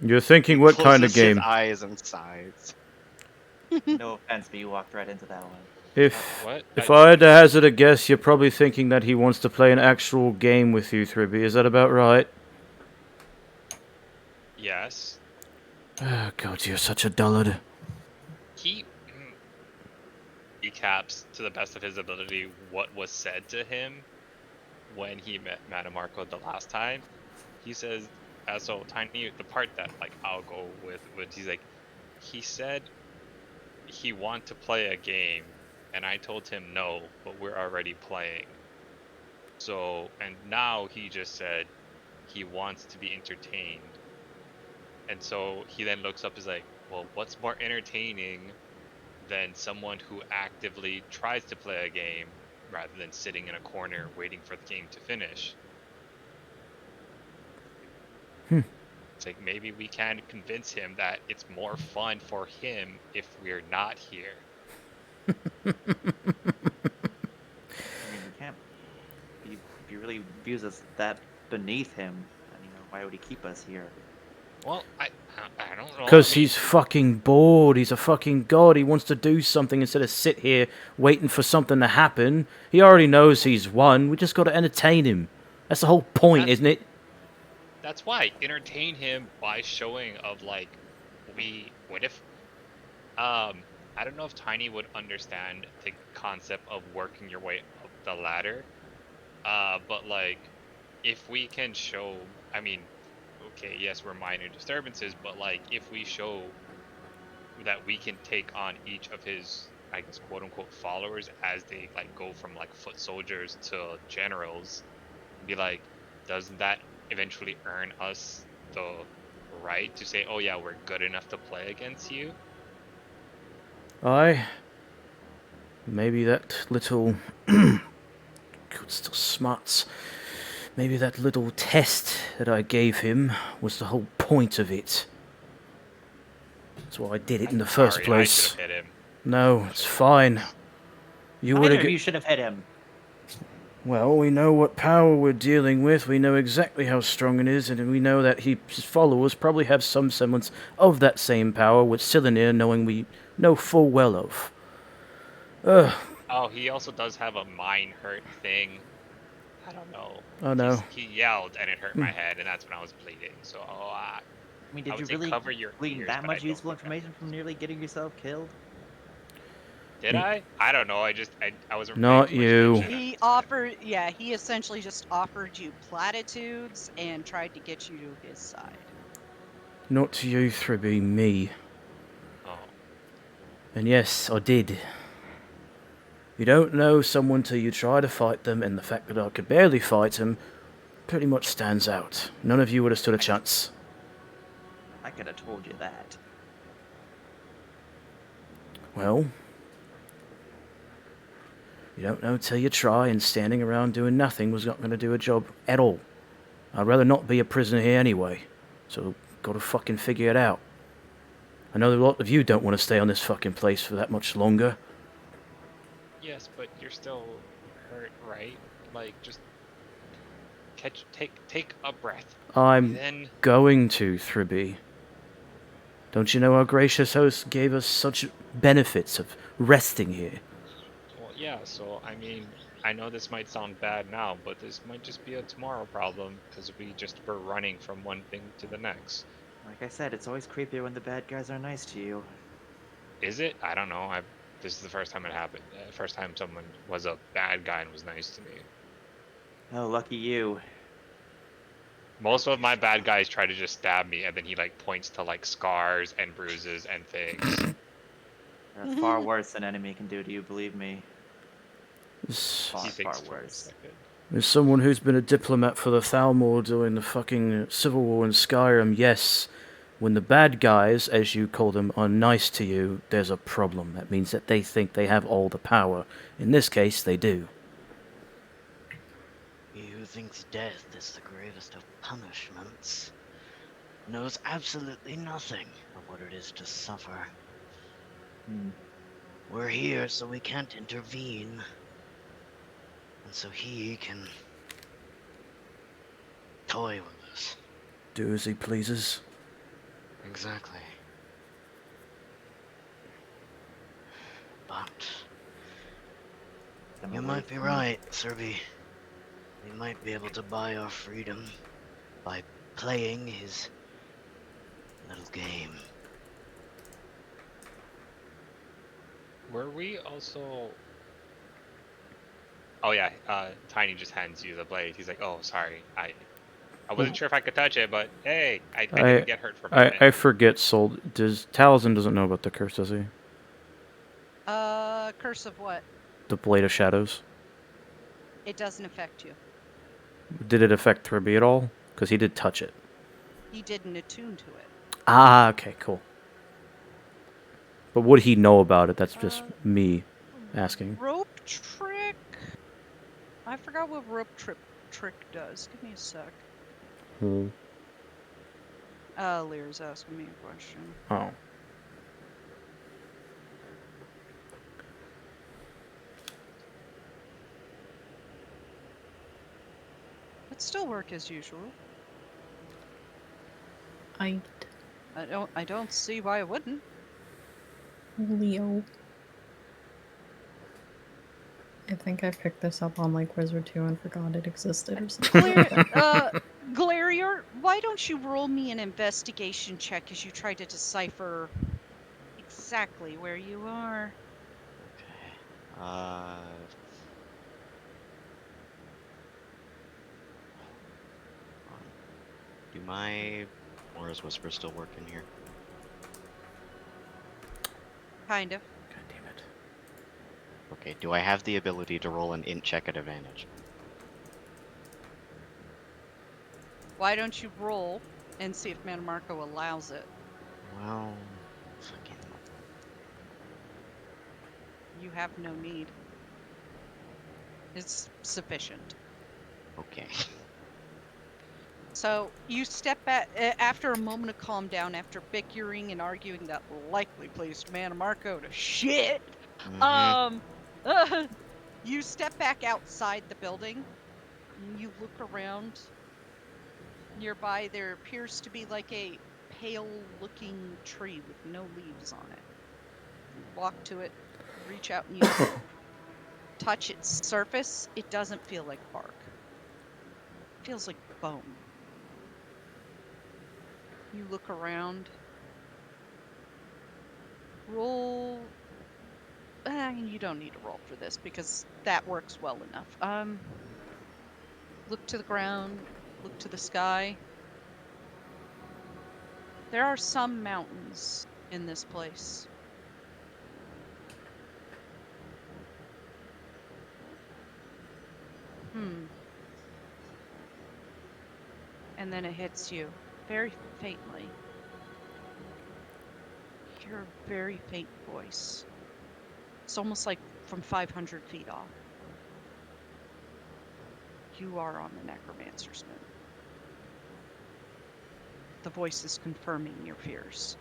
You're thinking He what kind of closes his game? eyes and sighs. No offense, but you walked right into that one. If What? I had to hazard a guess, you're probably thinking that he wants to play an actual game with you, Thribby. Is that about right? Yes. Oh, God, you're such a dullard. He recaps to the best of his ability what was said to him when he met Manamarco the last time. He says, so Tiny, the part that like I'll go with, he's like, he said he want to play a game, and I told him no, but we're already playing. So, and now he just said he wants to be entertained. And so he then looks up, is like, well, what's more entertaining than someone who actively tries to play a game rather than sitting in a corner waiting for the game to finish? It's like, maybe we can convince him that it's more fun for him if we're not here. I mean, we can't. If he really views us that beneath him, why would he keep us here? Well, I don't know. Because I mean, he's fucking bored. He's a fucking god. He wants to do something instead of sit here waiting for something to happen. He already knows he's won. We just got to entertain him. That's the whole point, isn't it? that's why entertain him by showing of like, what if I don't know if Tiny would understand the concept of working your way up the ladder, but like if we can show, I mean, okay, yes, we're minor disturbances, but like if we show that we can take on each of his, I guess, quote unquote followers as they like go from like foot soldiers to generals, be like, doesn't that eventually earn us the right to say, oh yeah, we're good enough to play against you? Maybe that little... God, still smarts. Maybe that little test that I gave him was the whole point of it. That's why I did it in the first Sorry, I place. should have hit him. No, it's fine. You would Either have... of you should have hit him. Well, we know what power we're dealing with, we know exactly how strong it is, and we know that his followers probably have some semblance of that same power, which Cylinder knowing we know full well of. Oh, he also does have a mind hurt thing. I don't know. Oh no. He yelled and it hurt my head, and that's when I was bleeding. So, I mean, I did you would say really cover your glean ears, that but I much don't useful think that information was- from nearly getting yourself killed? Did I? I don't know. I wasn't Not paying too much you. attention. He essentially just offered you platitudes and tried to get you to his side. Not you, Thribby, me. Oh, And yes, I did. You don't know someone till you try to fight them, and the fact that I could barely fight him pretty much stands out. None of you would have stood a chance. I could have told you that. Well, you don't know till you try, and standing around doing nothing was not going to do a job at all. I'd rather not be a prisoner here anyway, so gotta fucking figure it out. I know a lot of you don't want to stay on this fucking place for that much longer. Yes, but you're still hurt, right? Like, just take a breath. I'm Then going to, Thribby. Don't you know our gracious host gave us such benefits of resting here? well, yeah. So I mean, I know this might sound bad now, but this might just be a tomorrow problem because we just were running from one thing to the next. Like I said, it's always creepier when the bad guys are nice to you. Is it? I don't know. This is the first time it happened. First time someone was a bad guy and was nice to me. Oh, lucky you. Most of my bad guys try to just stab me, and then he like points to like scars and bruises and things. They're far worse an enemy can do to you, believe me. As Far, He far thinks for a worse. second. someone who's been a diplomat for the Thalmor during the fucking Civil War in Skyrim, yes, when the bad guys, as you call them, are nice to you, there's a problem. That means that they think they have all the power. In this case, they do. He who thinks death is the gravest of punishments knows absolutely nothing of what it is to suffer. We're here so we can't intervene. And so he can toy with us. Do as he pleases. Exactly. But you might be right, Serby. We might be able to buy our freedom by playing his little game. Were we also? Oh yeah, Tiny just hands you the blade. He's like, "Oh, sorry, I wasn't sure if I could touch it, but hey, I didn't get hurt from it." I forget, Soul. Taliesin doesn't know about the curse, does he? Curse of what? The Blade of Shadows. It doesn't affect you. Did it affect Thribby at all? Because he did touch it. He didn't attune to it. Ah, okay, cool. But would he know about it? That's just me asking. Rope trick? I forgot what rope trick does. Give me a sec. Lear's asking me a question. Oh. It still work as usual. I don't see why it wouldn't. Leo. I think I picked this up on like Wizard 2 and forgot it existed or something. Glarier, why don't you roll me an investigation check as you try to decipher exactly where you are? Okay. Do my Aura's Whisper still work in here? Kind of. God damn it. Okay, do I have the ability to roll an int check at advantage? Why don't you roll and see if Manamarco allows it? Well, fucking... You have no need. It's sufficient. Okay. So you step back after a moment of calm down, after bickering and arguing that likely placed Manamarco to shit. You step back outside the building. And you look around. Nearby, there appears to be like a pale-looking tree with no leaves on it. You walk to it, reach out, and you touch its surface. It doesn't feel like bark. It feels like bone. You look around. Roll. You don't need to roll for this because that works well enough. Look to the ground. Look to the sky. There are some mountains in this place. And then it hits you very faintly. You hear a very faint voice. It's almost like from 500 feet off. You are on the Necromancer's Moon. The voice is confirming your fears.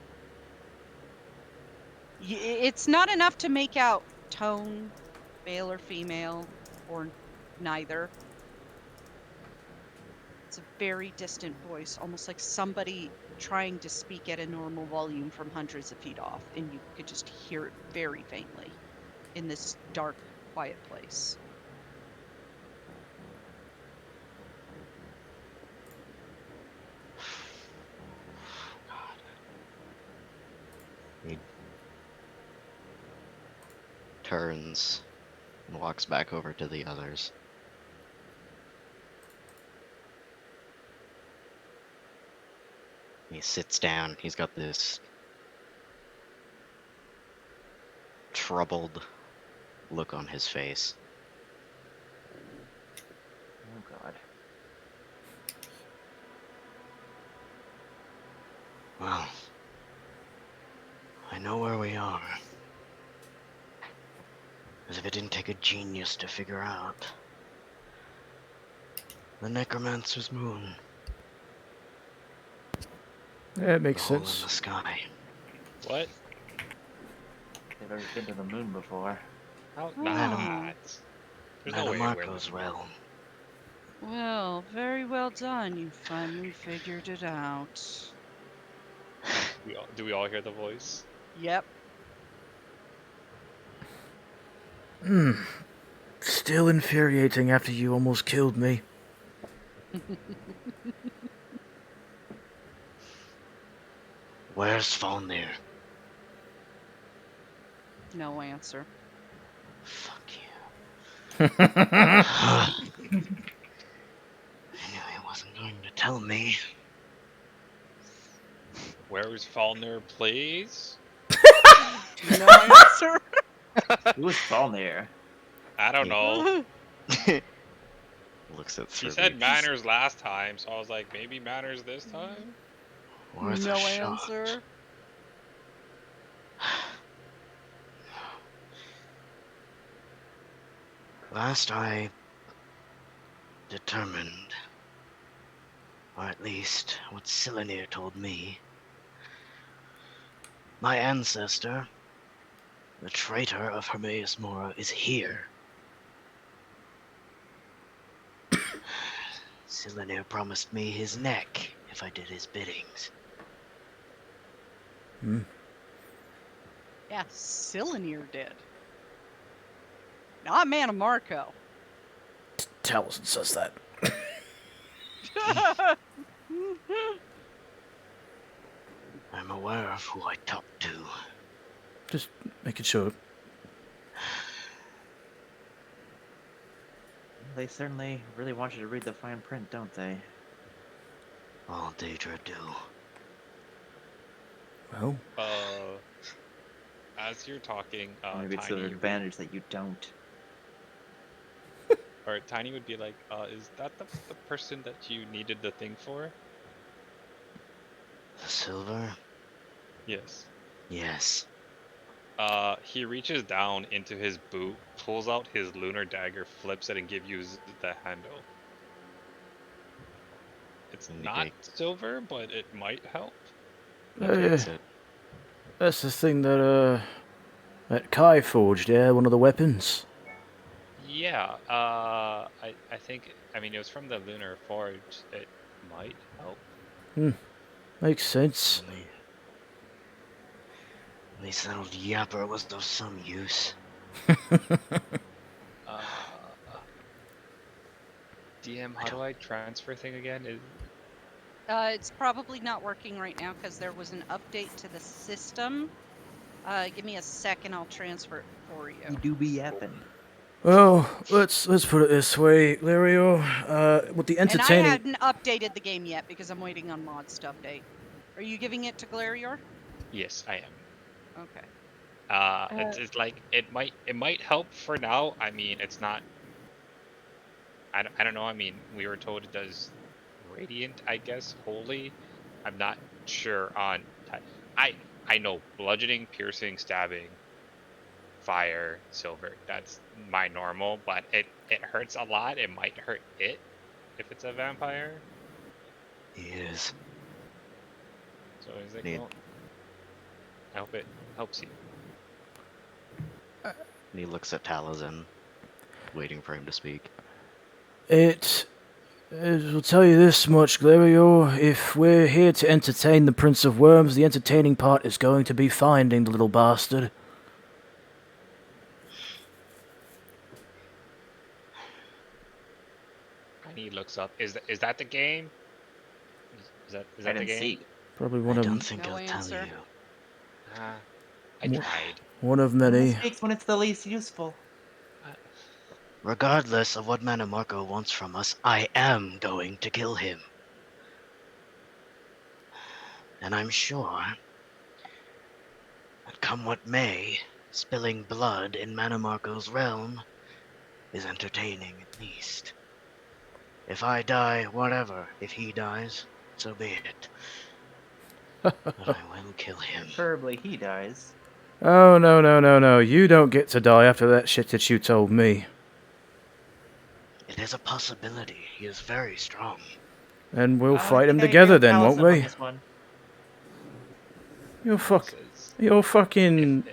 It's not enough to make out tone, male or female, or neither. It's a very distant voice, almost like somebody trying to speak at a normal volume from hundreds of feet off, and you could just hear it very faintly in this dark, quiet place. He turns and walks back over to the others. He sits down. He's got this troubled look on his face. Oh god. Well, I know where we are. As if it didn't take a genius to figure out. The Necromancer's Moon. Yeah, it makes The hole in sense. the sky. What? They've ever been to the moon before. How Oh. not? There's no way we're Marco's realm. Well, very well done. You finally figured it out. Do we all hear the voice? Yep. Still infuriating after you almost killed me. Where's Falnir? No answer. Fuck you. I knew he wasn't going to tell me. Where's Falner, please? No answer. Who was Falnir? I don't know. Looks at He Thribby. said manners last time, so I was like, maybe manners this time? Worth No a shot. answer. Last I determined, or at least what Silenir told me, my ancestor, the traitor of Hermaeus Mora, is here. Silenir promised me his neck if I did his biddings. Yeah, Silenir did. Not Manamarco. Taliesin says that. I'm aware of who I talked to. Just making sure. They certainly really want you to read the fine print, don't they? All Daedra do. Well, As you're talking, Maybe it's to their Tiny, advantage that you don't. or Tiny would be like, is that the person that you needed the thing for? The silver? Yes. Yes. He reaches down into his boot, pulls out his lunar dagger, flips it, and gives you the handle. It's not Indicate. silver, but it might help. Takes it. that's the thing that Kai forged, yeah, one of the weapons. Yeah, I think, I mean, it was from the Lunar Forge. It might help. Makes sense. At least that old yapper was of some use. DM, how do I transfer thing again? It's probably not working right now because there was an update to the system. Give me a second, I'll transfer it for you. You do be yapping. Well, let's put it this way, Lario. With the And I entertaining. hadn't updated the game yet because I'm waiting on mods to update. Are you giving it to Glarior? Yes, I am. Okay. It's like it might help for now. I mean, it's not. I don't know. I mean, we were told it does radiant, I guess, holy. I'm not sure on. I know bludgeoning, piercing, stabbing, fire, silver. That's my normal, but it hurts a lot. It might hurt it if it's a vampire. He is. So he's like, Need- well, I hope it helps you. And he looks at Talazin, waiting for him to speak. I'll tell you this much, Glario. If we're here to entertain the Prince of Worms, the entertaining part is going to be finding the little bastard. And he looks up. Is that the game? Is that I the didn't game? see. Probably I one don't of think No I'll tell answer. you. I Mo- tried. one of Who many. speaks when it's the least useful? Regardless of what Mana Marco wants from us, I am going to kill him. And I'm sure that come what may, spilling blood in Mana Marco's realm is entertaining at least. If I die, whatever. If he dies, so be it. But I will kill him. Preferably he dies. Oh, no. You don't get to die after that shit that you told me. It is a possibility. He is very strong. And we'll I fight him think I agree together with then, won't Allison on we? this one. You're fucking...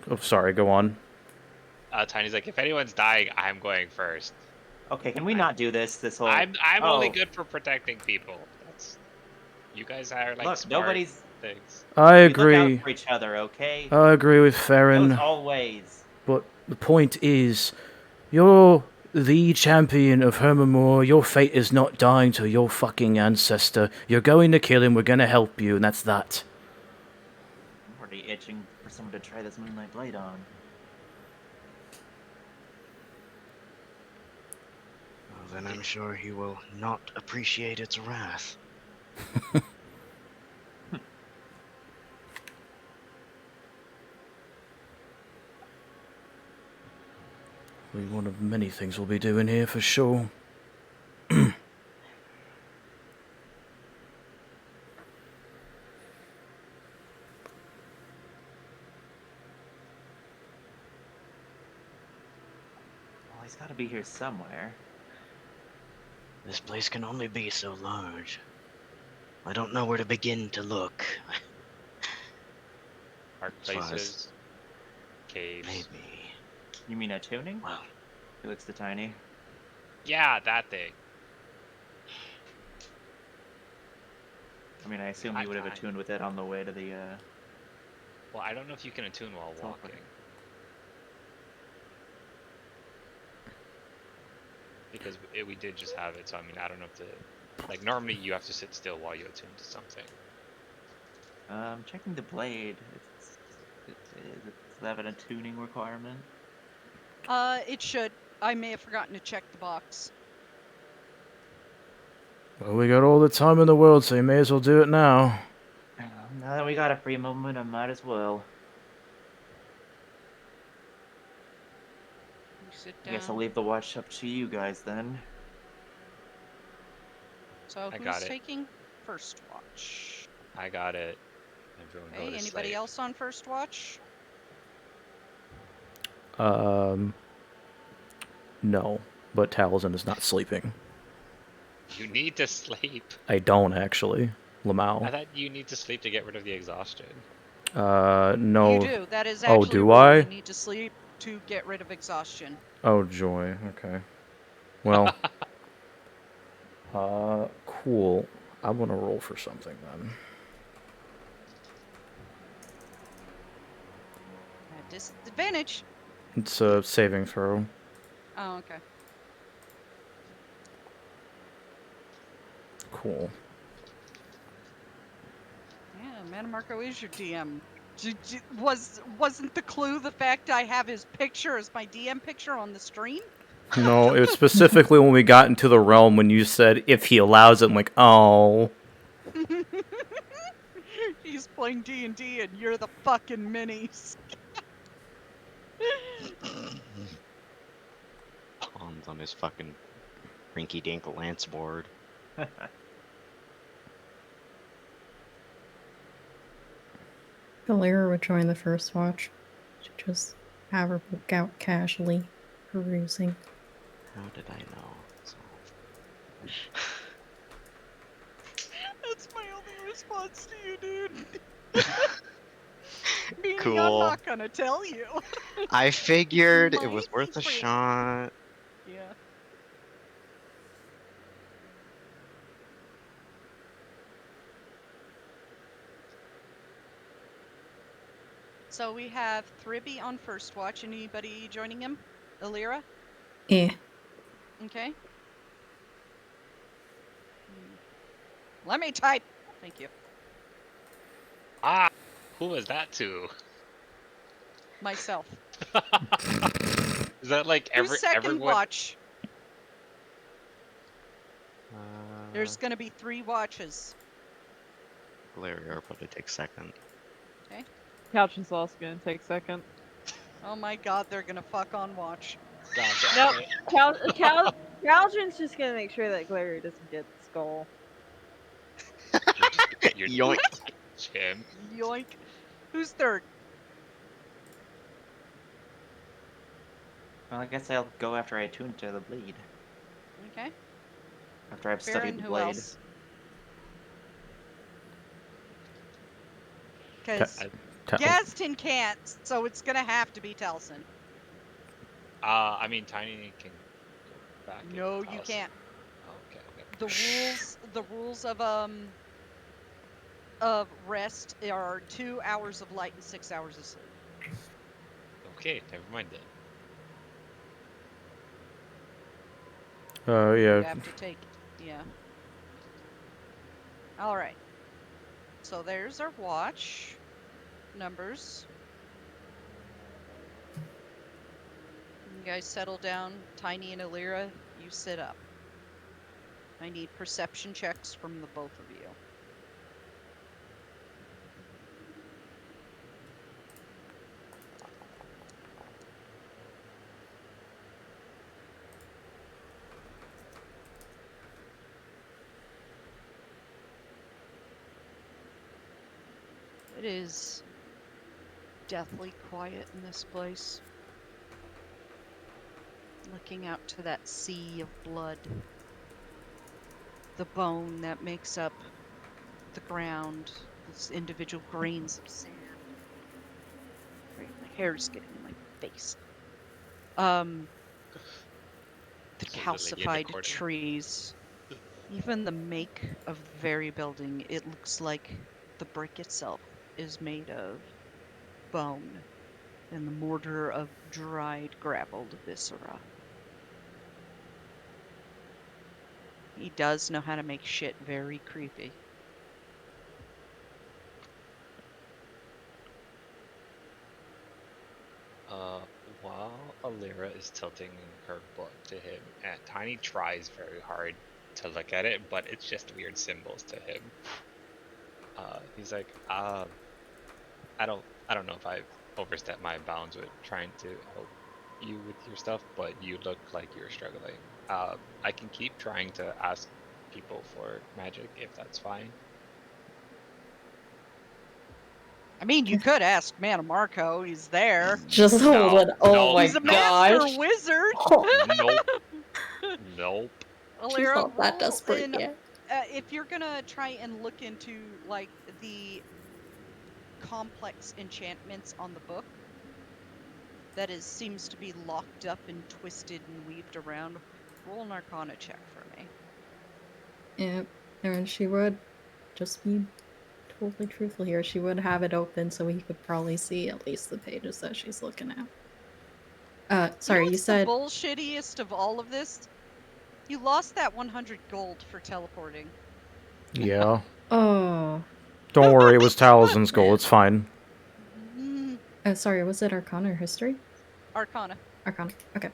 Oh, sorry, go on. Tiny's like, if anyone's dying, I'm going first. Okay, can we not do this? This whole. I'm Oh, only good for protecting people. That's you guys are like Look, smart nobody's. things. I We look out agree. for each other, okay? I agree with Goes Feron. always. But the point is, you're the champion of Hermamore. Your fate is not dying to your fucking ancestor. You're going to kill him. We're going to help you, and that's that. I'm already itching for someone to try this Moonlight Blade on. Well, then I'm sure he will not appreciate its wrath. One of many things we'll be doing here for sure. Well, he's got to be here somewhere. This place can only be so large. I don't know where to begin to look. Dark As far as- places, caves. Maybe. You mean a tuning? Well, He looks too tiny. Yeah, that thing. I mean, I assume you would have attuned with it on the way to the. Well, I don't know if you can attune while Teleport. walking. Because we did just have it, so I mean, I don't know if the... Like, normally you have to sit still while you attune to something. Checking the blade. Does it have an attuning requirement? It should. I may have forgotten to check the box. Well, we got all the time in the world, so you may as well do it now. Now that we got a free moment, I might as well. You sit I down. guess I'll leave the watch up to you guys then. So I who's got it. taking first watch? I got it. Everyone go Okay, to anybody sleep. else on first watch? No. But Talazin is not sleeping. You need to sleep. I don't, actually. I Lamau. thought you need to sleep to get rid of the exhaustion. No. You do. That is Oh, actually do a rule. I? You need to sleep to get rid of exhaustion. Oh, joy. Okay. Well. Cool. I'm gonna roll for something then. At disadvantage. It's a saving throw. Oh, okay. Cool. Yeah, Mana Marco is your DM. Wasn't the clue the fact I have his picture as my DM picture on the stream? No, it was specifically when we got into the realm when you said if he allows it. I'm like, oh. He's playing D&D and you're the fucking minis. Pawns on his fucking rinky dink lance board. Valera would join the first watch. She'd just have her book out casually, perusing. How did I know? So... That's my only response to you, dude. Meaning I'm Cool. not gonna tell you. I figured it was My worth a secret. shot. Yeah. So we have Thribby on first watch. Anybody joining him? Alira? Eh. Okay. Let me type. Thank you. Ah, who was that to? Myself. Is that like Who's second everyone? watch? There's Uh, gonna be 3 watches. Valeria will probably take second. Okay. Couch and Sauce gonna take second. Oh my god, they're gonna fuck on watch. God damn Nope. it. Calgin's just gonna make sure that Glary doesn't get skull. You're Yoink. Jim. Yoink. Who's third? Well, I guess I'll go after I attune to the blade. Okay. After I've Feron, studied the who blade. else? Because Gaston can't, so it's gonna have to be Telson. I mean, Tiny can go back. No, and you Taliesin. can't. Okay. The rules of rest are 2 hours of light and 6 hours of sleep. Okay, never mind then. You Yeah. have to take, yeah. All right. So there's our watch numbers. You guys settle down. Tiny and Alira, you sit up. I need perception checks from the both of you. It is deathly quiet in this place. Looking out to that sea of blood. The bone that makes up the ground. These individual grains of sand. Right, my hair's getting in my face. The This is the lady calcified recording. trees. Even the make of the very building, it looks like the brick itself is made of bone and the mortar of dried, graveled viscera. He does know how to make shit very creepy. While Alira is tilting her book to him, and Tiny tries very hard to look at it, but it's just weird symbols to him. He's like, I don't know if I've overstepped my bounds with trying to help you with your stuff, but you look like you're struggling. I can keep trying to ask people for magic if that's fine. I mean, you could ask Mana Marco. He's there. Just No, hold it. Oh no, my He's a gosh. master wizard. Nope. Nope. She's Alira, not that roll desperate in, yet. if you're gonna try and look into like the complex enchantments on the book that seems to be locked up and twisted and weaved around, roll an Arcana check for me. Yeah, and she would just be totally truthful here. She would have it open so he could probably see at least the pages that she's looking at. Sorry, you what's said the bullshittiest of all of this? You lost that 100 gold for teleporting. Yeah. oh. Don't worry, it was Taliesin's goal. It's fine. Sorry, was it Arcana or History? Arcana. Arcana. Okay.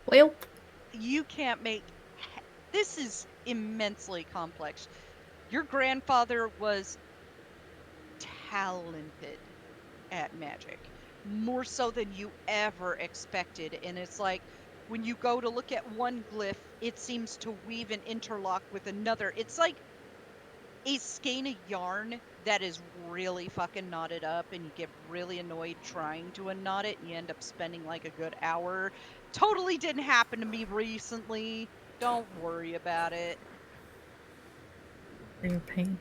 Well, You can't make. This is immensely complex. Your grandfather was talented at magic, more so than you ever expected, and it's like when you go to look at one glyph, it seems to weave and interlock with another. It's like a skein of yarn that is really fucking knotted up, and you get really annoyed trying to unknot it, and you end up spending like a good hour. Totally didn't happen to me recently. Don't worry about it. For your pain.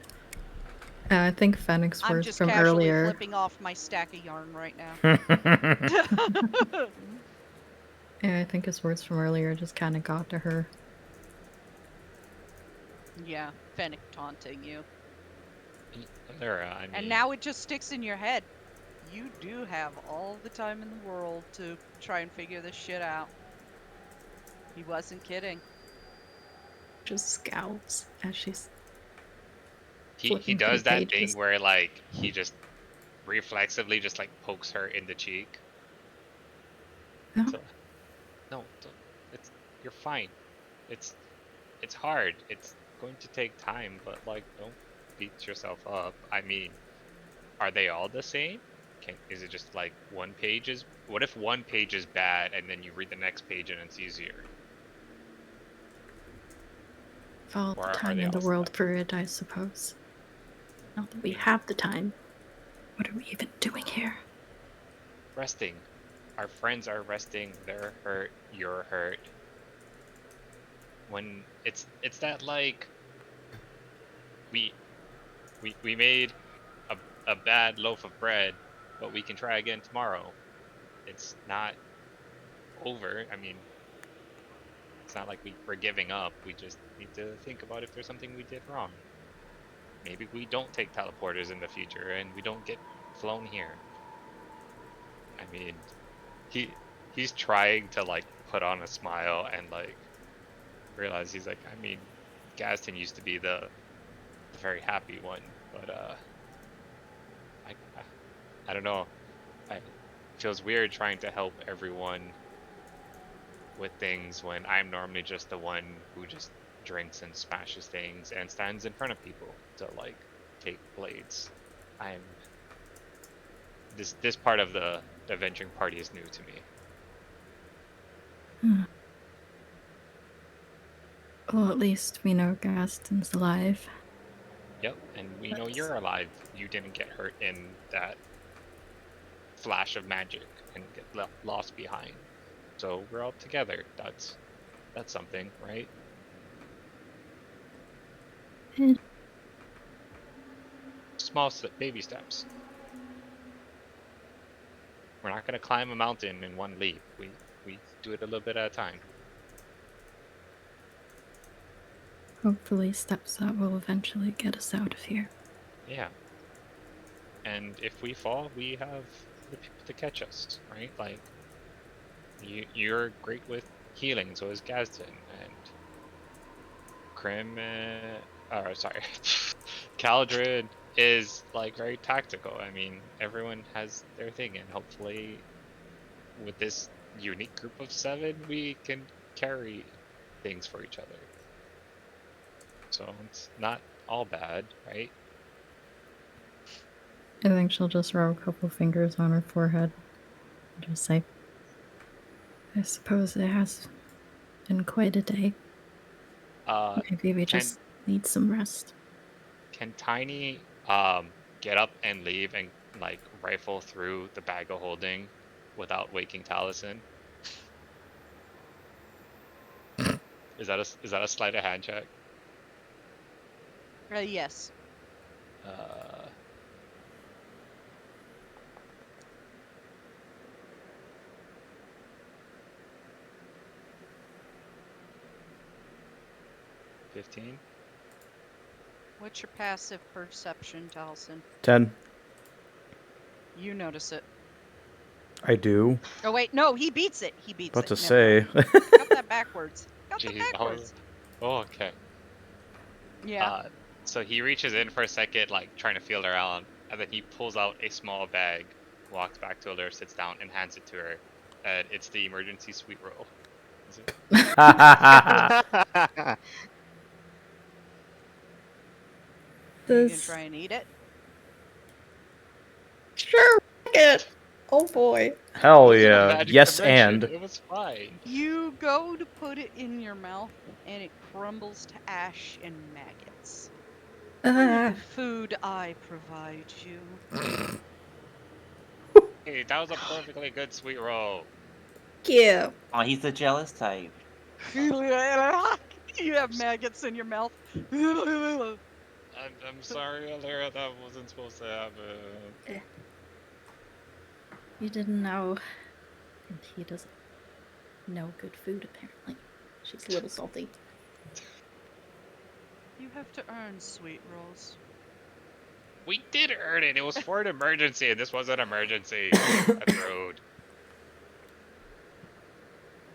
I think Fennec's I'm words just from casually earlier. flipping off my stack of yarn right now. Yeah, I think his words from earlier just kind of got to her. Yeah, Fennec taunting you. Lyra, I mean, And now it just sticks in your head. You do have all the time in the world to try and figure this shit out. He wasn't kidding. Just scowls as she's he flipping through does that pages. thing where like he just reflexively just like pokes her in the cheek. No. So, no, it's you're fine. It's hard. It's going to take time, but like don't beat yourself up. I mean, are they all the same? Is it just like one page is? What if one page is bad and then you read the next page and it's easier? All Or the are time they in the all world for it, I suppose. Not that we have the time. What are we even doing here? resting? Our friends are resting. They're hurt. You're hurt. When it's that like we made a bad loaf of bread, but we can try again tomorrow. It's not over. I mean, it's not like we're giving up. We just need to think about if there's something we did wrong. Maybe we don't take teleporters in the future and we don't get flown here. I mean, he's trying to like put on a smile and like realize he's like, I mean, Gaston used to be the very happy one, but I don't know. It feels weird trying to help everyone with things when I'm normally just the one who just drinks and smashes things and stands in front of people to like take blades. I'm this part of the venturing party is new to me. Well, at least we know Gaston's alive. Yep, and we know you're alive. You didn't get hurt in that flash of magic and get lost behind. So we're all together. That's something, right? Small baby steps. We're not gonna climb a mountain in one leap. We do it a little bit at a time. Hopefully steps that will eventually get us out of here. Yeah. And if we fall, we have the people to catch us, right? Like, you're great with healing, so is Gadsden, and Krim, sorry, Caldred is like very tactical. I mean, everyone has their thing, and hopefully, with this unique group of 7, we can carry things for each other. So it's not all bad, right? I think she'll just rub a couple fingers on her forehead and just say, I suppose it has been quite a day. Maybe we just need some rest. Can Tiny get up and leave and like rifle through the bag of holding without waking Taliesin? Is that a sleight of hand check? Yes. 15? What's your passive perception, Taliesin? 10. You notice it. I do. Oh wait, no, he beats it. He beats About it. to Never say. mind. Got that backwards. Got Jeez, that backwards. Oh, okay. Yeah. So he reaches in for a second, like trying to feel around, and then he pulls out a small bag, walks back to her, sits down, and hands it to her. And it's the emergency sweet roll. Is it? You can try and eat it. Sure, it. Oh boy. Hell It was in a yeah. magic Yes, dimension, and. it was fine. You go to put it in your mouth, and it crumbles to ash and maggots. The food I provide you. Hey, that was a perfectly good sweet roll. Yeah. Oh, he's the jealous type. You have maggots in your mouth. I'm sorry, Alera, that wasn't supposed to happen. You didn't know. And he doesn't know good food, apparently. She's a little salty. You have to earn sweet rolls. We did earn it. It was for an emergency, and this was an emergency. That's rude.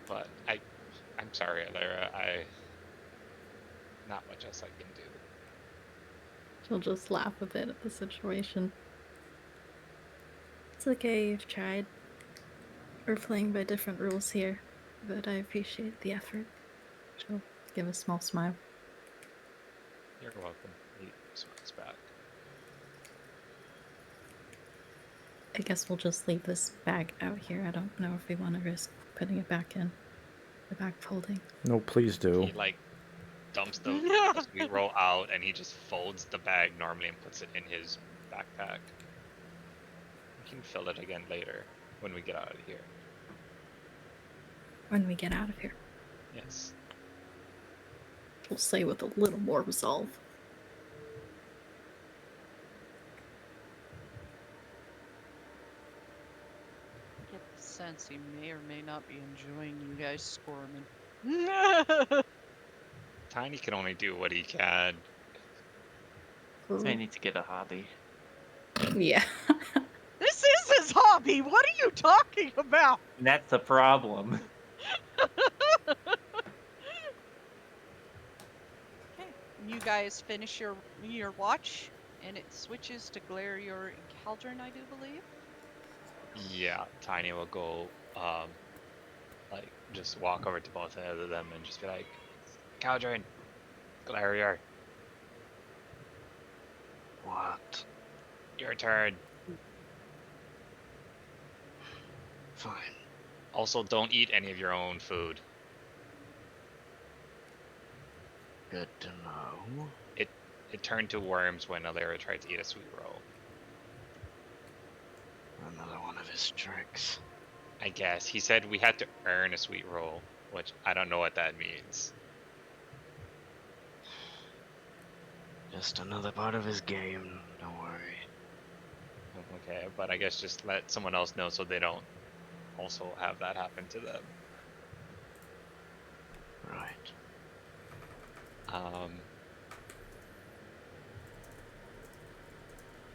But I'm sorry, Alera. Not much else I can do. She'll just laugh a bit at the situation. It's okay, you've tried. We're playing by different rules here, but I appreciate the effort. She'll give a small smile. You're welcome. He smiles back. I guess we'll just leave this bag out here. I don't know if we want to risk putting it back in the bag folding. No, please do. He dumps the sweet roll out, and he just folds the bag normally and puts it in his backpack. We can fill it again later when we get out of here. When we get out of here, Yes. we'll say with a little more resolve. I get the sense he may or may not be enjoying you guys squirming. Tiny can only do what he can. So I need to get a hobby. Yeah. This is his hobby! What are you talking about? And that's the problem. Okay, you guys finish your watch, and it switches to Glarior and Caldron, I do believe. Yeah, Tiny will go, just walk over to both of them and just be like, Caldron, Glarior, What? your turn. Fine. Also, don't eat any of your own food. Good to know. It turned to worms when Alera tried to eat a sweet roll. Another one of his tricks. I guess. He said we had to earn a sweet roll, which I don't know what that means. Just another part of his game. Don't worry. Okay, but I guess just let someone else know so they don't also have that happen to them. Right.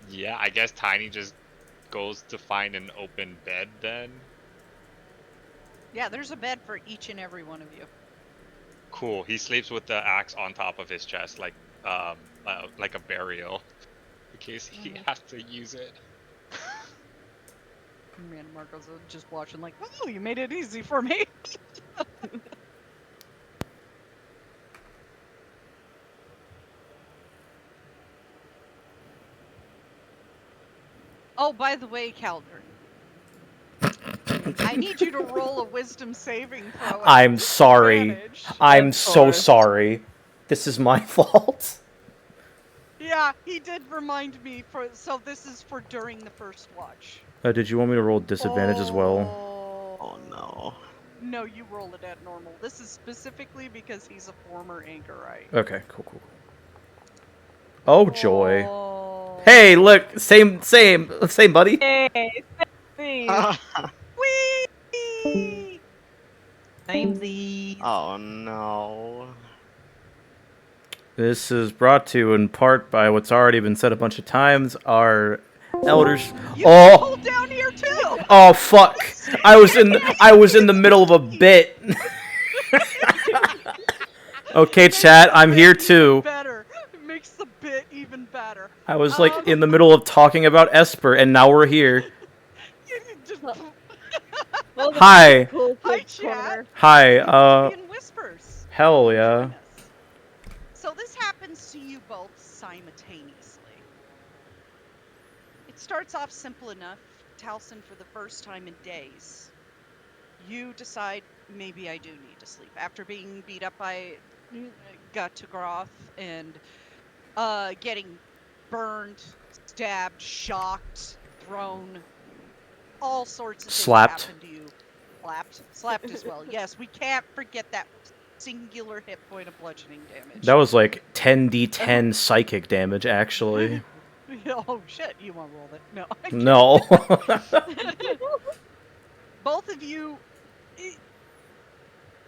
Yeah, I guess Tiny just goes to find an open bed then. Yeah, there's a bed for each and every one of you. Cool. He sleeps with the axe on top of his chest, like a burial, in case he has to use it. Man, Marco's just watching like, oh, you made it easy for me. Oh, by the way, Caldron, I need you to roll a wisdom saving throw. at I'm sorry. disadvantage. I'm Of so course. sorry. This is my fault. Yeah, he did remind me so this is for during the first watch. Did you want me to roll disadvantage as well? Oh no. No, you roll it at normal. This is specifically because he's a former anchorite. Okay, cool. Oh, joy. Oh. Hey, look, same, buddy. Hey, see. Whee! Samesies. Oh no. This is brought to you in part by what's already been said a bunch of times. Our elders. You can hold Oh, down here too. oh, fuck! I was in the middle of a bit. Okay, chat, I'm here too. Better. It makes the bit even better. I was like in the middle of talking about Esper, and now we're here. You just Well, the Hi. Cool Hi, Kids chat. Corner. Hi. in whispers. Hell yeah. So this happens to you both simultaneously. It starts off simple enough. Towson for the first time in days, you decide maybe I do need to sleep. After being beat up by Guttegroth and getting burned, stabbed, shocked, thrown, all sorts of things Slapped. happen to you. Slapped as well. Yes, we can't forget that singular hit point of bludgeoning damage. That was like 10d10 psychic damage, actually. Oh shit, you want to roll it? No. No. Both of you,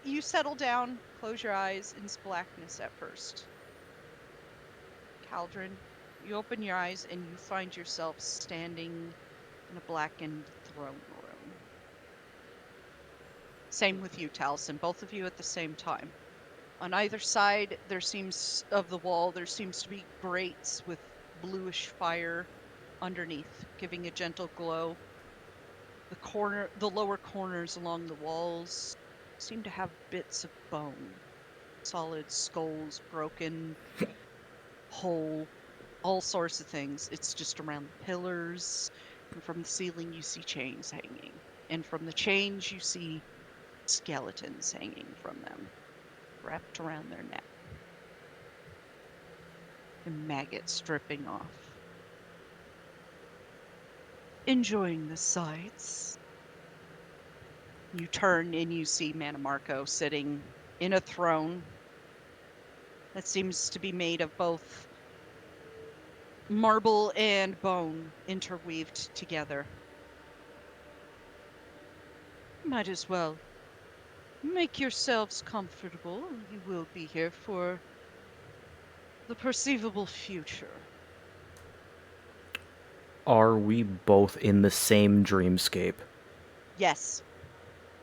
you settle down, close your eyes, in blackness at first. Caldron, you open your eyes and you find yourself standing in a blackened throne room. Same with you, Taliesin, both of you at the same time. On either side, of the wall, there seems to be grates with bluish fire underneath, giving a gentle glow. The lower corners along the walls seem to have bits of bone. Solid skulls, broken, whole, all sorts of things. It's just around the pillars, and from the ceiling you see chains hanging. And from the chains you see skeletons hanging from them, wrapped around their neck. And maggots dripping off. Enjoying the sights. You turn and you see Manamarco sitting in a throne that seems to be made of both marble and bone interweaved together. Might as well make yourselves comfortable. You will be here for the perceivable future. Are we both in the same dreamscape? Yes.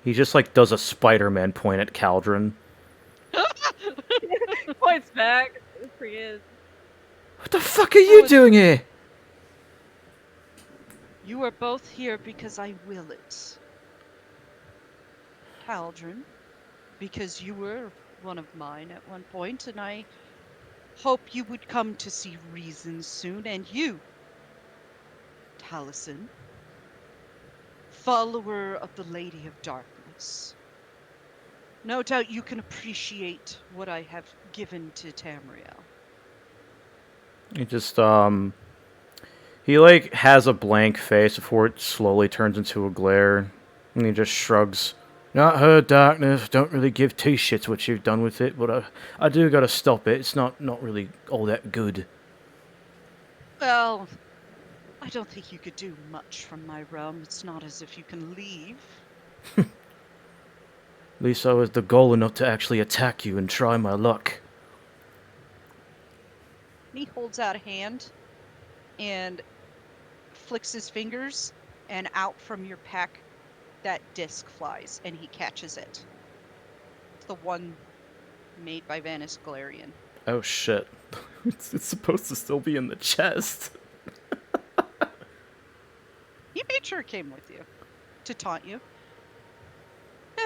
He just like does a Spider-Man point at Caldron. Points back. Forget. What the fuck are you doing here? You are both here because I will it. Caldron, because you were one of mine at one point, and I hope you would come to see reason soon. And you, Taliesin, follower of the Lady of Darkness. No doubt you can appreciate what I have given to Tamriel. He just, he like has a blank face before it slowly turns into a glare. And he just shrugs. Not her darkness, don't really give two shits what you've done with it, but I do gotta stop it. It's not really all that good. Well, I don't think you could do much from my realm. It's not as if you can leave. At least I was the goal not to actually attack you and try my luck. He holds out a hand and flicks his fingers, and out from your pack that disc flies, and he catches it. It's the one made by Vanis Galarian. Oh shit. It's supposed to still be in the chest. He made sure it came with you to taunt you.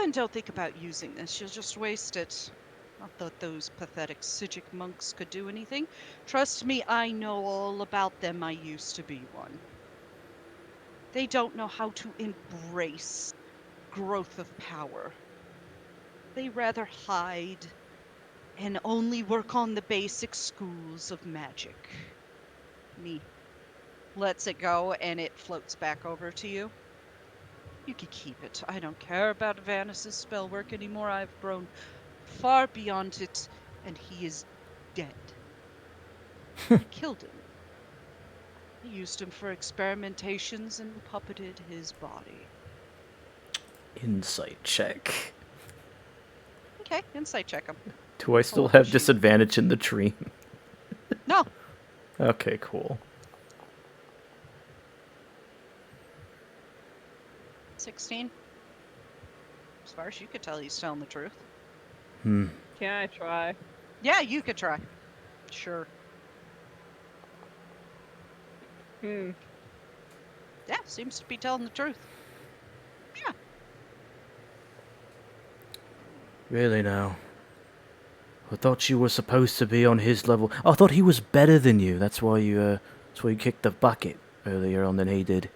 And don't think about using this, you'll just waste it. Not that those pathetic Psijic monks could do anything. Trust me, I know all about them. I used to be one. They don't know how to embrace growth of power. They rather hide and only work on the basic schools of magic. Me lets it go and it floats back over to you. You can keep it. I don't care about Vanis's spell work anymore. I've grown far beyond it, and he is dead. I killed him. I used him for experimentations and puppeted his body. Insight check. Okay, insight check him. Do I still Oh, have shoot. disadvantage in the dream? No. Okay, cool. 16. As far as you could tell, he's telling the truth. Can I try? Yeah, you could try. Sure. Hmm. Yeah, seems to be telling the truth. Yeah. Really now? I thought you were supposed to be on his level. I thought he was better than you. That's why you kicked the bucket earlier on than he did.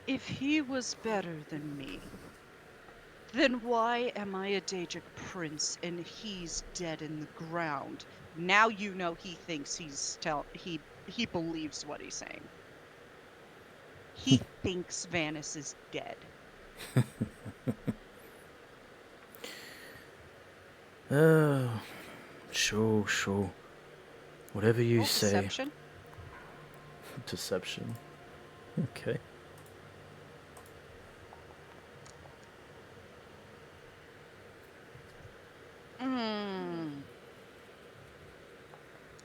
If he was better than me, then why am I a Daedric prince and he's dead in the ground? Now you know he thinks he believes what he's saying. He thinks Vanis is dead. Sure. Whatever you Roll say. deception. Deception. Okay.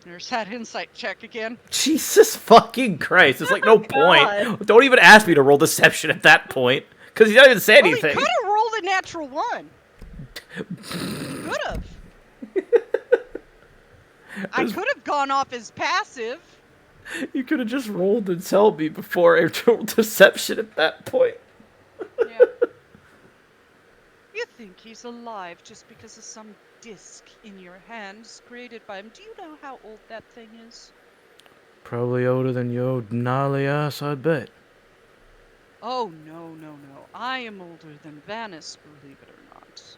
There's that insight check again. Jesus fucking Christ! There's like no point. God. Don't even ask me to roll deception at that point, because he's not even saying Well, he anything. could have rolled a natural one. Could have. I could have gone off as passive. You could have just rolled and tell me before I rolled deception at that point. Yeah. You think he's alive just because of some disc in your hands created by him. Do you know how old that thing is? Probably older than your gnarly ass, I bet. Oh, no. I am older than Vanis, believe it or not.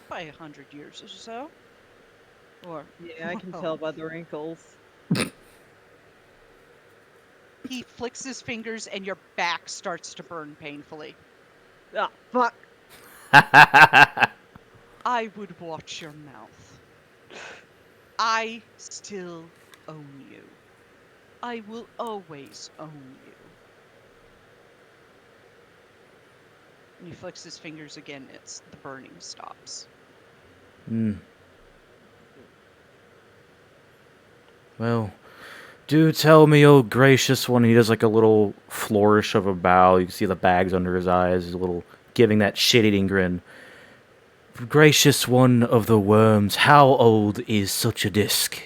By 100 years or so. Or, Yeah, I can tell by the wrinkles. He flicks his fingers and your back starts to burn painfully. Ah, fuck. I would watch your mouth. I still own you. I will always own you. And he flicks his fingers again. The burning stops. Well, do tell me, oh gracious one. He does like a little flourish of a bow. You can see the bags under his eyes. He's a little giving that shit-eating grin. Gracious one of the worms, how old is such a disc?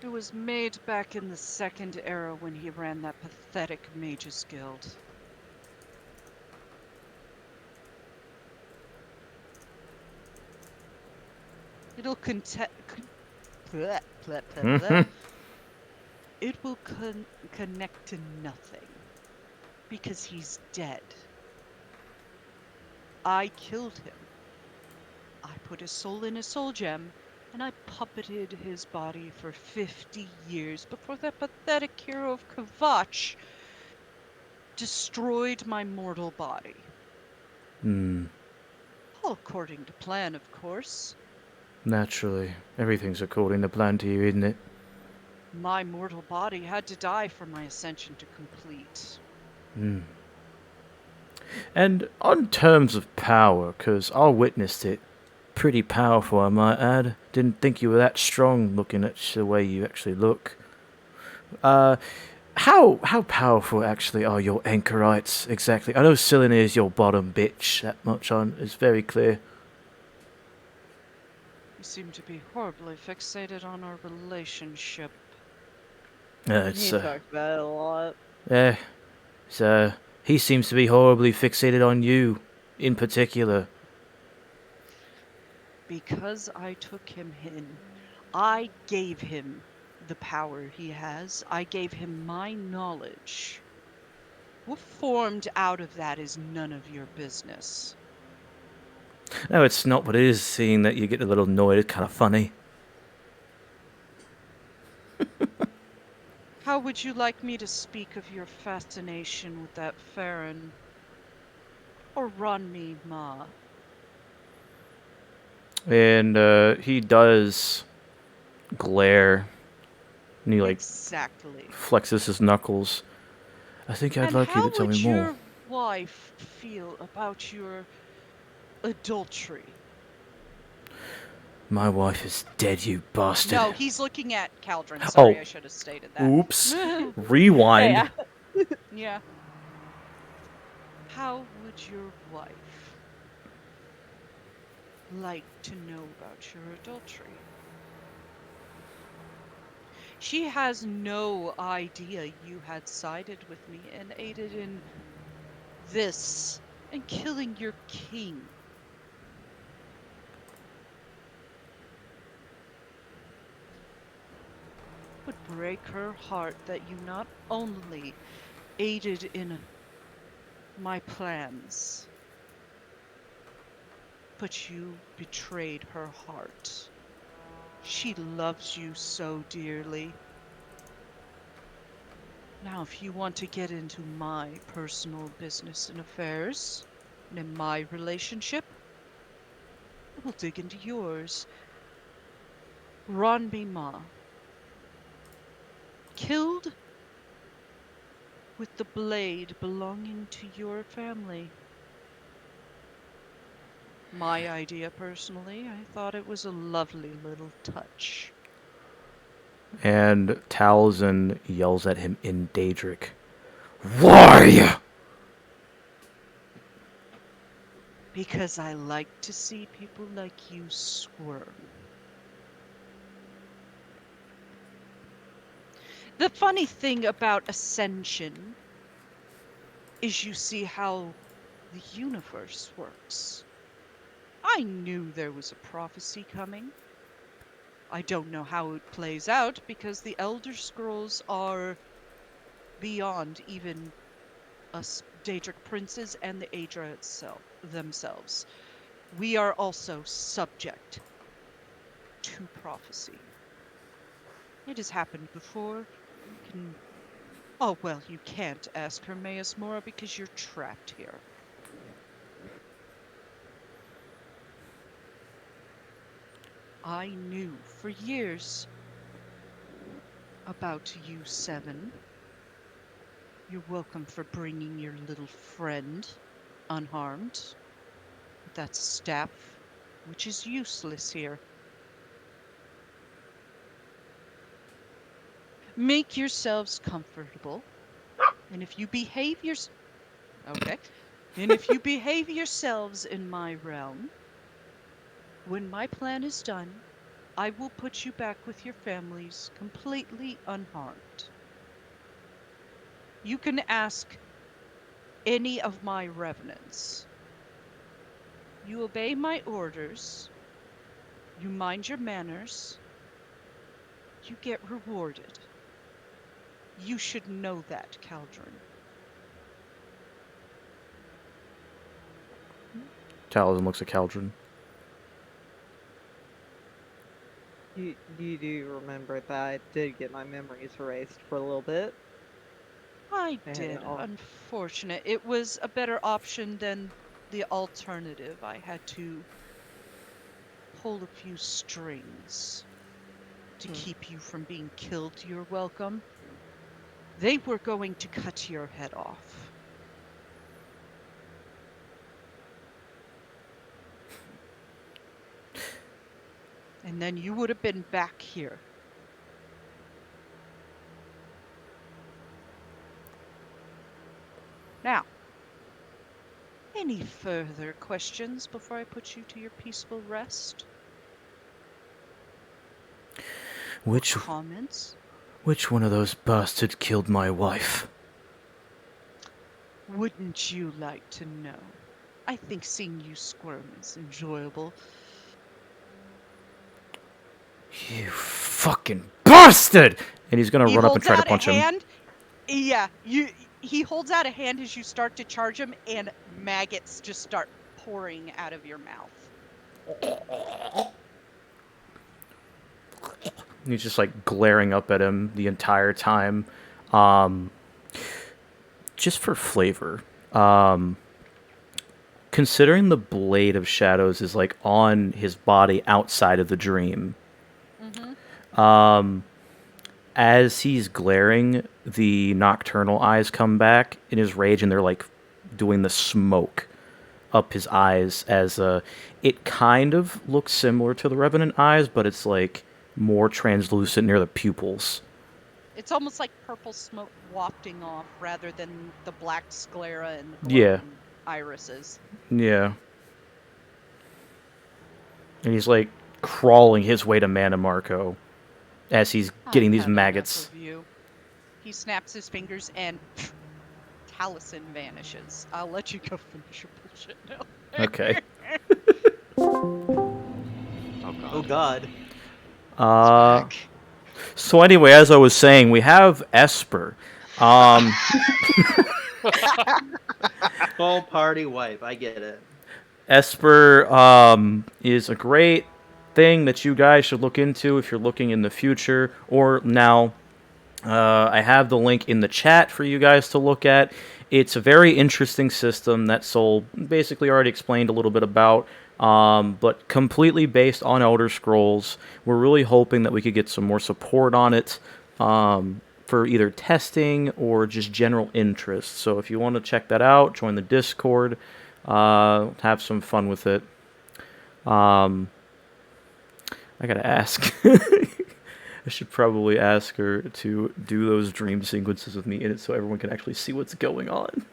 It was made back in the Second Era when he ran that pathetic Mages Guild. It'll It will connect to nothing. Because he's dead. I killed him. I put his soul in a soul gem, and I puppeted his body for 50 years before that pathetic hero of Kvatch destroyed my mortal body. All according to plan, of course. Naturally. Everything's according to plan to you, isn't it? My mortal body had to die for my ascension to complete. And on terms of power, because I witnessed it, pretty powerful, I might add. Didn't think you were that strong looking at the way you actually look. How powerful actually are your anchorites exactly? I know Cylene is your bottom bitch. That much is very clear. You seem to be horribly fixated on our relationship. He talks about it a lot. Yeah. So he seems to be horribly fixated on you, in particular. Because I took him in, I gave him the power he has. I gave him my knowledge. What formed out of that is none of your business. No, it's not, but it is seeing that you get a little annoyed. It's kind of funny. How would you like me to speak of your fascination with that Feron? Or Ranmi Ma? And he does glare. And he Exactly. flexes his knuckles. I think I'd like you to tell me more. How would your wife feel about your adultery? My wife is dead, you bastard. No, he's looking at Caldron. Sorry, I should have stated that. Oops. Rewind. Yeah. How would your wife like to know about your adultery? She has no idea you had sided with me and aided in this and killing your king. Would break her heart that you not only aided in my plans, but you betrayed her heart. She loves you so dearly. Now, if you want to get into my personal business and affairs, and in my relationship, we'll dig into yours. Ron Ma, killed with the blade belonging to your family. My idea, personally. I thought it was a lovely little touch. And Talzin yells at him in Daedric. Why? Because I like to see people like you squirm. The funny thing about Ascension is you see how the universe works. I knew there was a prophecy coming. I don't know how it plays out because the Elder Scrolls are beyond even us Daedric princes and the Aedra itself themselves. We are also subject to prophecy. It has happened before. Oh, well, you can't ask Hermaeus Mora because you're trapped here. I knew for years about you, Seven. You're welcome for bringing your little friend unharmed with that staff, which is useless here. Make yourselves comfortable, and if you behave yourselves in my realm, when my plan is done, I will put you back with your families completely unharmed. You can ask any of my revenants. You obey my orders, you mind your manners, you get rewarded. You should know that, Caldron. Talzin looks at Caldron. You do remember that I did get my memories erased for a little bit. I did. Unfortunate. It was a better option than the alternative. I had to pull a few strings to keep you from being killed. You're welcome. They were going to cut your head off. And then you would have been back here. Now, any further questions before I put you to your peaceful rest? Comments? Which one of those bastards killed my wife? Wouldn't you like to know? I think seeing you squirm is enjoyable. You fucking bastard! And he's gonna run up and try to punch him. Yeah, he holds out a hand as you start to charge him, and maggots just start pouring out of your mouth. He's just like glaring up at him the entire time. Just for flavor, considering the Blade of Shadows is like on his body outside of the dream, as he's glaring, the nocturnal eyes come back in his rage, and they're like doing the smoke up his eyes as it kind of looks similar to the Revenant eyes, but it's like more translucent near the pupils. It's almost like purple smoke wafting off rather than the black sclera and the glowing irises. Yeah. And he's like crawling his way to Mana Marco as he's getting these maggots. He snaps his fingers and Taliesin vanishes. I'll let you go finish your bullshit now. Okay. Oh god. So anyway, as I was saying, we have Esper. Um, Full party wipe. I get it. Esper is a great thing that you guys should look into if you're looking in the future or now. I have the link in the chat for you guys to look at. It's a very interesting system that Soul basically already explained a little bit about, but completely based on Elder Scrolls. We're really hoping that we could get some more support on it for either testing or just general interest. So if you want to check that out, join the Discord, have some fun with it. I gotta ask. I should probably ask her to do those dream sequences with me in it so everyone can actually see what's going on.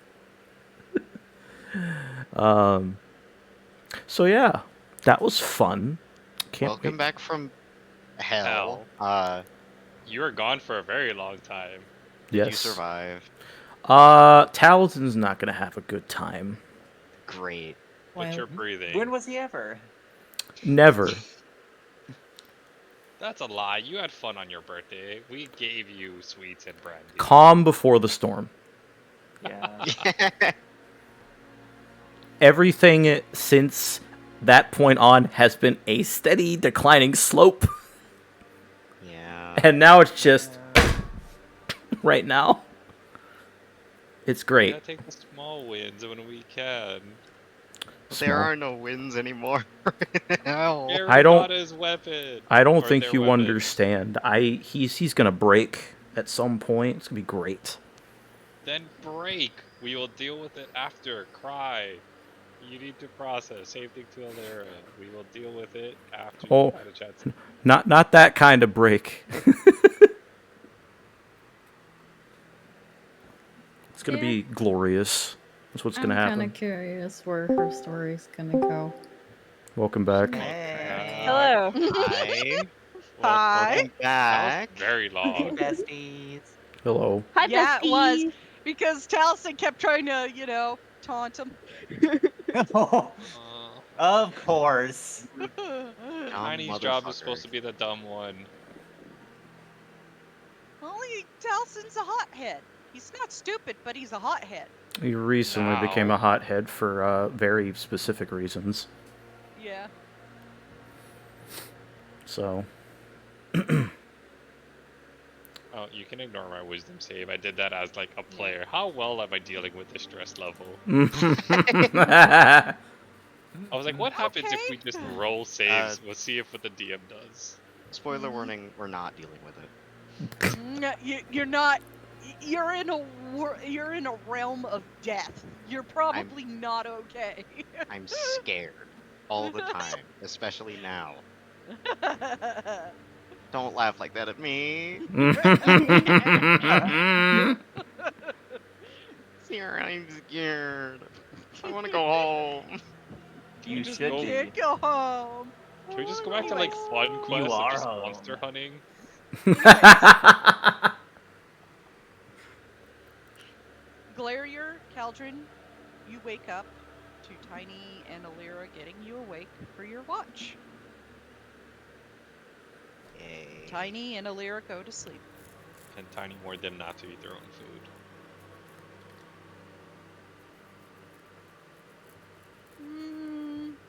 So yeah, that was fun. Welcome back from hell. You were gone for a very long time. Yes. You survived. Talzin's not gonna have a good time. Great. But you're breathing. When was he ever? Never. That's a lie. You had fun on your birthday. We gave you sweets and brandy. Calm before the storm. Yeah. Everything since that point on has been a steady declining slope. Yeah. And now it's just right now. It's We great. gotta take the small wins when we can. There are no wins anymore. Hell. Gary I don't- got his weapon. I don't Or think their you weapon. understand. He's gonna break at some point. It's gonna be great. Then break. We will deal with it after. Cry. You need to process. Same thing to Alara. We will deal with it after Oh. you've had a chance. Not that kind of break. It's gonna be glorious. That's what's gonna I'm happen. kind of curious where her story's gonna go. Welcome back. Hello. Hi. Hi. Welcome That was back. very Hey, long. besties. Hello. Hi, Yeah, it was. bestie. Because Taliesin kept trying to, taunt him. Uh, Of course. Dumb Tiny's job is motherfucker. supposed to be the dumb one. Only Taliesin's a hothead. He's not stupid, but he's a hothead. He recently became a hothead for very specific reasons. Yeah. So. Oh, you can ignore my wisdom save. I did that as like a player. How well am I dealing with the stress level? I was like, what happens if we just roll saves? We'll see if what the DM does. Spoiler warning, we're not dealing with it. No, you're not. You're in a realm of death. You're probably not okay. I'm scared all the time, especially now. Don't laugh like that at me. Sarah, I'm scared. I want to go home. You just should go- be. Can't go home. Can we just go back to like fun quest are of just home. monster hunting? Glarier, Caldron, you wake up to Tiny and Alira getting you awake for your watch. Yay. Tiny and Alira go to sleep. And Tiny warned them not to eat their own food.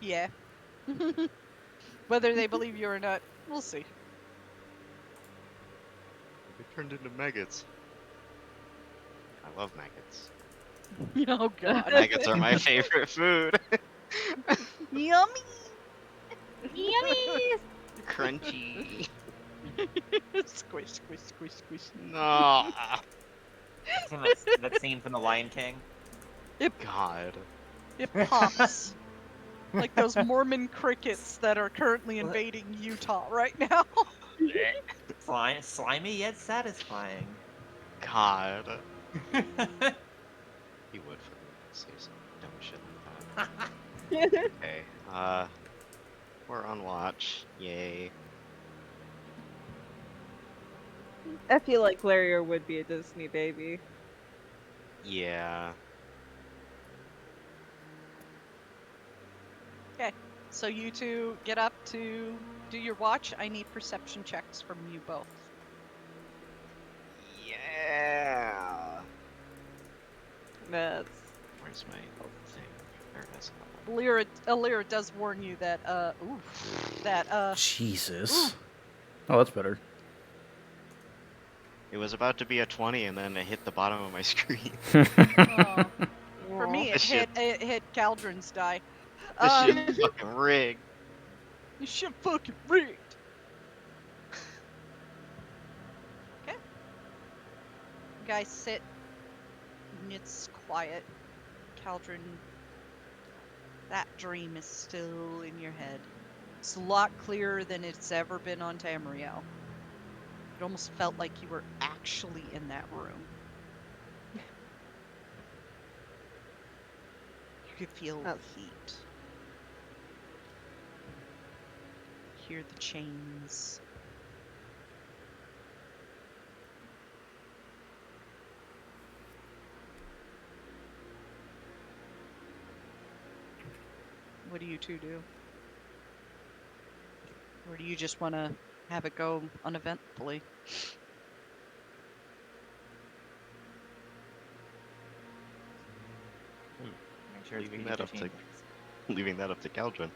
Yeah. Whether they believe you or not, we'll see. They turned into maggots. I love maggots. Oh god. Maggots are my favorite food. Yummy! Yummy. Crunchy. Squish, squish, squish, squish. No. That scene from The Lion King. God. It pops. Like those Mormon crickets that are currently invading Utah right now. Slimy yet satisfying. God. He would for me to say some dumb shit like that. Okay. We're on watch. Yay. I feel like Glarier would be a Disney baby. Yeah. So you two get up to do your watch. I need perception checks from you both. Yeah. Where's my thing? There it is. Alira does warn you that Jesus. Oh, that's better. It was about to be a 20 and then it hit the bottom of my screen. for me This shit- it hit Caldron's die. This shit fucking rigged. This shit fucking rigged. Okay. You guys sit and it's quiet. Caldron, that dream is still in your head. It's a lot clearer than it's ever been on Tamriel. It almost felt like you were actually in that room. You could feel the heat. Hear the chains. What do you two do? Or do you just want to have it go uneventfully? Make sure it's Leaving PG that up to 13. leaving that up to Caldron.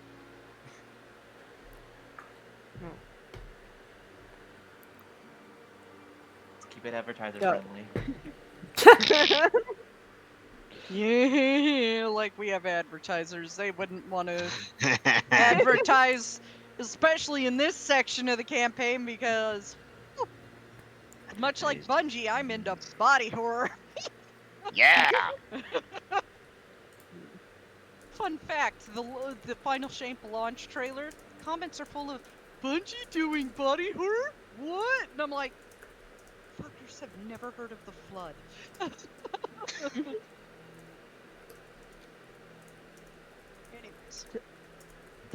Let's keep it advertiser Go. friendly. Yeah, like we have advertisers. They wouldn't want to advertise, especially in this section of the campaign, because much like Bungie, I'm into body horror. Yeah. Fun fact, the Final Shape launch trailer, comments are full of, Bungie doing body horror? What? And I'm like, fuckers have never heard of the Flood. Anyways.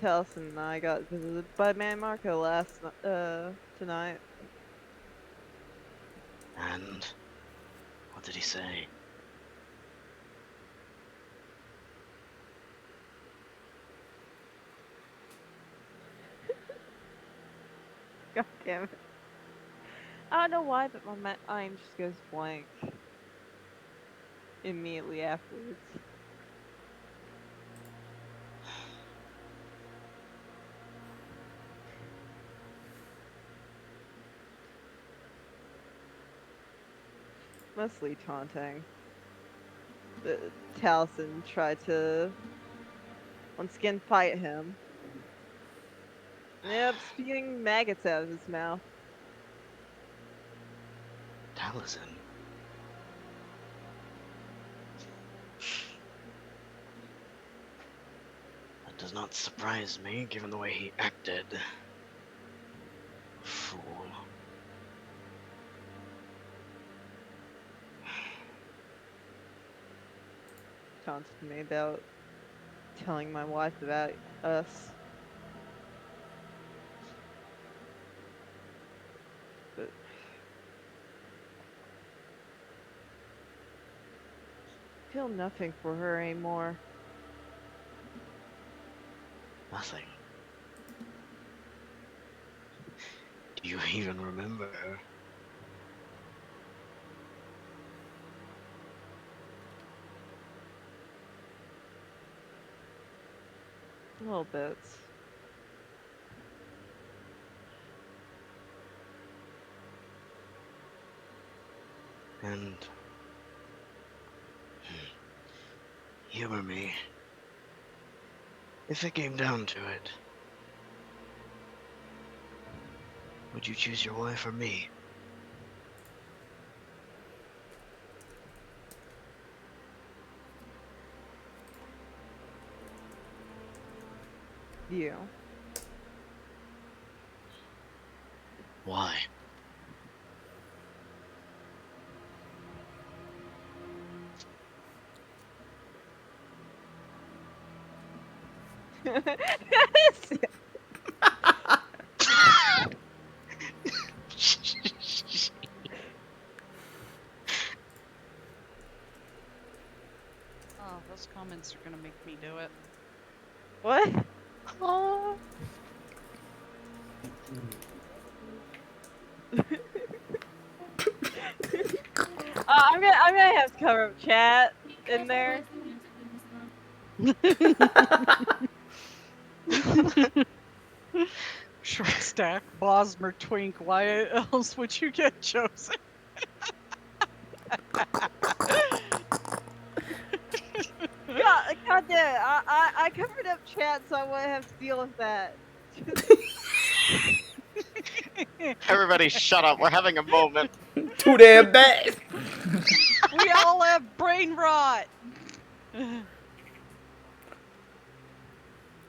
Taliesin and I got visited by Man Marco tonight. And what did he say? God damn it. I don't know why, but my mind just goes blank immediately afterwards. Mostly taunting. Taliesin tried to once again fight him. Yep, spewing maggots out of his mouth. Taliesin. That does not surprise me, given the way he acted. Fool. Taunted me about telling my wife about us. But I feel nothing for her anymore. Nothing. Do you even remember her? A little bit. And humor me. If it came down to it, would you choose your wife or me? You. Why? Oh, those comments are gonna make me do it. What? Oh. I'm gonna have to cover up chat in there. Short stack, Bosmer Twink. Why else would you get chosen? God damn it. I covered up chat so I wouldn't have to deal with that. Everybody, shut up. We're having a moment. Too damn bad. We all have brain rot.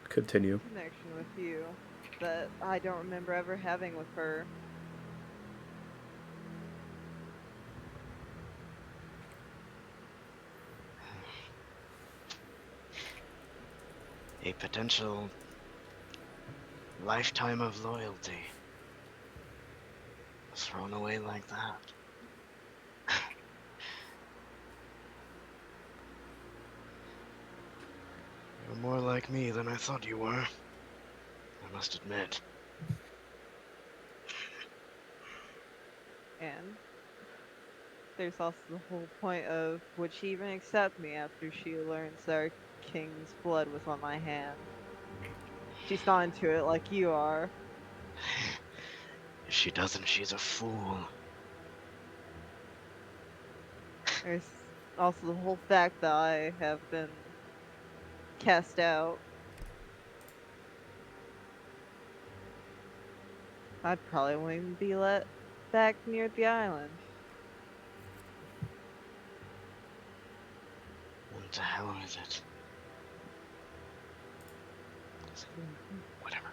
Continue. Connection with you that I don't remember ever having with her. A potential lifetime of loyalty thrown away like that. You're more like me than I thought you were, I must admit. And there's also the whole point of would she even accept me after she learns our king's blood was on my hand? She's not into it like you are. If she doesn't, she's a fool. There's also the whole fact that I have been cast out. I probably won't even be let back near the island. What the hell is it? Whatever.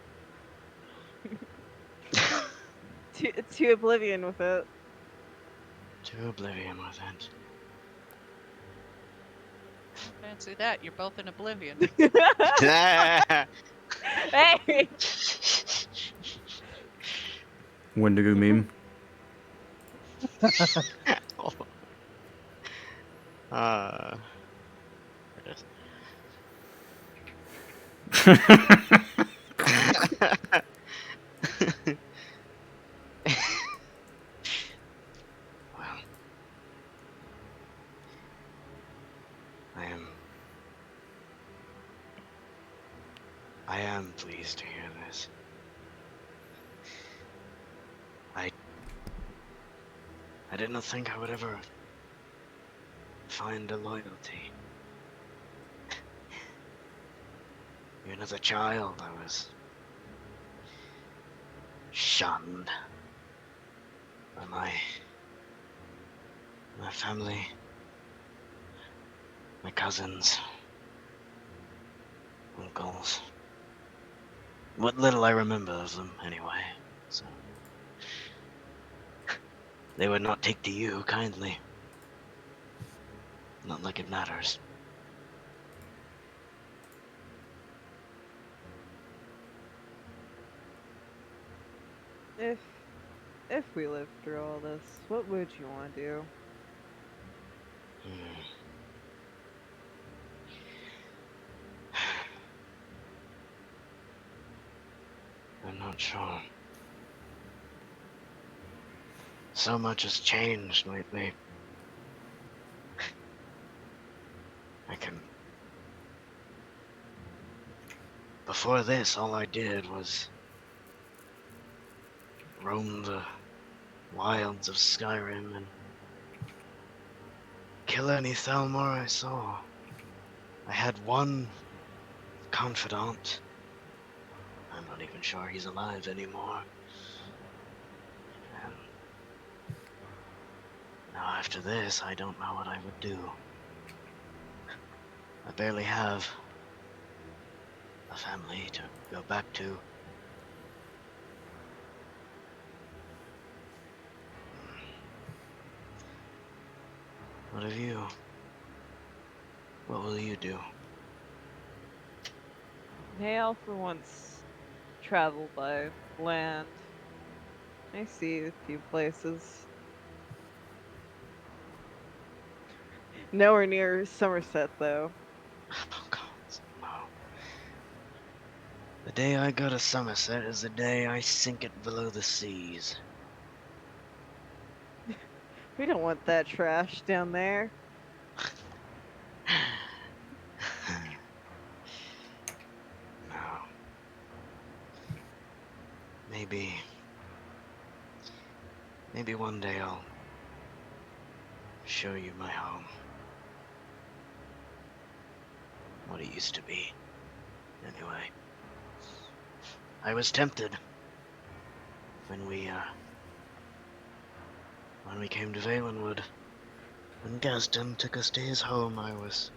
To oblivion with it. To oblivion with it. Fancy that, you're both in oblivion. Hey! Wendigo meme. There it is. Well, I am pleased to hear this. I did not think I would ever find a loyalty. Even as a child, I was shunned by my family, my cousins, uncles. What little I remember of them, anyway. So they would not take to you kindly. Not like it matters. If we lived through all this, what would you want to do? I'm not sure. So much has changed lately. Before this, all I did was roam the wilds of Skyrim and kill any Thalmor I saw. I had one confidant. I'm not even sure he's alive anymore. And now after this, I don't know what I would do. I barely have a family to go back to. What of you? What will you do? Hey, I'll for once travel by land. I see a few places. Nowhere near Somerset, though. Oh, God, no. The day I go to Somerset is the day I sink it below the seas. We don't want that trash down there. Maybe one day I'll show you my home. What it used to be. Anyway. I was tempted when we came to Valenwood. When Gaston took us to his home, I was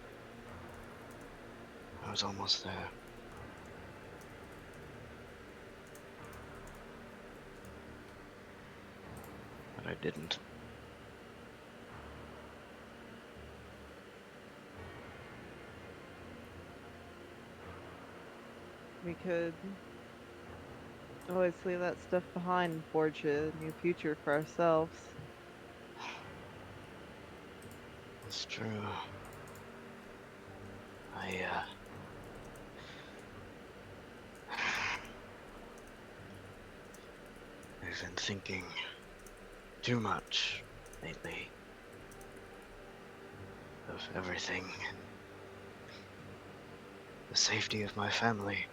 almost there. But I didn't. We could always leave that stuff behind and forge a new future for ourselves. It's true. I've been thinking too much lately of everything. The safety of my family.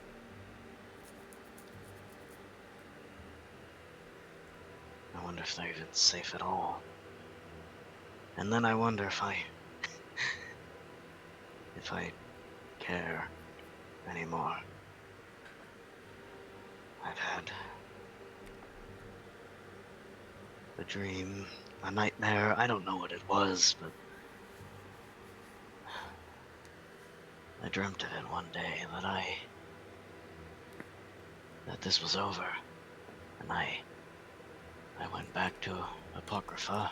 I wonder if they're even safe at all. And then I wonder if I care anymore. I've had a dream, a nightmare, I don't know what it was, but I dreamt of it one day that this was over, and I went back to Apocrypha,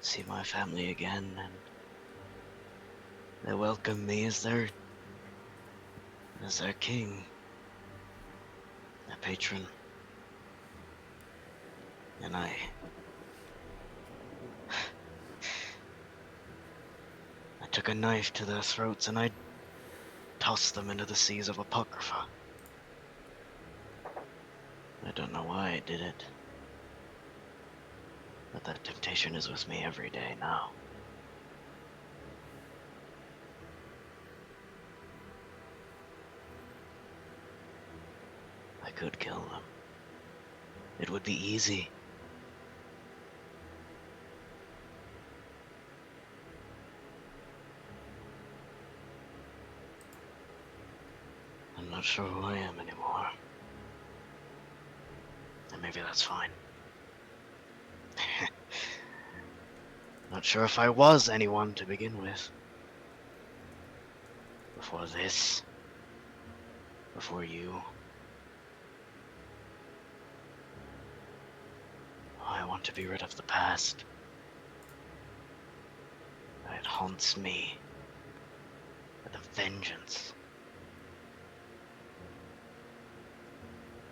see my family again, and they welcomed me as their king, their patron, and I took a knife to their throats and I tossed them into the seas of Apocrypha. I don't know why I did it, but that temptation is with me every day now. I could kill them. It would be easy. I'm not sure who I am anymore. And maybe that's fine. Not sure if I was anyone to begin with. Before this. Before you. I want to be rid of the past. It haunts me with a vengeance.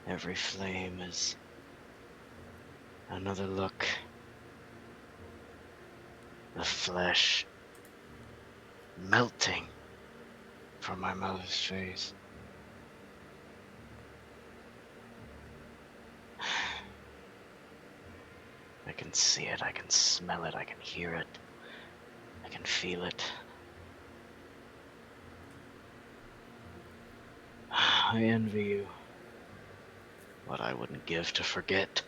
Every flame is another look. The flesh melting from my mother's face. I can see it, I can smell it, I can hear it, I can feel it. I envy you. What I wouldn't give to forget.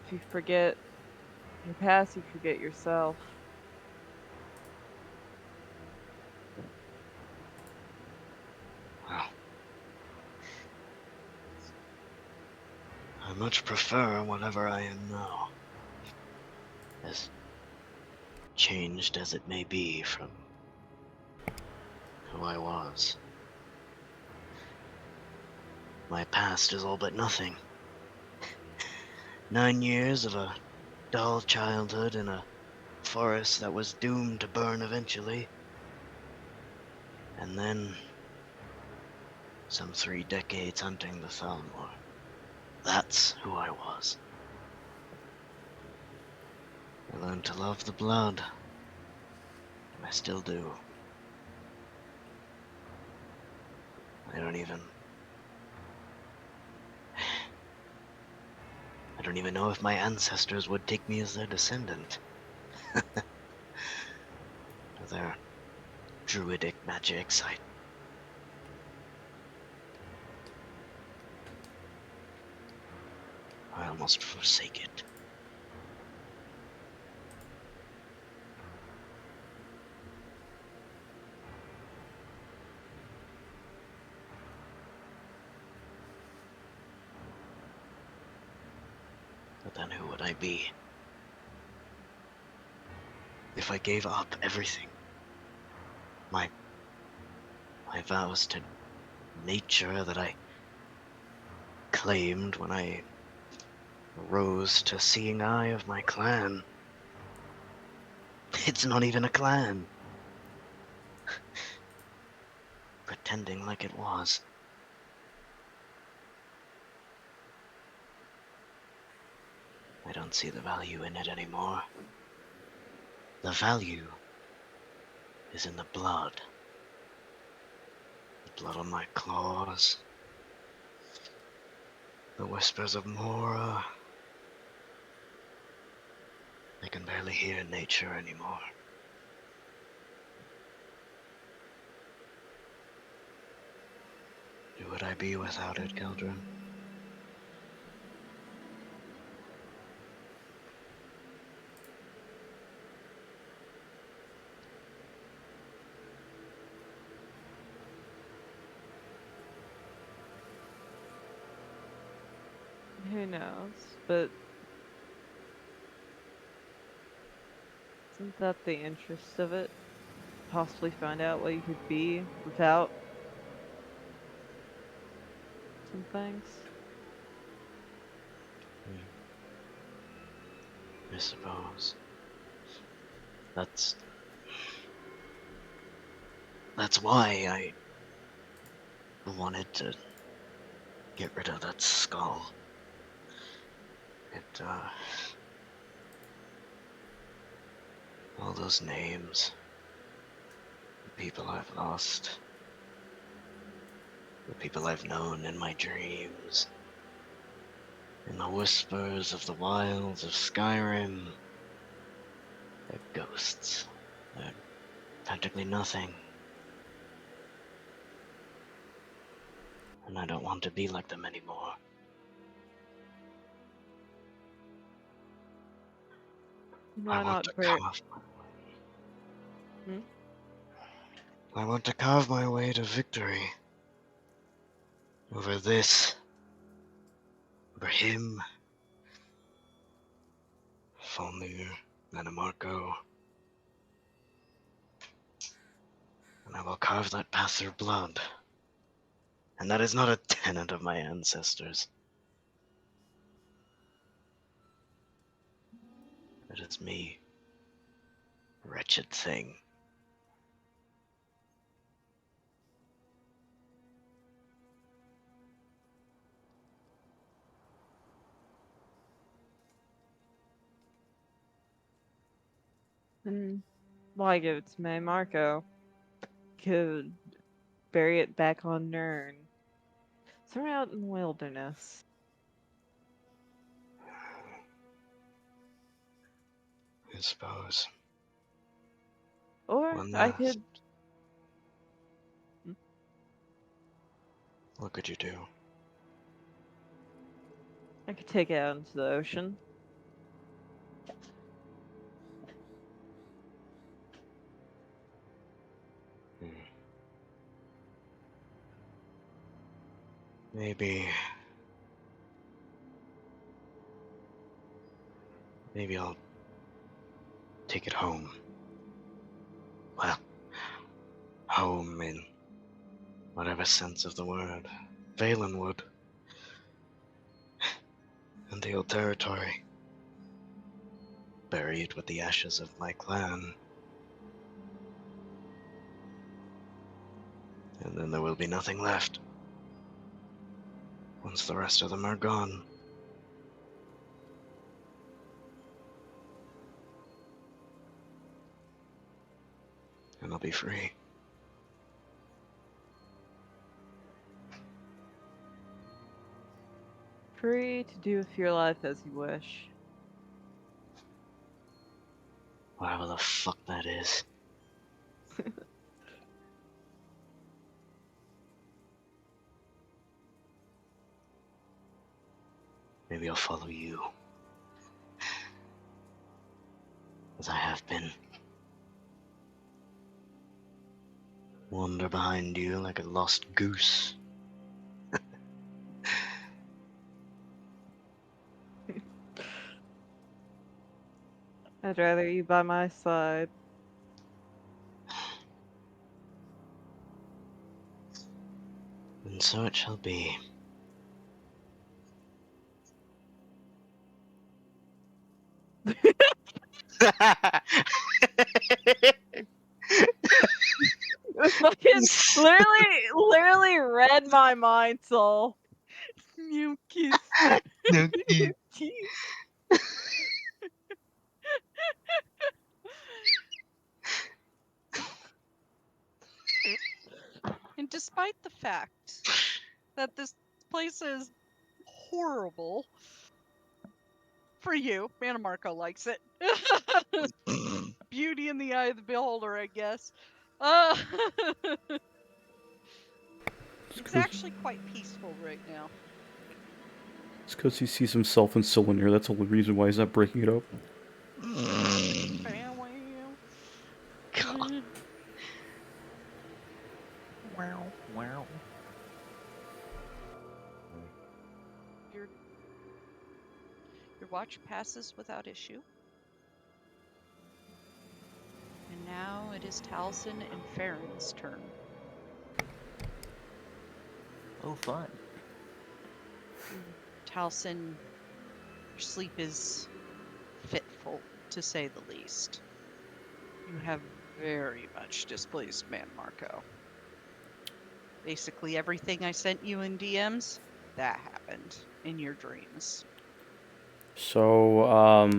If you forget your past, you forget yourself. Well, I much prefer whatever I am now. As changed as it may be from who I was. My past is all but nothing. 9 years of a dull childhood in a forest that was doomed to burn eventually. And then some 3 decades hunting the Thalmor. That's who I was. I learned to love the blood. And I still do. I don't even don't even know if my ancestors would take me as their descendant. Their druidic magics, I almost forsake it. But then who would I be? If I gave up everything, my vows to nature that I claimed when I rose to seeing eye of my clan. It's not even a clan. Pretending like it was. I don't see the value in it anymore. The value is in the blood. The blood on my claws. The whispers of Mora. I can barely hear nature anymore. Who would I be without it, Keldrin? Who knows? But isn't that the interest of it? Possibly find out what you could be without some things? I suppose. That's why I wanted to get rid of that skull. It, all those names, the people I've lost, the people I've known in my dreams, in the whispers of the wilds of Skyrim, they're ghosts. They're practically nothing. And I don't want to be like them anymore. Why not I want to carve my way to victory. Over this. Over him. Falmir, Nanamarco. And I will carve that path through blood. And that is not a tenet of my ancestors. It is me. Wretched thing. Why give it to me, Marco? Could bury it back on Nern. Somewhere out in the wilderness. I suppose. Or One I last. could... What could you do? I could take it out into the ocean. Maybe I'll take it home. Well, home in whatever sense of the word. Valenwood. And the old territory. Bury it with the ashes of my clan. And then there will be nothing left. Once the rest of them are gone. And I'll be free. Free to do with your life as you wish. Whatever the fuck that is. Maybe I'll follow you. As I have been. Wander behind you like a lost goose. I'd rather you by my side. And so it shall be. Fucking literally read my mind, soul. You kiss. No, You kiss. And despite the fact that this place is horrible for you, Manmarco likes it. Beauty in the eye of the beholder, I guess. It's actually quite peaceful right now. It's because he sees himself in Cylinder. That's the only reason why he's not breaking it up. God. Wow, wow. Your watch passes without issue. And now it is Taliesin and Feron's turn. Oh, fun. Taliesin, your sleep is fitful, to say the least. You have very much displeased Manmarco. Basically everything I sent you in DMs, that happened in your dreams. So,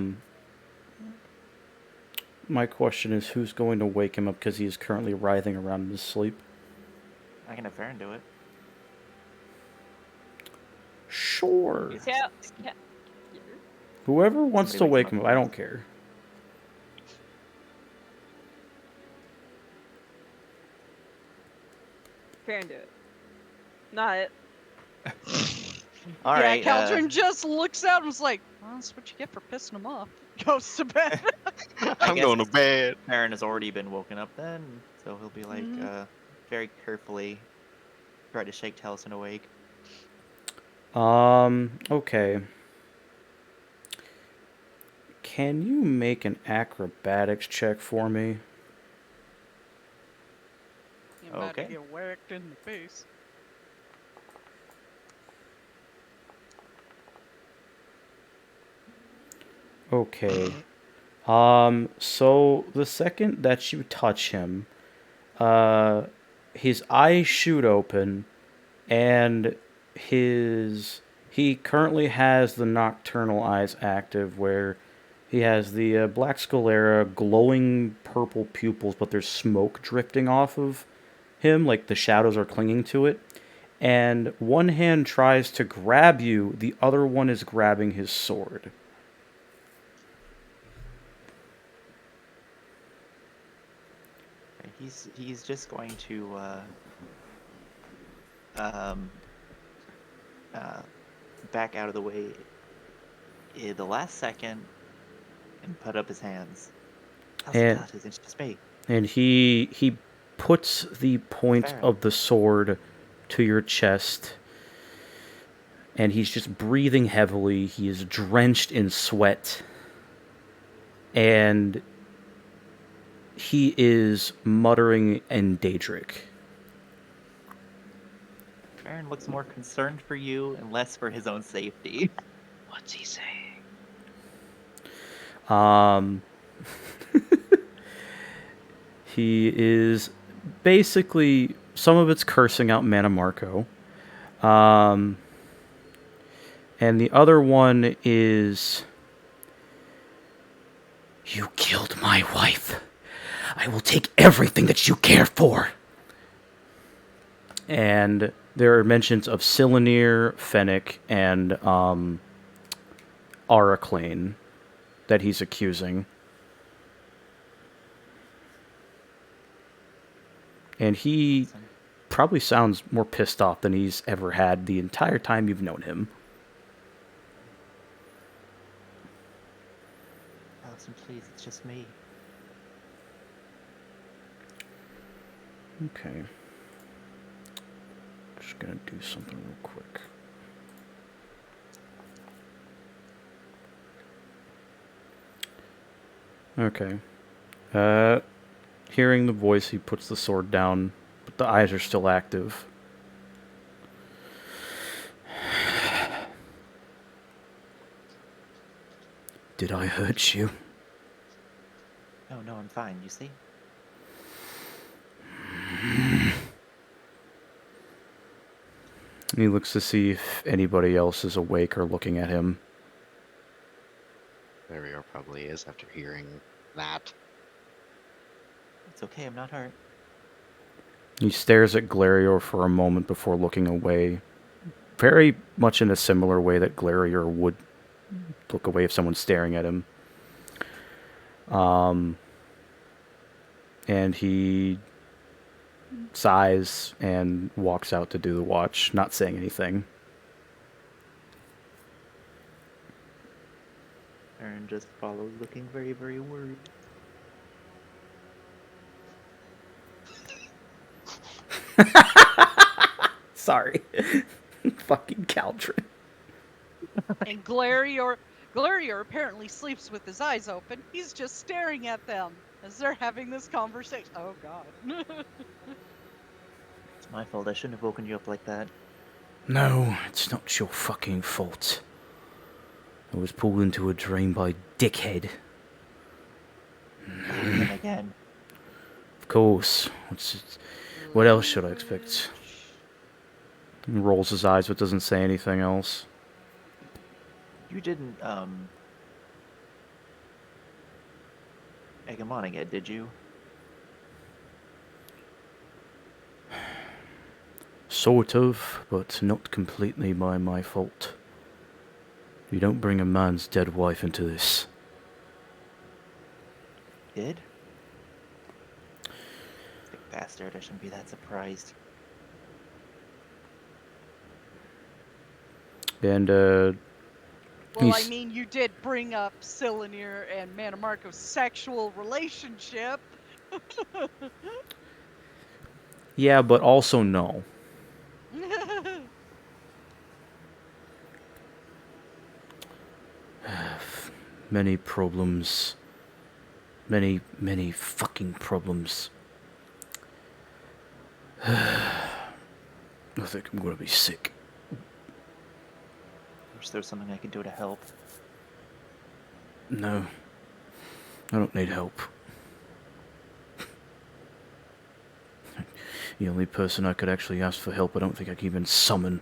my question is, who's going to wake him up because he is currently writhing around in his sleep? I can have Feron do it. Sure. Yeah. Whoever wants to Somebody wake wake him him up, up I first. don't care. Fair and do it. Not it. All right. Caldron just looks out and was like, well, that's what you get for pissing him off. Goes to bed. I'm guess going to bed. Feron has already been woken up then, so he'll be like, very carefully try to shake Taliesin awake. Okay. Can you make an acrobatics check for me? You're about to Okay. get whacked in the face. Okay. So the second that you touch him, his eyes shoot open, and he currently has the nocturnal eyes active, where he has the black sclera, glowing purple pupils, but there's smoke drifting off of him, like the shadows are clinging to it. And one hand tries to grab you, the other one is grabbing his sword. He's just going to back out of the way in the last second and put up his hands. And- It's just me. And he puts the point Fair. of the sword to your chest, and he's just breathing heavily. He is drenched in sweat, and he is muttering in Daedric. Feron looks more concerned for you and less for his own safety. What's he saying? He is basically, some of it's cursing out Manmarco. And the other one is, you killed my wife. I will take everything that you care for. And there are mentions of Cylanir, Fennec, and Araclane that he's accusing. And he probably sounds more pissed off than he's ever had the entire time you've known him. Allison, please, it's just me. Okay. Just gonna do something real quick. Okay. Hearing the voice, he puts the sword down, but the eyes are still active. Did I hurt you? No, I'm fine, you see? He looks to see if anybody else is awake or looking at him. Glario probably is after hearing that. It's okay, I'm not hurt. He stares at Glarior for a moment before looking away. Very much in a similar way that Glarior would look away if someone's staring at him. And he sighs and walks out to do the watch, not saying anything. Aaron just follows, looking very, very worried. Sorry. Fucking Caldron. And Glarior apparently sleeps with his eyes open. He's just staring at them as they're having this conversation. Oh god. It's my fault, I shouldn't have woken you up like that. No, it's not your fucking fault. I was pulled into a dream by dickhead. Again. Of course. What else should I expect? He rolls his eyes but doesn't say anything else. You didn't, egg him on again, did you? Sort of, but not completely by my fault. You don't bring a man's dead wife into this. Did? Sick bastard, I shouldn't be that surprised. And, Well, I he's- mean, you did bring up Cylanir and Manamarco's sexual relationship. yeah, but also no. Many problems. Many, many fucking problems. I think I'm gonna be sick. Wish there was something I could do to help. No. I don't need help. The only person I could actually ask for help I don't think I can even summon.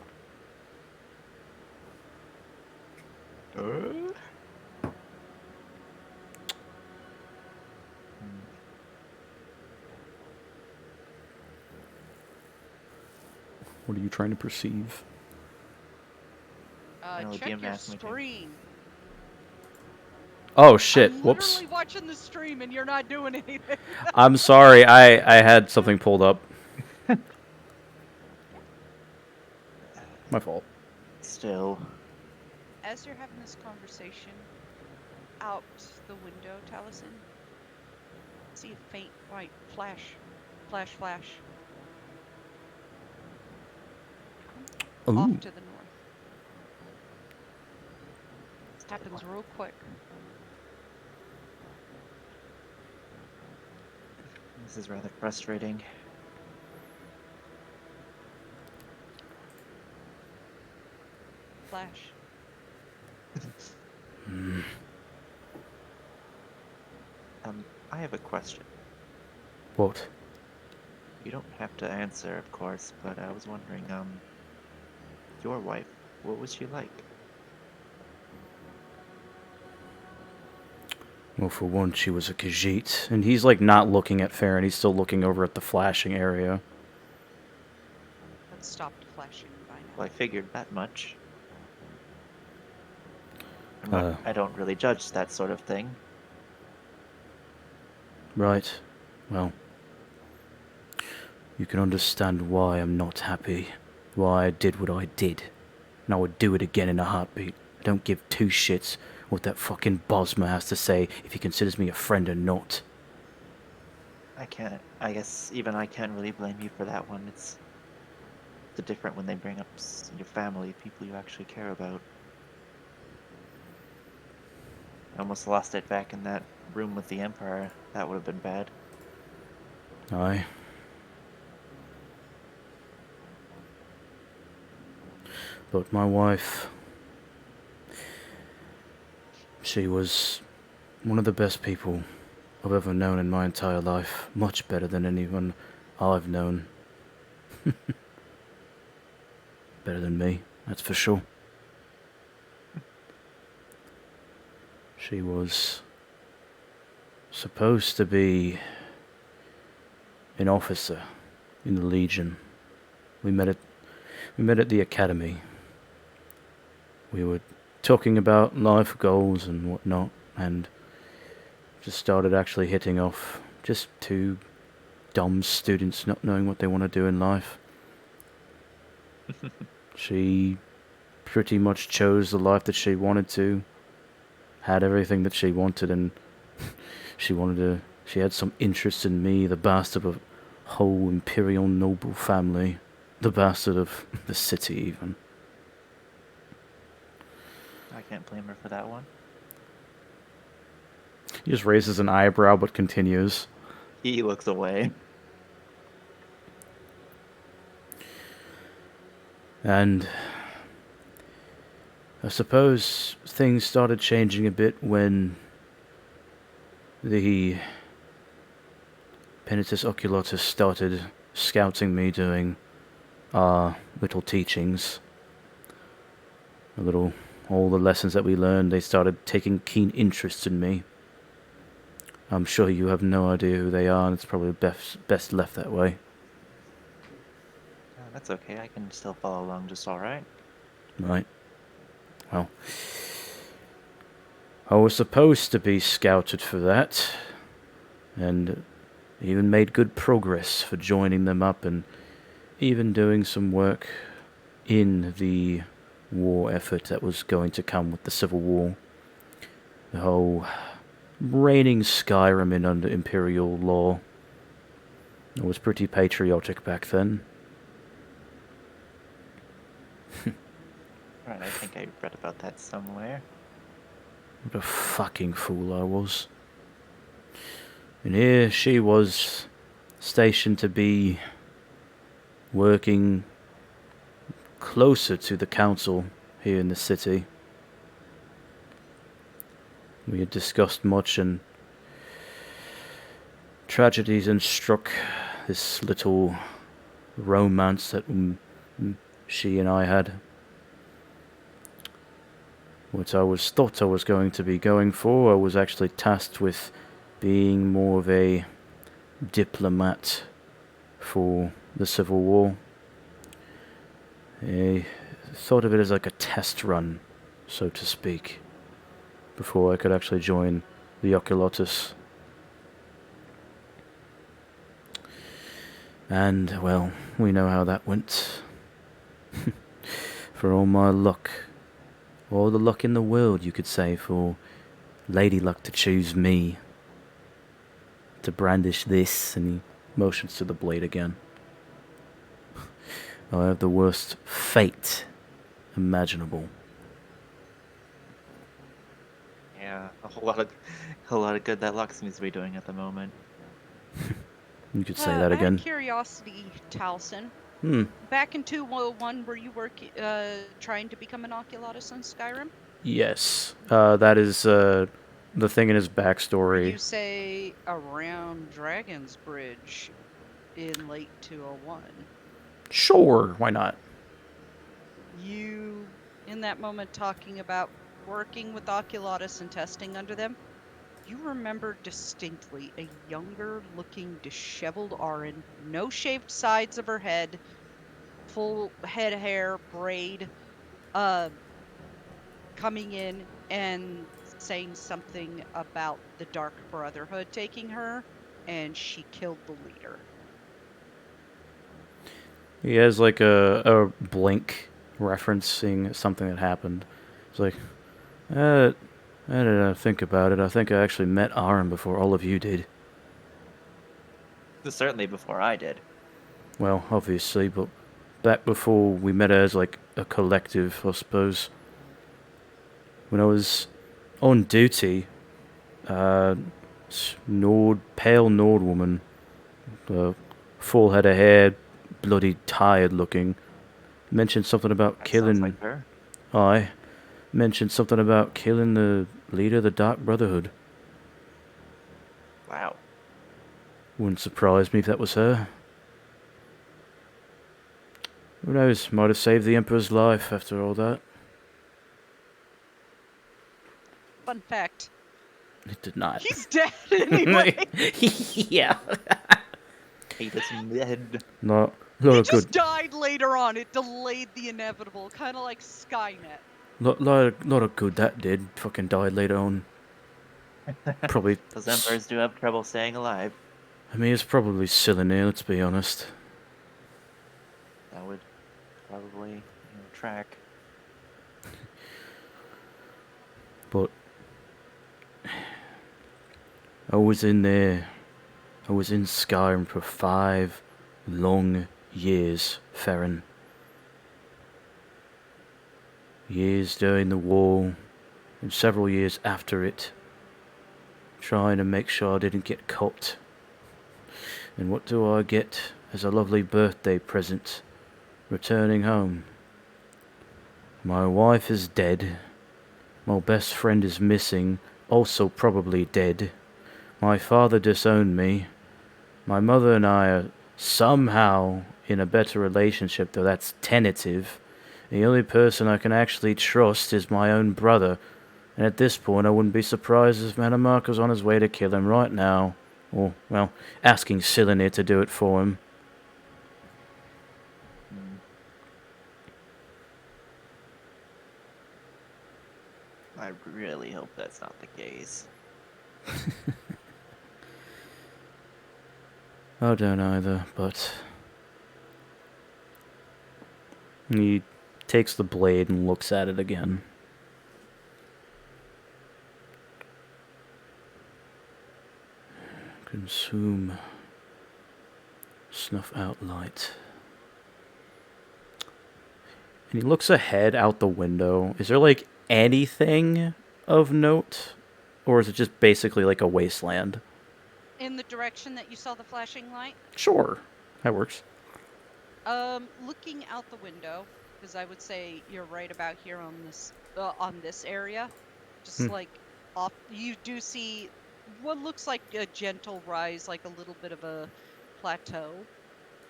What are you trying to perceive? No, Check DM your asked me to. stream. Oh shit, I'm whoops. literally watching the stream and you're not doing anything. I'm sorry, I had something pulled up. My fault. Still. As you're having this conversation, out the window, Taliesin, see a faint white flash. Flash, flash. Ooh. Off to the north. This happens real quick. This is rather frustrating. Flash. I have a question. What? You don't have to answer, of course, but I was wondering, your wife, what was she like? Well, for one, she was a Khajiit. And he's, like, not looking at Feron. He's still looking over at the flashing area. Let's stop the flash Well, I figured that much. Uh. I don't really judge that sort of thing. Right. Well, you can understand why I'm not happy. Why I did what I did. And I would do it again in a heartbeat. I don't give two shits what that fucking Bosma has to say if he considers me a friend or not. I guess even I can't really blame you for that one. It's different when they bring up your family, people you actually care about. I almost lost it back in that room with the Empire. That would have been bad. Aye. But my wife, she was one of the best people I've ever known in my entire life. Much better than anyone I've known. Better than me, that's for sure. She was supposed to be an officer in the Legion. We met at the academy. We were talking about life goals and whatnot, and just started actually hitting off. Just two dumb students not knowing what they want to do in life. She pretty much chose the life that she wanted to, had everything that she wanted, and she had some interest in me, the bastard of a whole imperial noble family, the bastard of the city even. I can't blame her for that one. He just raises an eyebrow but continues. He looks away. And I suppose things started changing a bit when the Penitus Oculatus started scouting me, doing little teachings. All the lessons that we learned, they started taking keen interest in me. I'm sure you have no idea who they are, and it's probably best left that way. That's okay, I can still follow along just alright. Right. Well, I was supposed to be scouted for that, and even made good progress for joining them up, and even doing some work in the war effort that was going to come with the Civil War. The whole reigning Skyrim in under Imperial law. I was pretty patriotic back then. Right, I think I read about that somewhere. What a fucking fool I was. And here she was, stationed to be working closer to the council here in the city. We had discussed much, and tragedies and struck this little romance that she and I had. What I thought I was going to be going for, I was actually tasked with being more of a diplomat for the Civil War. I thought of it as like a test run, so to speak, before I could actually join the Oculatus. And, well, we know how that went. For all my luck, all the luck in the world, you could say, for Lady Luck to choose me to brandish this, and he motions to the blade again. I have the worst fate imaginable. Yeah, a whole lot of good that Luck seems to be doing at the moment. You could say that Out again. of curiosity, Taliesin, Hmm. back in 201, were you trying to become an Oculatus on Skyrim? Yes. That is the thing in his backstory. You say around Dragon's Bridge in late 201. Sure, why not? You, in that moment, talking about working with Oculatus and testing under them, you remember distinctly a younger looking disheveled Arin, no shaved sides of her head, full head of hair, braid, coming in and saying something about the Dark Brotherhood taking her, and she killed the leader. He has like a blink referencing something that happened. It's like, I didn't think about it. I think I actually met Aaron before all of you did. Certainly before I did. Well, obviously, but back before we met as like a collective, I suppose. When I was on duty, pale Nord woman, full head of hair, bloody tired looking, mentioned something about That killing. sounds like her. I mentioned something about killing the leader of the Dark Brotherhood. Wow. Wouldn't surprise me if that was her. Who knows? Might have saved the Emperor's life after all that. Fun fact, It did not. he's dead anyway. Yeah. Hate is mid. Not He a just good. died later on. It delayed the inevitable, kind of like Skynet. Lot of good that did. Fucking died later on. Probably. Those emperors do have trouble staying alive. I mean, it's probably Cylinder, let's be honest. That would probably track. But I was in there. I was in Skyrim for 5 long years, Feron. Years during the war, and several years after it, trying to make sure I didn't get caught. And what do I get as a lovely birthday present, returning home? My wife is dead. My best friend is missing, also probably dead. My father disowned me. My mother and I are somehow in a better relationship, though that's tentative. The only person I can actually trust is my own brother, and at this point I wouldn't be surprised if Manamarco's on his way to kill him right now. Or, well, asking Cylinder to do it for him. I really hope that's not the case. I don't either, but... He takes the blade and looks at it again. Consume. Snuff out light. And he looks ahead out the window. Is there, like, anything of note? Or is it just basically like a wasteland? In the direction that you saw the flashing light? Sure. That works. Looking out the window, because I would say you're right about here on this area, just like off, you do see what looks like a gentle rise, like a little bit of a plateau.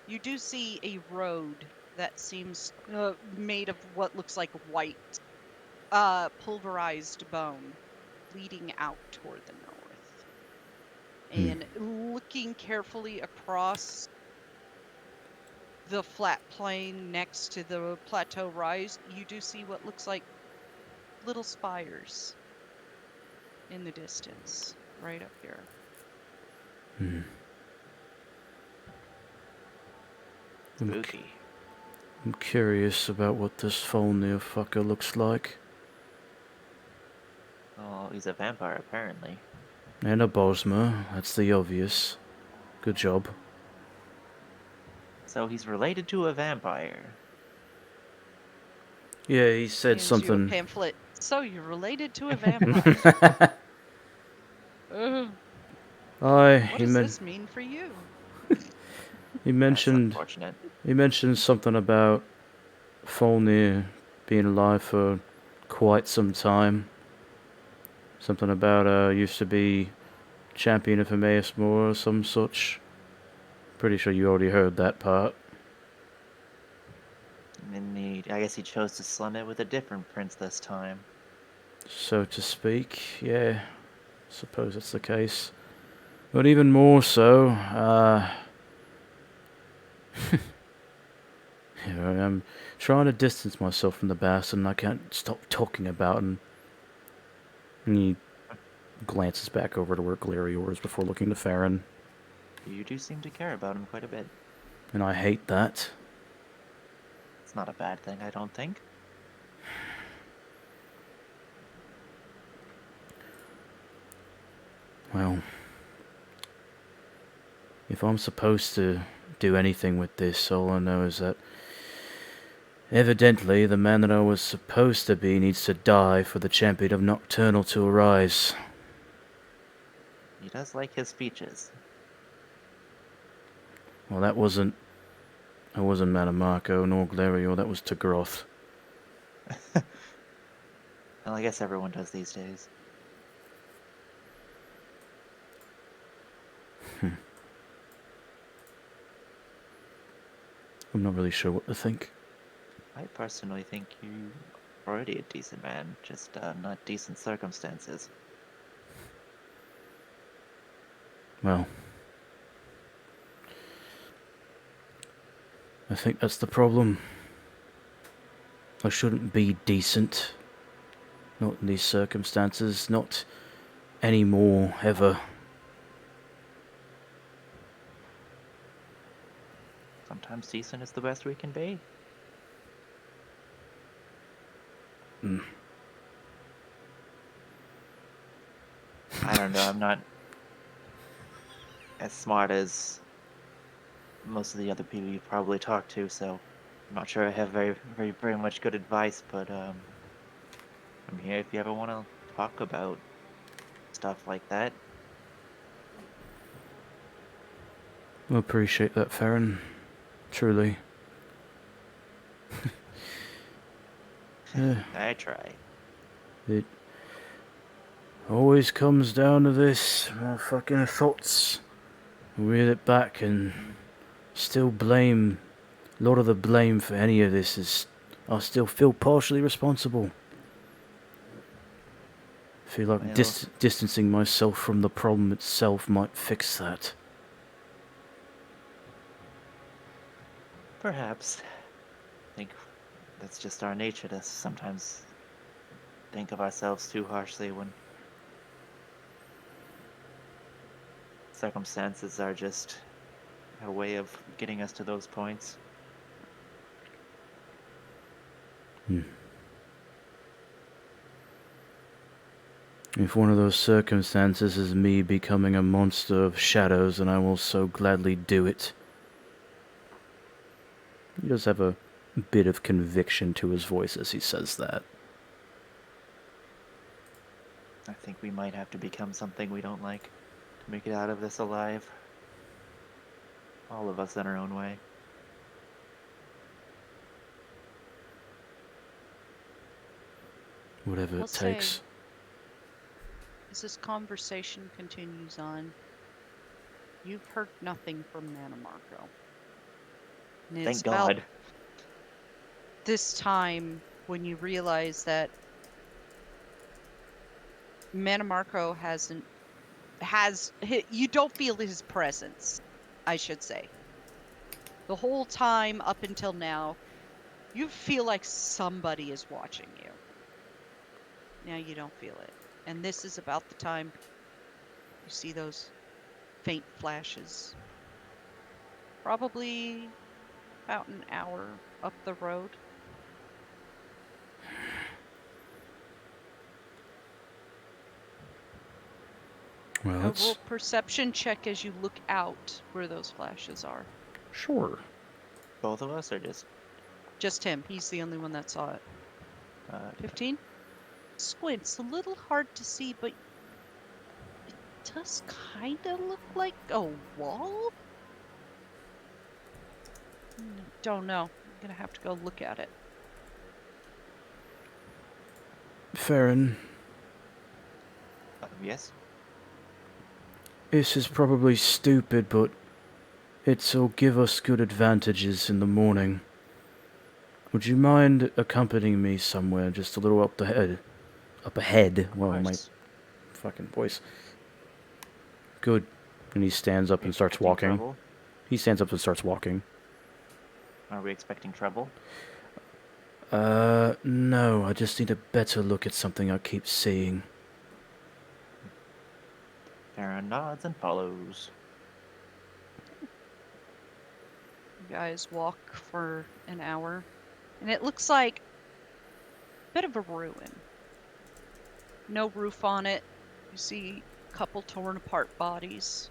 You do see a road that seems made of what looks like white, pulverized bone, leading out toward the north. And looking carefully across the flat plain next to the plateau rise, you do see what looks like little spires in the distance, right up here. Spooky. I'm curious about what this Folnir fucker looks like. Oh, he's a vampire, apparently. And a Bosmer, that's the obvious. Good job. So he's related to a vampire. Yeah, he said Hands you a something. pamphlet. So you're related to a vampire. What does this mean for you? He That's mentioned unfortunate. he mentioned something about Folnir being alive for quite some time. Something about used to be champion of Emmaus Moor or some such. Pretty sure you already heard that part. And I guess he chose to slum it with a different prince this time. So to speak, yeah. Suppose that's the case. But even more so, I'm trying to distance myself from the bastard, and I can't stop talking about him. And he glances back over to where Glarior is before looking to Feron. You do seem to care about him quite a bit. And I hate that. It's not a bad thing, I don't think. Well, if I'm supposed to do anything with this, all I know is that evidently the man that I was supposed to be needs to die for the champion of Nocturnal to arise. He does like his speeches. Well, that wasn't Manamarco nor Glarior, that was Tagroth. Well, I guess everyone does these days. I'm not really sure what to think. I personally think you are already a decent man, just not decent circumstances. Well, I think that's the problem. I shouldn't be decent. Not in these circumstances, not anymore, ever. Sometimes decent is the best we can be. I don't know, I'm not as smart as most of the other people you've probably talked to, so I'm not sure I have very much good advice, but I'm here if you ever want to talk about stuff like that. I appreciate that, Feron. Truly. Yeah, I try. it always comes down to this. My fucking thoughts. Reel it back and still blame. A lot of the blame for any of this is I still feel partially responsible. I feel like Well- distancing myself from the problem itself might fix that. Perhaps. I think that's just our nature to sometimes think of ourselves too harshly when circumstances are just a way of getting us to those points. If one of those circumstances is me becoming a monster of shadows, then I will so gladly do it. He does have a bit of conviction to his voice as he says that. I think we might have to become something we don't like to make it out of this alive. All of us in our own way. Whatever I'll it takes. say, as this conversation continues on, you've heard nothing from Manamarco. And it's Thank about God. this time when you realize that Manamarco you don't feel his presence, I should say. The whole time up until now, you feel like somebody is watching you. Now you don't feel it. And this is about the time you see those faint flashes. Probably about an hour up the road. Well, A that's roll perception check as you look out where those flashes are. sure. Both of us, or just Just him. He's the only one that saw it. uh, 15? Squint's a little hard to see, but it does kind of look like a wall? Don't know. I'm going to have to go look at it. Feron, yes? this is probably stupid, but it'll give us good advantages in the morning. Would you mind accompanying me somewhere, just a little up ahead? Well, my course. fucking voice. Good. And he stands up and starts Any walking. trouble? He stands up and starts walking. Are we expecting trouble? No, I just need a better look at something I keep seeing. Feron nods and follows. You guys walk for an hour, and it looks like a bit of a ruin. No roof on it. You see a couple torn apart bodies.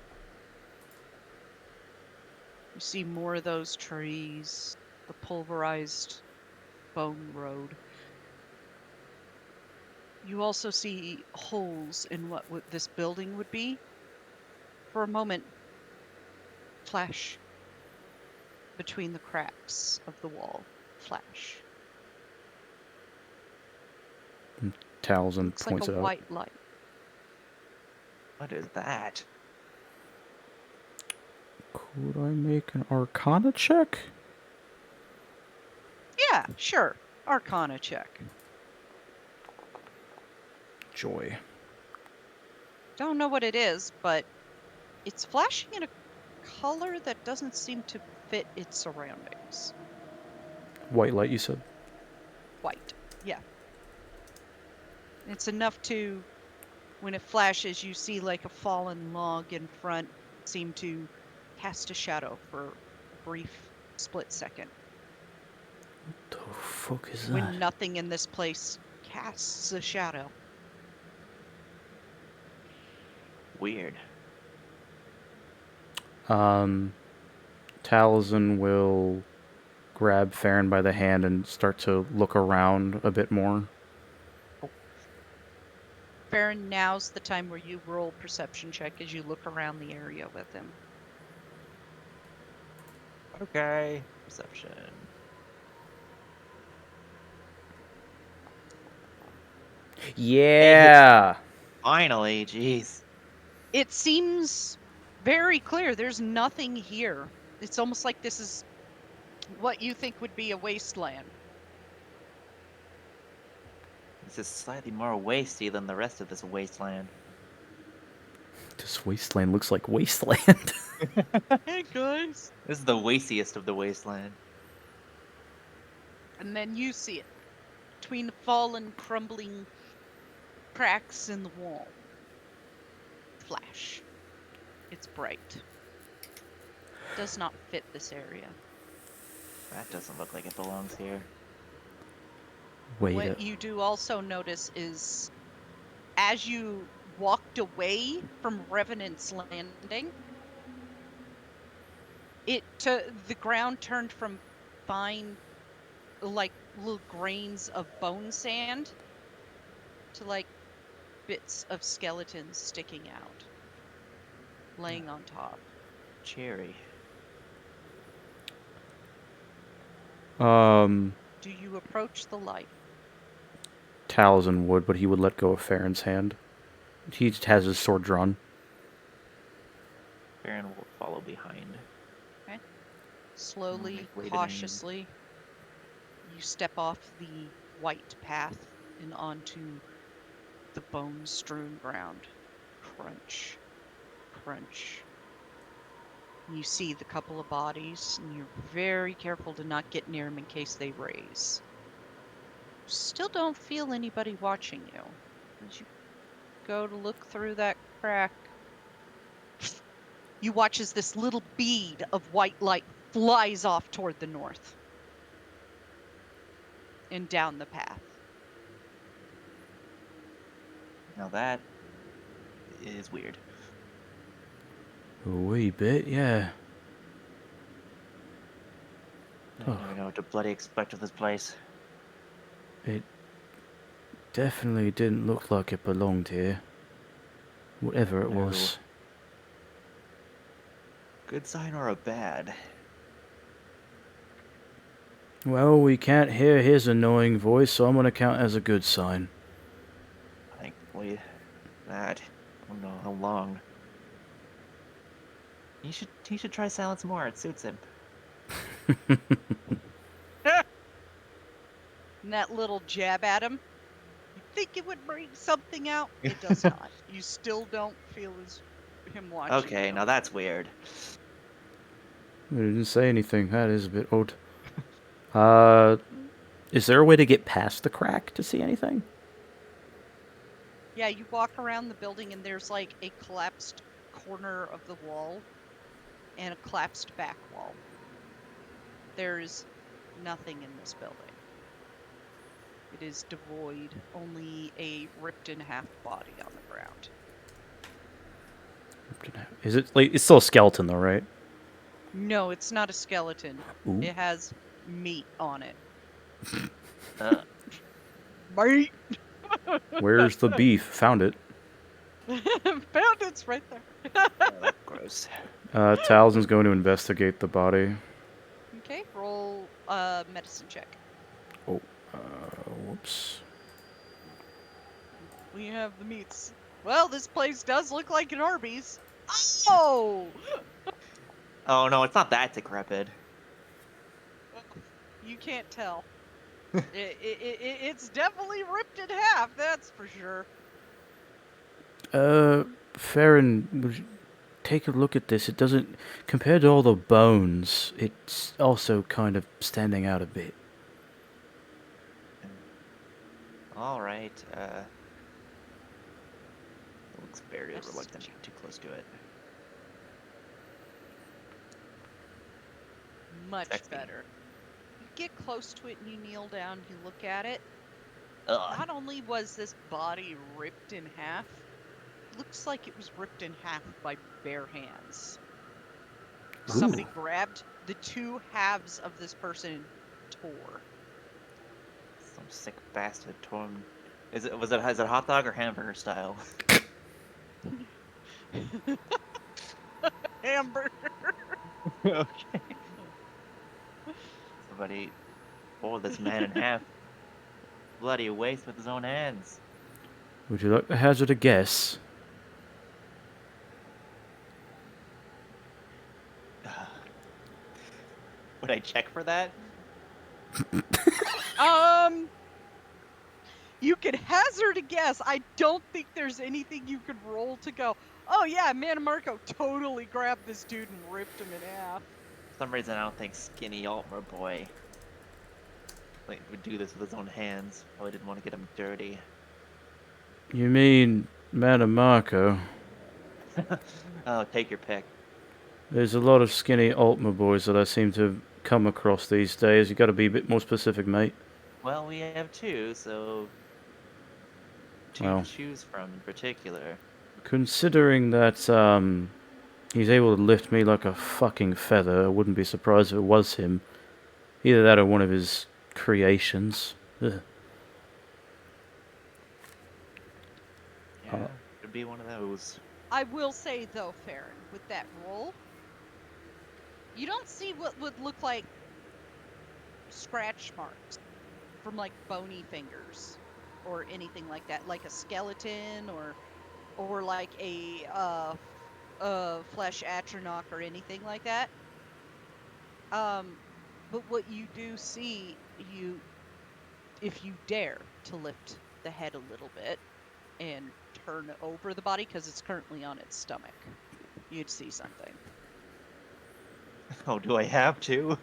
You see more of those trees, the pulverized bone road. You also see holes in what this building would be. For a moment, flash between the cracks of the wall. Flash. Taliesin Looks like points a it out. white light. What is that? Could I make an Arcana check? Yeah, sure. Arcana check. Joy. Don't know what it is, but it's flashing in a color that doesn't seem to fit its surroundings. White light, you said? White. Yeah. It's enough to, when it flashes, you see like a fallen log in front seem to cast a shadow for a brief split second. The fuck is that? When nothing in this place casts a shadow. Weird. Taliesin will grab Feron by the hand and start to look around a bit more. Feron, now's the time where you roll perception check as you look around the area with him. Okay. Perception. Yeah! Finally, jeez. It seems very clear. There's nothing here. It's almost like this is what you think would be a wasteland. This is slightly more wasty than the rest of this wasteland. This wasteland looks like wasteland. Hey guys. This is the wastiest of the wasteland. And then you see it between the fallen, crumbling cracks in the wall. Flash. It's bright. Does not fit this area. That doesn't look like it belongs here. Wait What you do also notice is as you walked away from Revenant's Landing, the ground turned from fine, like little grains of bone sand to like bits of skeletons sticking out, laying on top. Cherry. Do you approach the light? Taliesin would, but he would let go of Feron's hand. He just has his sword drawn. Feron will follow behind. Slowly, Make way to the- cautiously, you step off the white path and onto the bone-strewn ground. Crunch, crunch. You see the couple of bodies, and you're very careful to not get near them in case they raise. Still don't feel anybody watching you. As you go to look through that crack, you watch as this little bead of white light flies off toward the north and down the path. Now that is weird. A wee bit, yeah. I Oh. never know what to bloody expect of this place. It definitely didn't look like it belonged here. Whatever it No. was. Good sign or a bad? Well, we can't hear his annoying voice, so I'm gonna count as a good sign. Thankfully, that. I don't know how long. He should try silence more. It suits him. And that little jab at him, you think it would bring something out? It does not. You still don't feel him watching Okay, you. now that's weird. I didn't say anything. That is a bit odd. Is there a way to get past the crack to see anything? Yeah, you walk around the building and there's like a collapsed corner of the wall and a collapsed back wall. There's nothing in this building. It is devoid, only a ripped in half body on the ground. Is it like it's still a skeleton though, right? No, it's not a skeleton. Ooh. It has meat on it. Uh, Meat! Where's the beef? Found it. Found it's right there. oh, that's gross. Talzin's going to investigate the body. Okay, roll medicine check. Whoops. We have the meats. Well, this place does look like an Arby's. Oh! Oh no, it's not that decrepit. You can't tell. It's definitely ripped in half, that's for sure. Feron, would you take a look at this? It doesn't, compared to all the bones, it's also kind of standing out a bit. All right. Looks very reluctant to get too close to it. Much Sexy. better. You get close to it and you kneel down, you look at it. Ugh. Not only was this body ripped in half, it looks like it was ripped in half by bare hands. Somebody Ooh. grabbed the two halves of this person and tore. Some sick bastard torn. Is it hot dog or hamburger style? Hamburger. Okay. Somebody tore this man in half. Bloody waste with his own hands. Would you like to hazard a guess? Would I check for that? You could hazard a guess. I don't think there's anything you could roll to go, oh yeah, Marco totally grabbed this dude and ripped him in half. For some reason, I don't think skinny Altmer boy would do this with his own hands. Probably didn't want to get him dirty. You mean Marco? Oh, take your pick. There's a lot of skinny Altmer boys that I seem to come across these days. You got to be a bit more specific, mate. Well, we have two, so two Well. to choose from in particular. Considering that he's able to lift me like a fucking feather, I wouldn't be surprised if it was him. Either that or one of his creations. Ugh. Yeah, could be one of those. I will say though, Feron, with that roll, you don't see what would look like scratch marks from like bony fingers or anything like that, like a skeleton or like a flesh atronach or anything like that. But what you do see, if you dare to lift the head a little bit and turn over the body, because it's currently on its stomach, you'd see something. Oh, do I have to?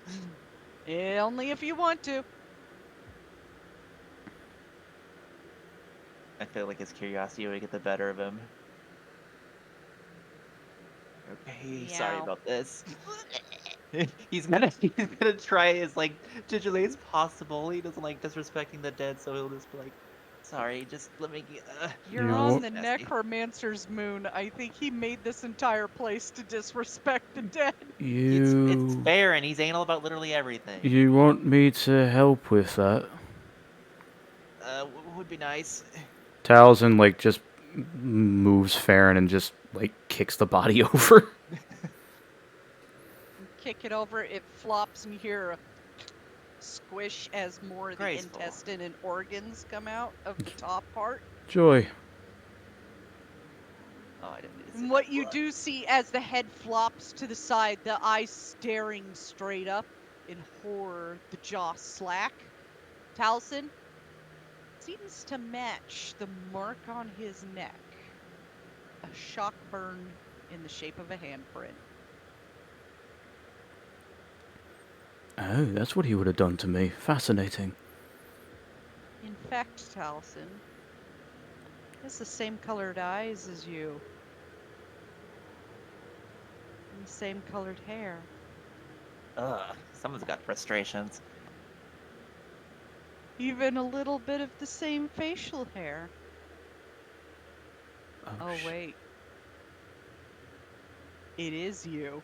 Only if you want to. I feel like his curiosity would get the better of him. Okay, sorry Meow. about this. he's gonna try as like gingerly as possible. He doesn't like disrespecting the dead, so he'll just be like, "Sorry, just let me." You're You on know- the Nasty. necromancer's moon. I think he made this entire place to disrespect the dead. It's fair, and he's anal about literally everything. You want me to help with that? Would be nice. Talzin, like, just moves Feron and just, like, kicks the body over. Kick it over, it flops, and you hear a squish as more of the Graceful. intestine and organs come out of the top part. Joy. Oh, I didn't need to see And that what you blood. do see as the head flops to the side, the eyes staring straight up in horror, the jaw slack. Taliesin seems to match the mark on his neck. A shock burn in the shape of a handprint. Oh, that's what he would have done to me. Fascinating. In fact, Taliesin, he has the same colored eyes as you. And the same colored hair. Ugh, someone's got frustrations. Even a little bit of the same facial hair. Oh, sh- wait. It is you.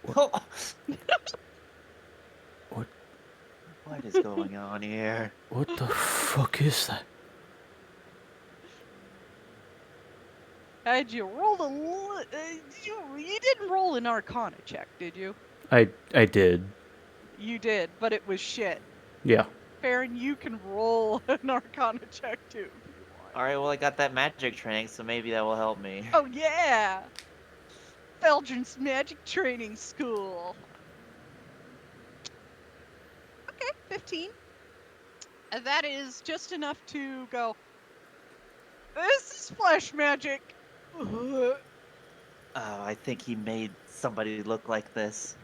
What? What? What is going on here? What the fuck is that? Had you rolled you didn't roll an Arcana check, did you? I did. You did, but it was shit. Yeah. Feron, you can roll an Arcana check too. If you want. Alright, well, I got that magic training, so maybe that will help me. Oh yeah! Feldrin's Magic Training School. Okay, 15. That is just enough to go, this is flesh magic. Oh, I think he made somebody look like this.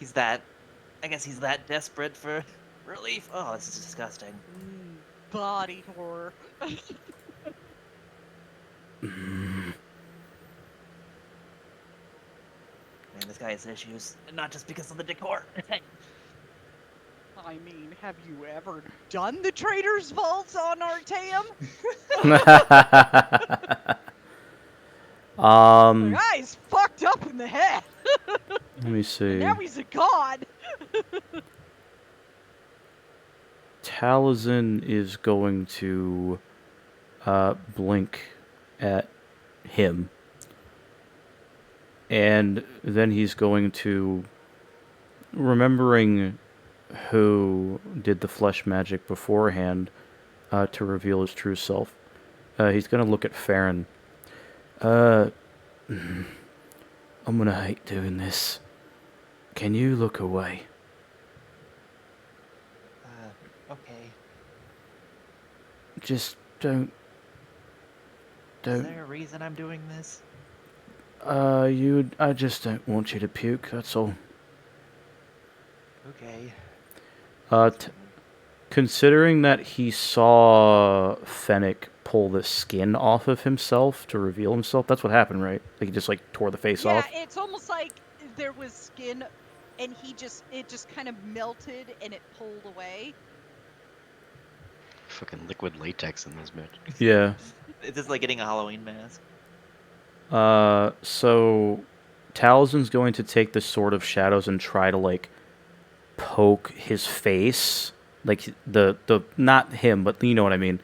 I guess he's that desperate for relief. Oh, this is disgusting. Body horror. Man, this guy has issues, and not just because of the decor. I mean, have you ever done the Trader's Vaults on Artaeum? The guy's fucked up in the head. Let me see. Now he's a god. Taliesin is going to blink at him. And then he's going to, remembering who did the flesh magic beforehand to reveal his true self, he's going to look at Feron. I'm going to hate doing this. Can you look away? Okay. Just don't. Is there a reason I'm doing this? I just don't want you to puke, that's all. Okay. Considering that he saw Fennec pull the skin off of himself to reveal himself, that's what happened, right? Like he just like tore the face off? Yeah, it's almost like there was skin and it just kind of melted and it pulled away. Fucking liquid latex in this bitch. Yeah. It's just like getting a Halloween mask. So Taliesin's going to take the Sword of Shadows and try to like poke his face, like the not him, but you know what I mean,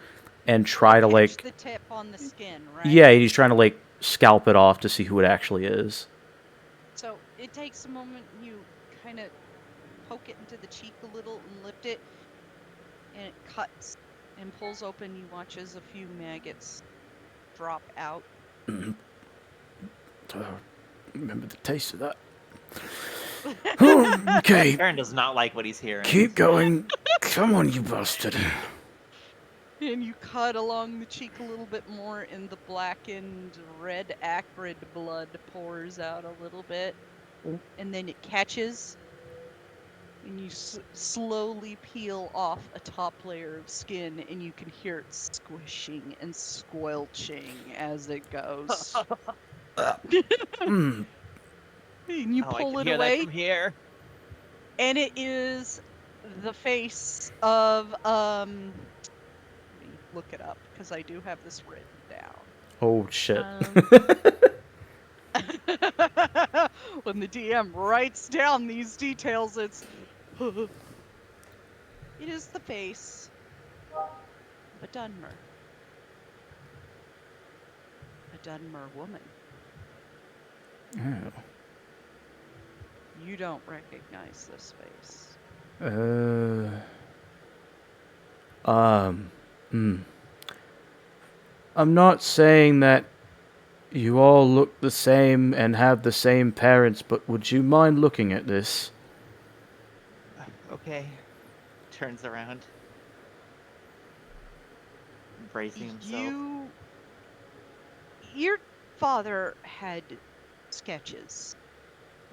and try to like the tip on the skin, right? yeah, he's trying to like scalp it off to see who it actually is. So it takes a moment. You kind of poke it into the cheek a little and lift it, and it cuts and pulls open. You watch as a few maggots drop out. Remember the taste of that. Okay, Feron does not like what he's hearing. keep going. Come on, you bastard. And you cut along the cheek a little bit more, and the blackened, red, acrid blood pours out a little bit. And then it catches, and you slowly peel off a top layer of skin, and you can hear it squishing and squelching as it goes. And you pull I it can hear away, that from here. and it is the face of Let me look it up because I do have this written down. Oh shit. When the DM writes down these details, it is the face of a Dunmer. A Dunmer woman. Oh. You don't recognize this face. I'm not saying that you all look the same and have the same parents, but would you mind looking at this? Okay. Turns around. Embracing himself. Your father had sketches.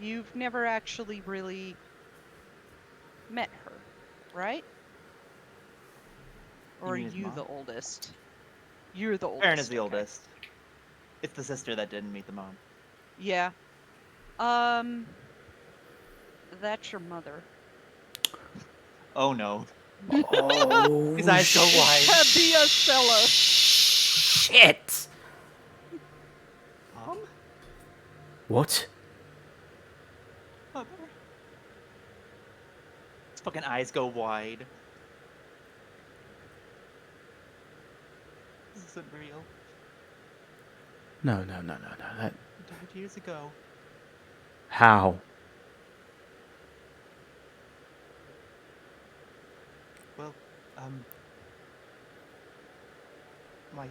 You've never actually really met her, right? Or are mean his you mom? the oldest? You're the oldest. Farron is the okay. oldest. It's the sister that didn't meet the mom. Yeah. That's your mother. Oh no. Oh, His eyes go wide. Tabia Stella. shit! Mom? What? Mother? His fucking eyes go wide. This isn't real. No. That... He died years ago. How? Well,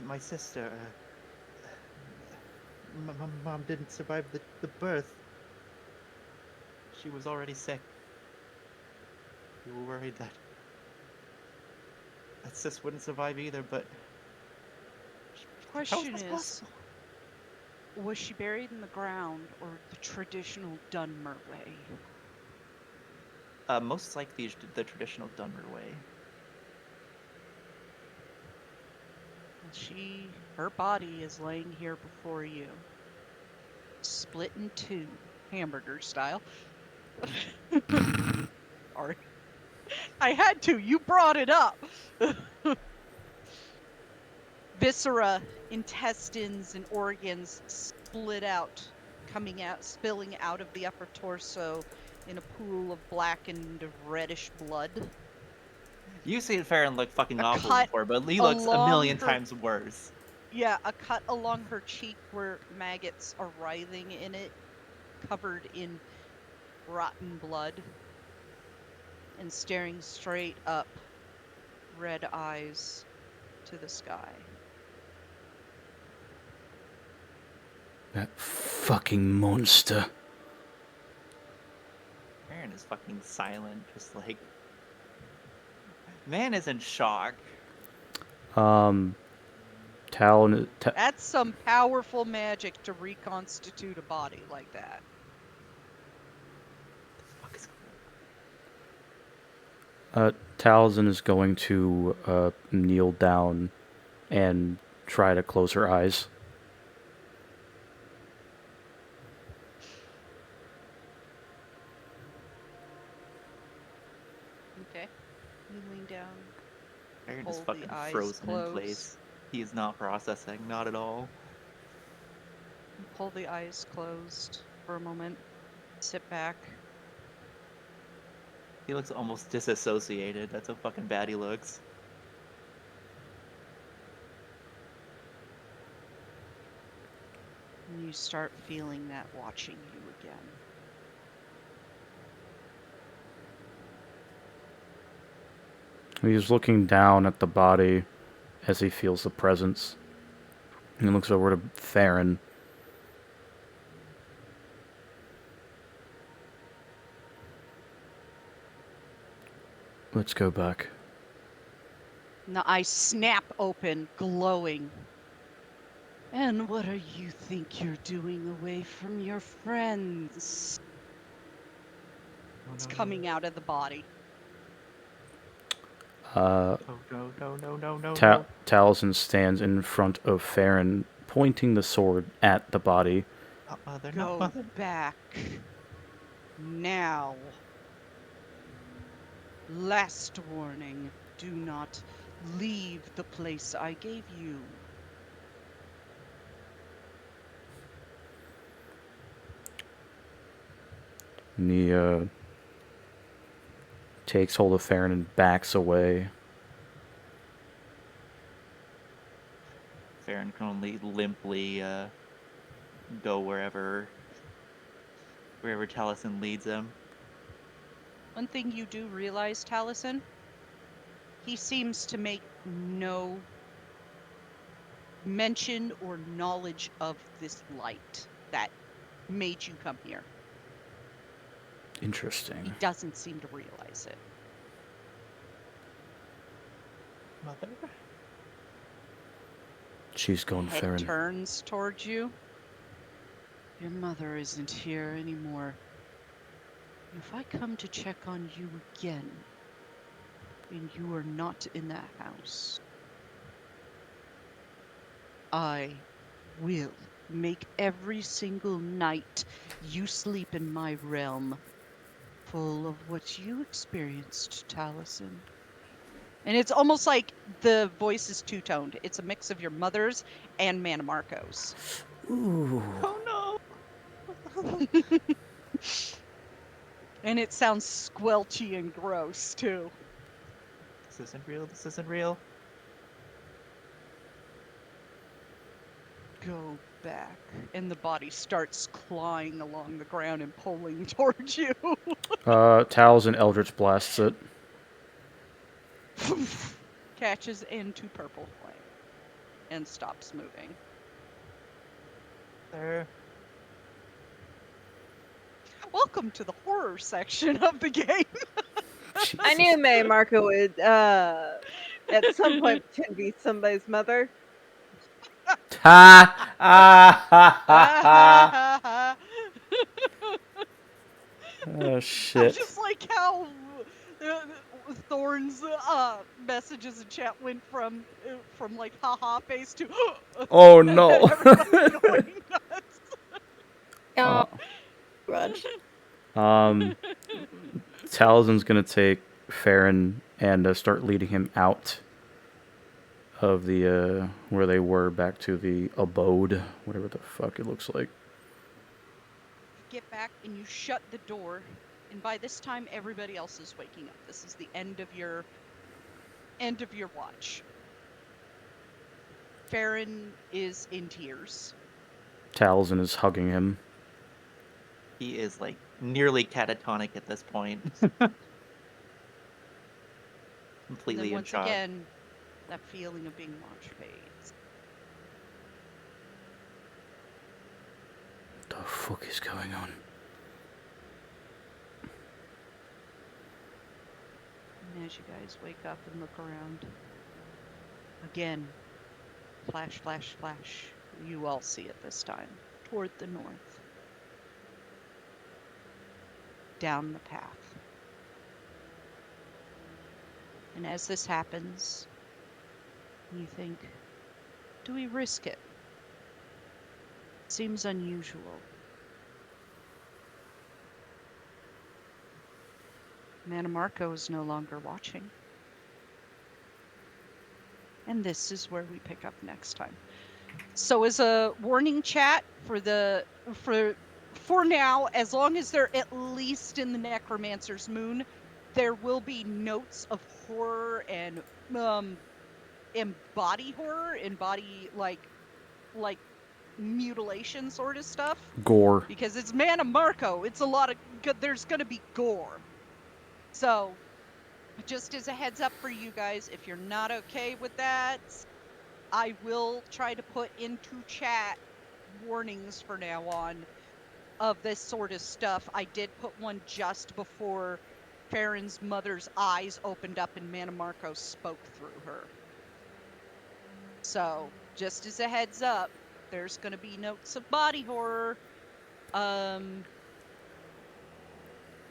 my sister, my mom didn't survive the birth. She was already sick. We were worried that sis wouldn't survive either, but how is Question this is, possible? was she buried in the ground or the traditional Dunmer way? Most likely the traditional Dunmer way. Her body is laying here before you, split in two, hamburger style. Sorry. I had to, you brought it up. Viscera, intestines, and organs split out, spilling out of the upper torso in a pool of blackened reddish blood. You've seen Farron look fucking A awful cut before, but he looks a along million her- times worse. Yeah, a cut along her cheek where maggots are writhing in it, covered in rotten blood, and staring straight up, red eyes to the sky. That fucking monster. Farron is fucking silent, just like... Man is in shock. That's some powerful magic to reconstitute a body like that. What the fuck is Talzin is going to kneel down and try to close her eyes. Okay. Kneeling down. Farron is Hold fucking the eyes frozen in closed. place. He is not processing, not at all. Pull the eyes closed for a moment. Sit back. He looks almost disassociated. That's how fucking bad he looks. And you start feeling that watching you again. He's looking down at the body as he feels the presence. He looks over to Farron. Let's go back. And the eyes snap open, glowing. And what do you think you're doing away from your friends? It's coming out of the body. No. Taliesin stands in front of Farron, pointing the sword at the body. Not mother, Go not mother. back. Now. Last warning. Do not leave the place I gave you. And he takes hold of Farron and backs away. Farron can only limply go wherever Taliesin leads him. One thing you do realize, Taliesin, he seems to make no mention or knowledge of this light that made you come here. Interesting. He doesn't seem to realize it. Mother? She's gone, Head Farron. turns towards you. Your mother isn't here anymore. If I come to check on you again, and you are not in that house, I will make every single night you sleep in my realm full of what you experienced, Taliesin. And it's almost like the voice is two-toned. It's a mix of your mother's and Manamarco's. Ooh. Oh no! And it sounds squelchy and gross, too. This isn't real. This isn't real. Go back. And the body starts clawing along the ground and pulling towards you. Towels and Eldritch blasts it. Catches into purple flame and stops moving. There. Welcome to the horror section of the game. I knew May Marco would at some point pretend to be somebody's mother. Ha! Ah! Ha! Ha! Ha! Oh I shit! just like how Thorn's messages in chat went from like haha face to Oh no! everybody going nuts. Oh, grudge. Taliesin's gonna take Feron and start leading him out of the where they were back to the abode, whatever the fuck it looks like. Get back and you shut the door, and by this time everybody else is waking up. This is the end of your watch. Feron is in tears. Taliesin is hugging him. He is like nearly catatonic at this point. And Completely then in once shock. again, that feeling of being watched fades. What the fuck is going on? And as you guys wake up and look around, again, flash, flash, flash. You all see it this time. Toward the north. Down the path. And as this happens, you think, do we risk it? Seems unusual. Manamarco is no longer watching. And this is where we pick up next time. So as a warning chat for now, as long as they're at least in the Necromancer's Moon, there will be notes of horror and body horror and body like mutilation sort of stuff. Gore. Because it's Manamarco. It's a lot of there's gonna be gore. So just as a heads up for you guys, if you're not okay with that, I will try to put into chat warnings for now on of this sort of stuff. I did put one just before Feron's mother's eyes opened up and Manamarco spoke through her. So, just as a heads up, there's going to be notes of body horror.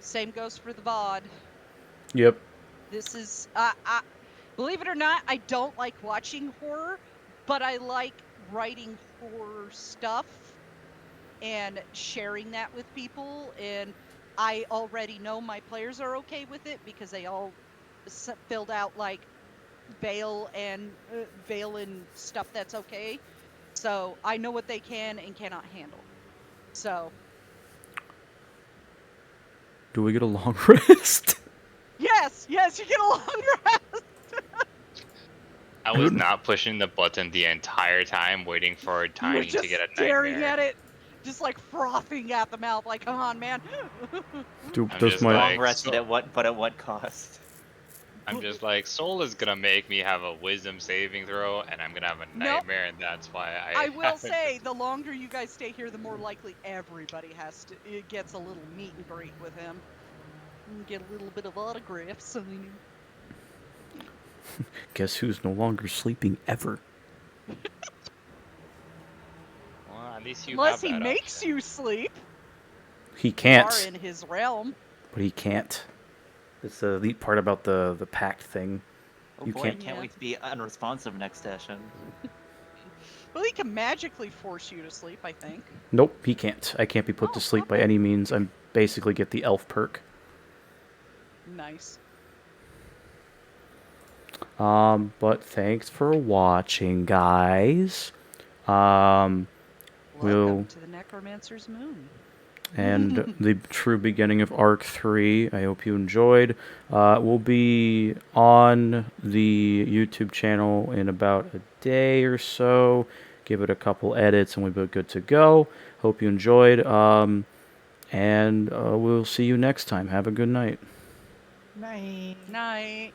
Same goes for the VOD. Yep. This is, I believe it or not, I don't like watching horror, but I like writing horror stuff and sharing that with people. And I already know my players are okay with it because they all filled out like veil and stuff that's okay. So I know what they can and cannot handle. So. Do we get a long rest? Yes, you get a long rest. I was not pushing the button the entire time, waiting for Tiny to get a nightmare. Staring at it, just like frothing at the mouth, like, come on, man. Dude, I'm does just my Long like, rested so- at what cost? I'm just like, Soul is gonna make me have a wisdom saving throw, and I'm gonna have a Nope. nightmare, and that's why I will haven't- say, the longer you guys stay here, the more likely everybody it gets a little meet and greet with him. And get a little bit of autograph signing. Guess who's no longer sleeping ever? Well, at least you Unless have he that makes option. you sleep. He You can't. are in his realm. but he can't. It's the neat part about the pact thing. Oh You boy, can't- can't wait to be unresponsive next session. Well, he can magically force you to sleep, I think. Nope, he can't. I can't be put Oh, to sleep by okay. any means. I'm basically get the elf perk. Nice. But thanks for watching, guys. Welcome We'll to the Necromancer's Moon. and the true beginning of Arc 3. I hope you enjoyed. We'll be on the YouTube channel in about a day or so. Give it a couple edits and we'll be good to go. Hope you enjoyed. And we'll see you next time. Have a good night. Night. Night.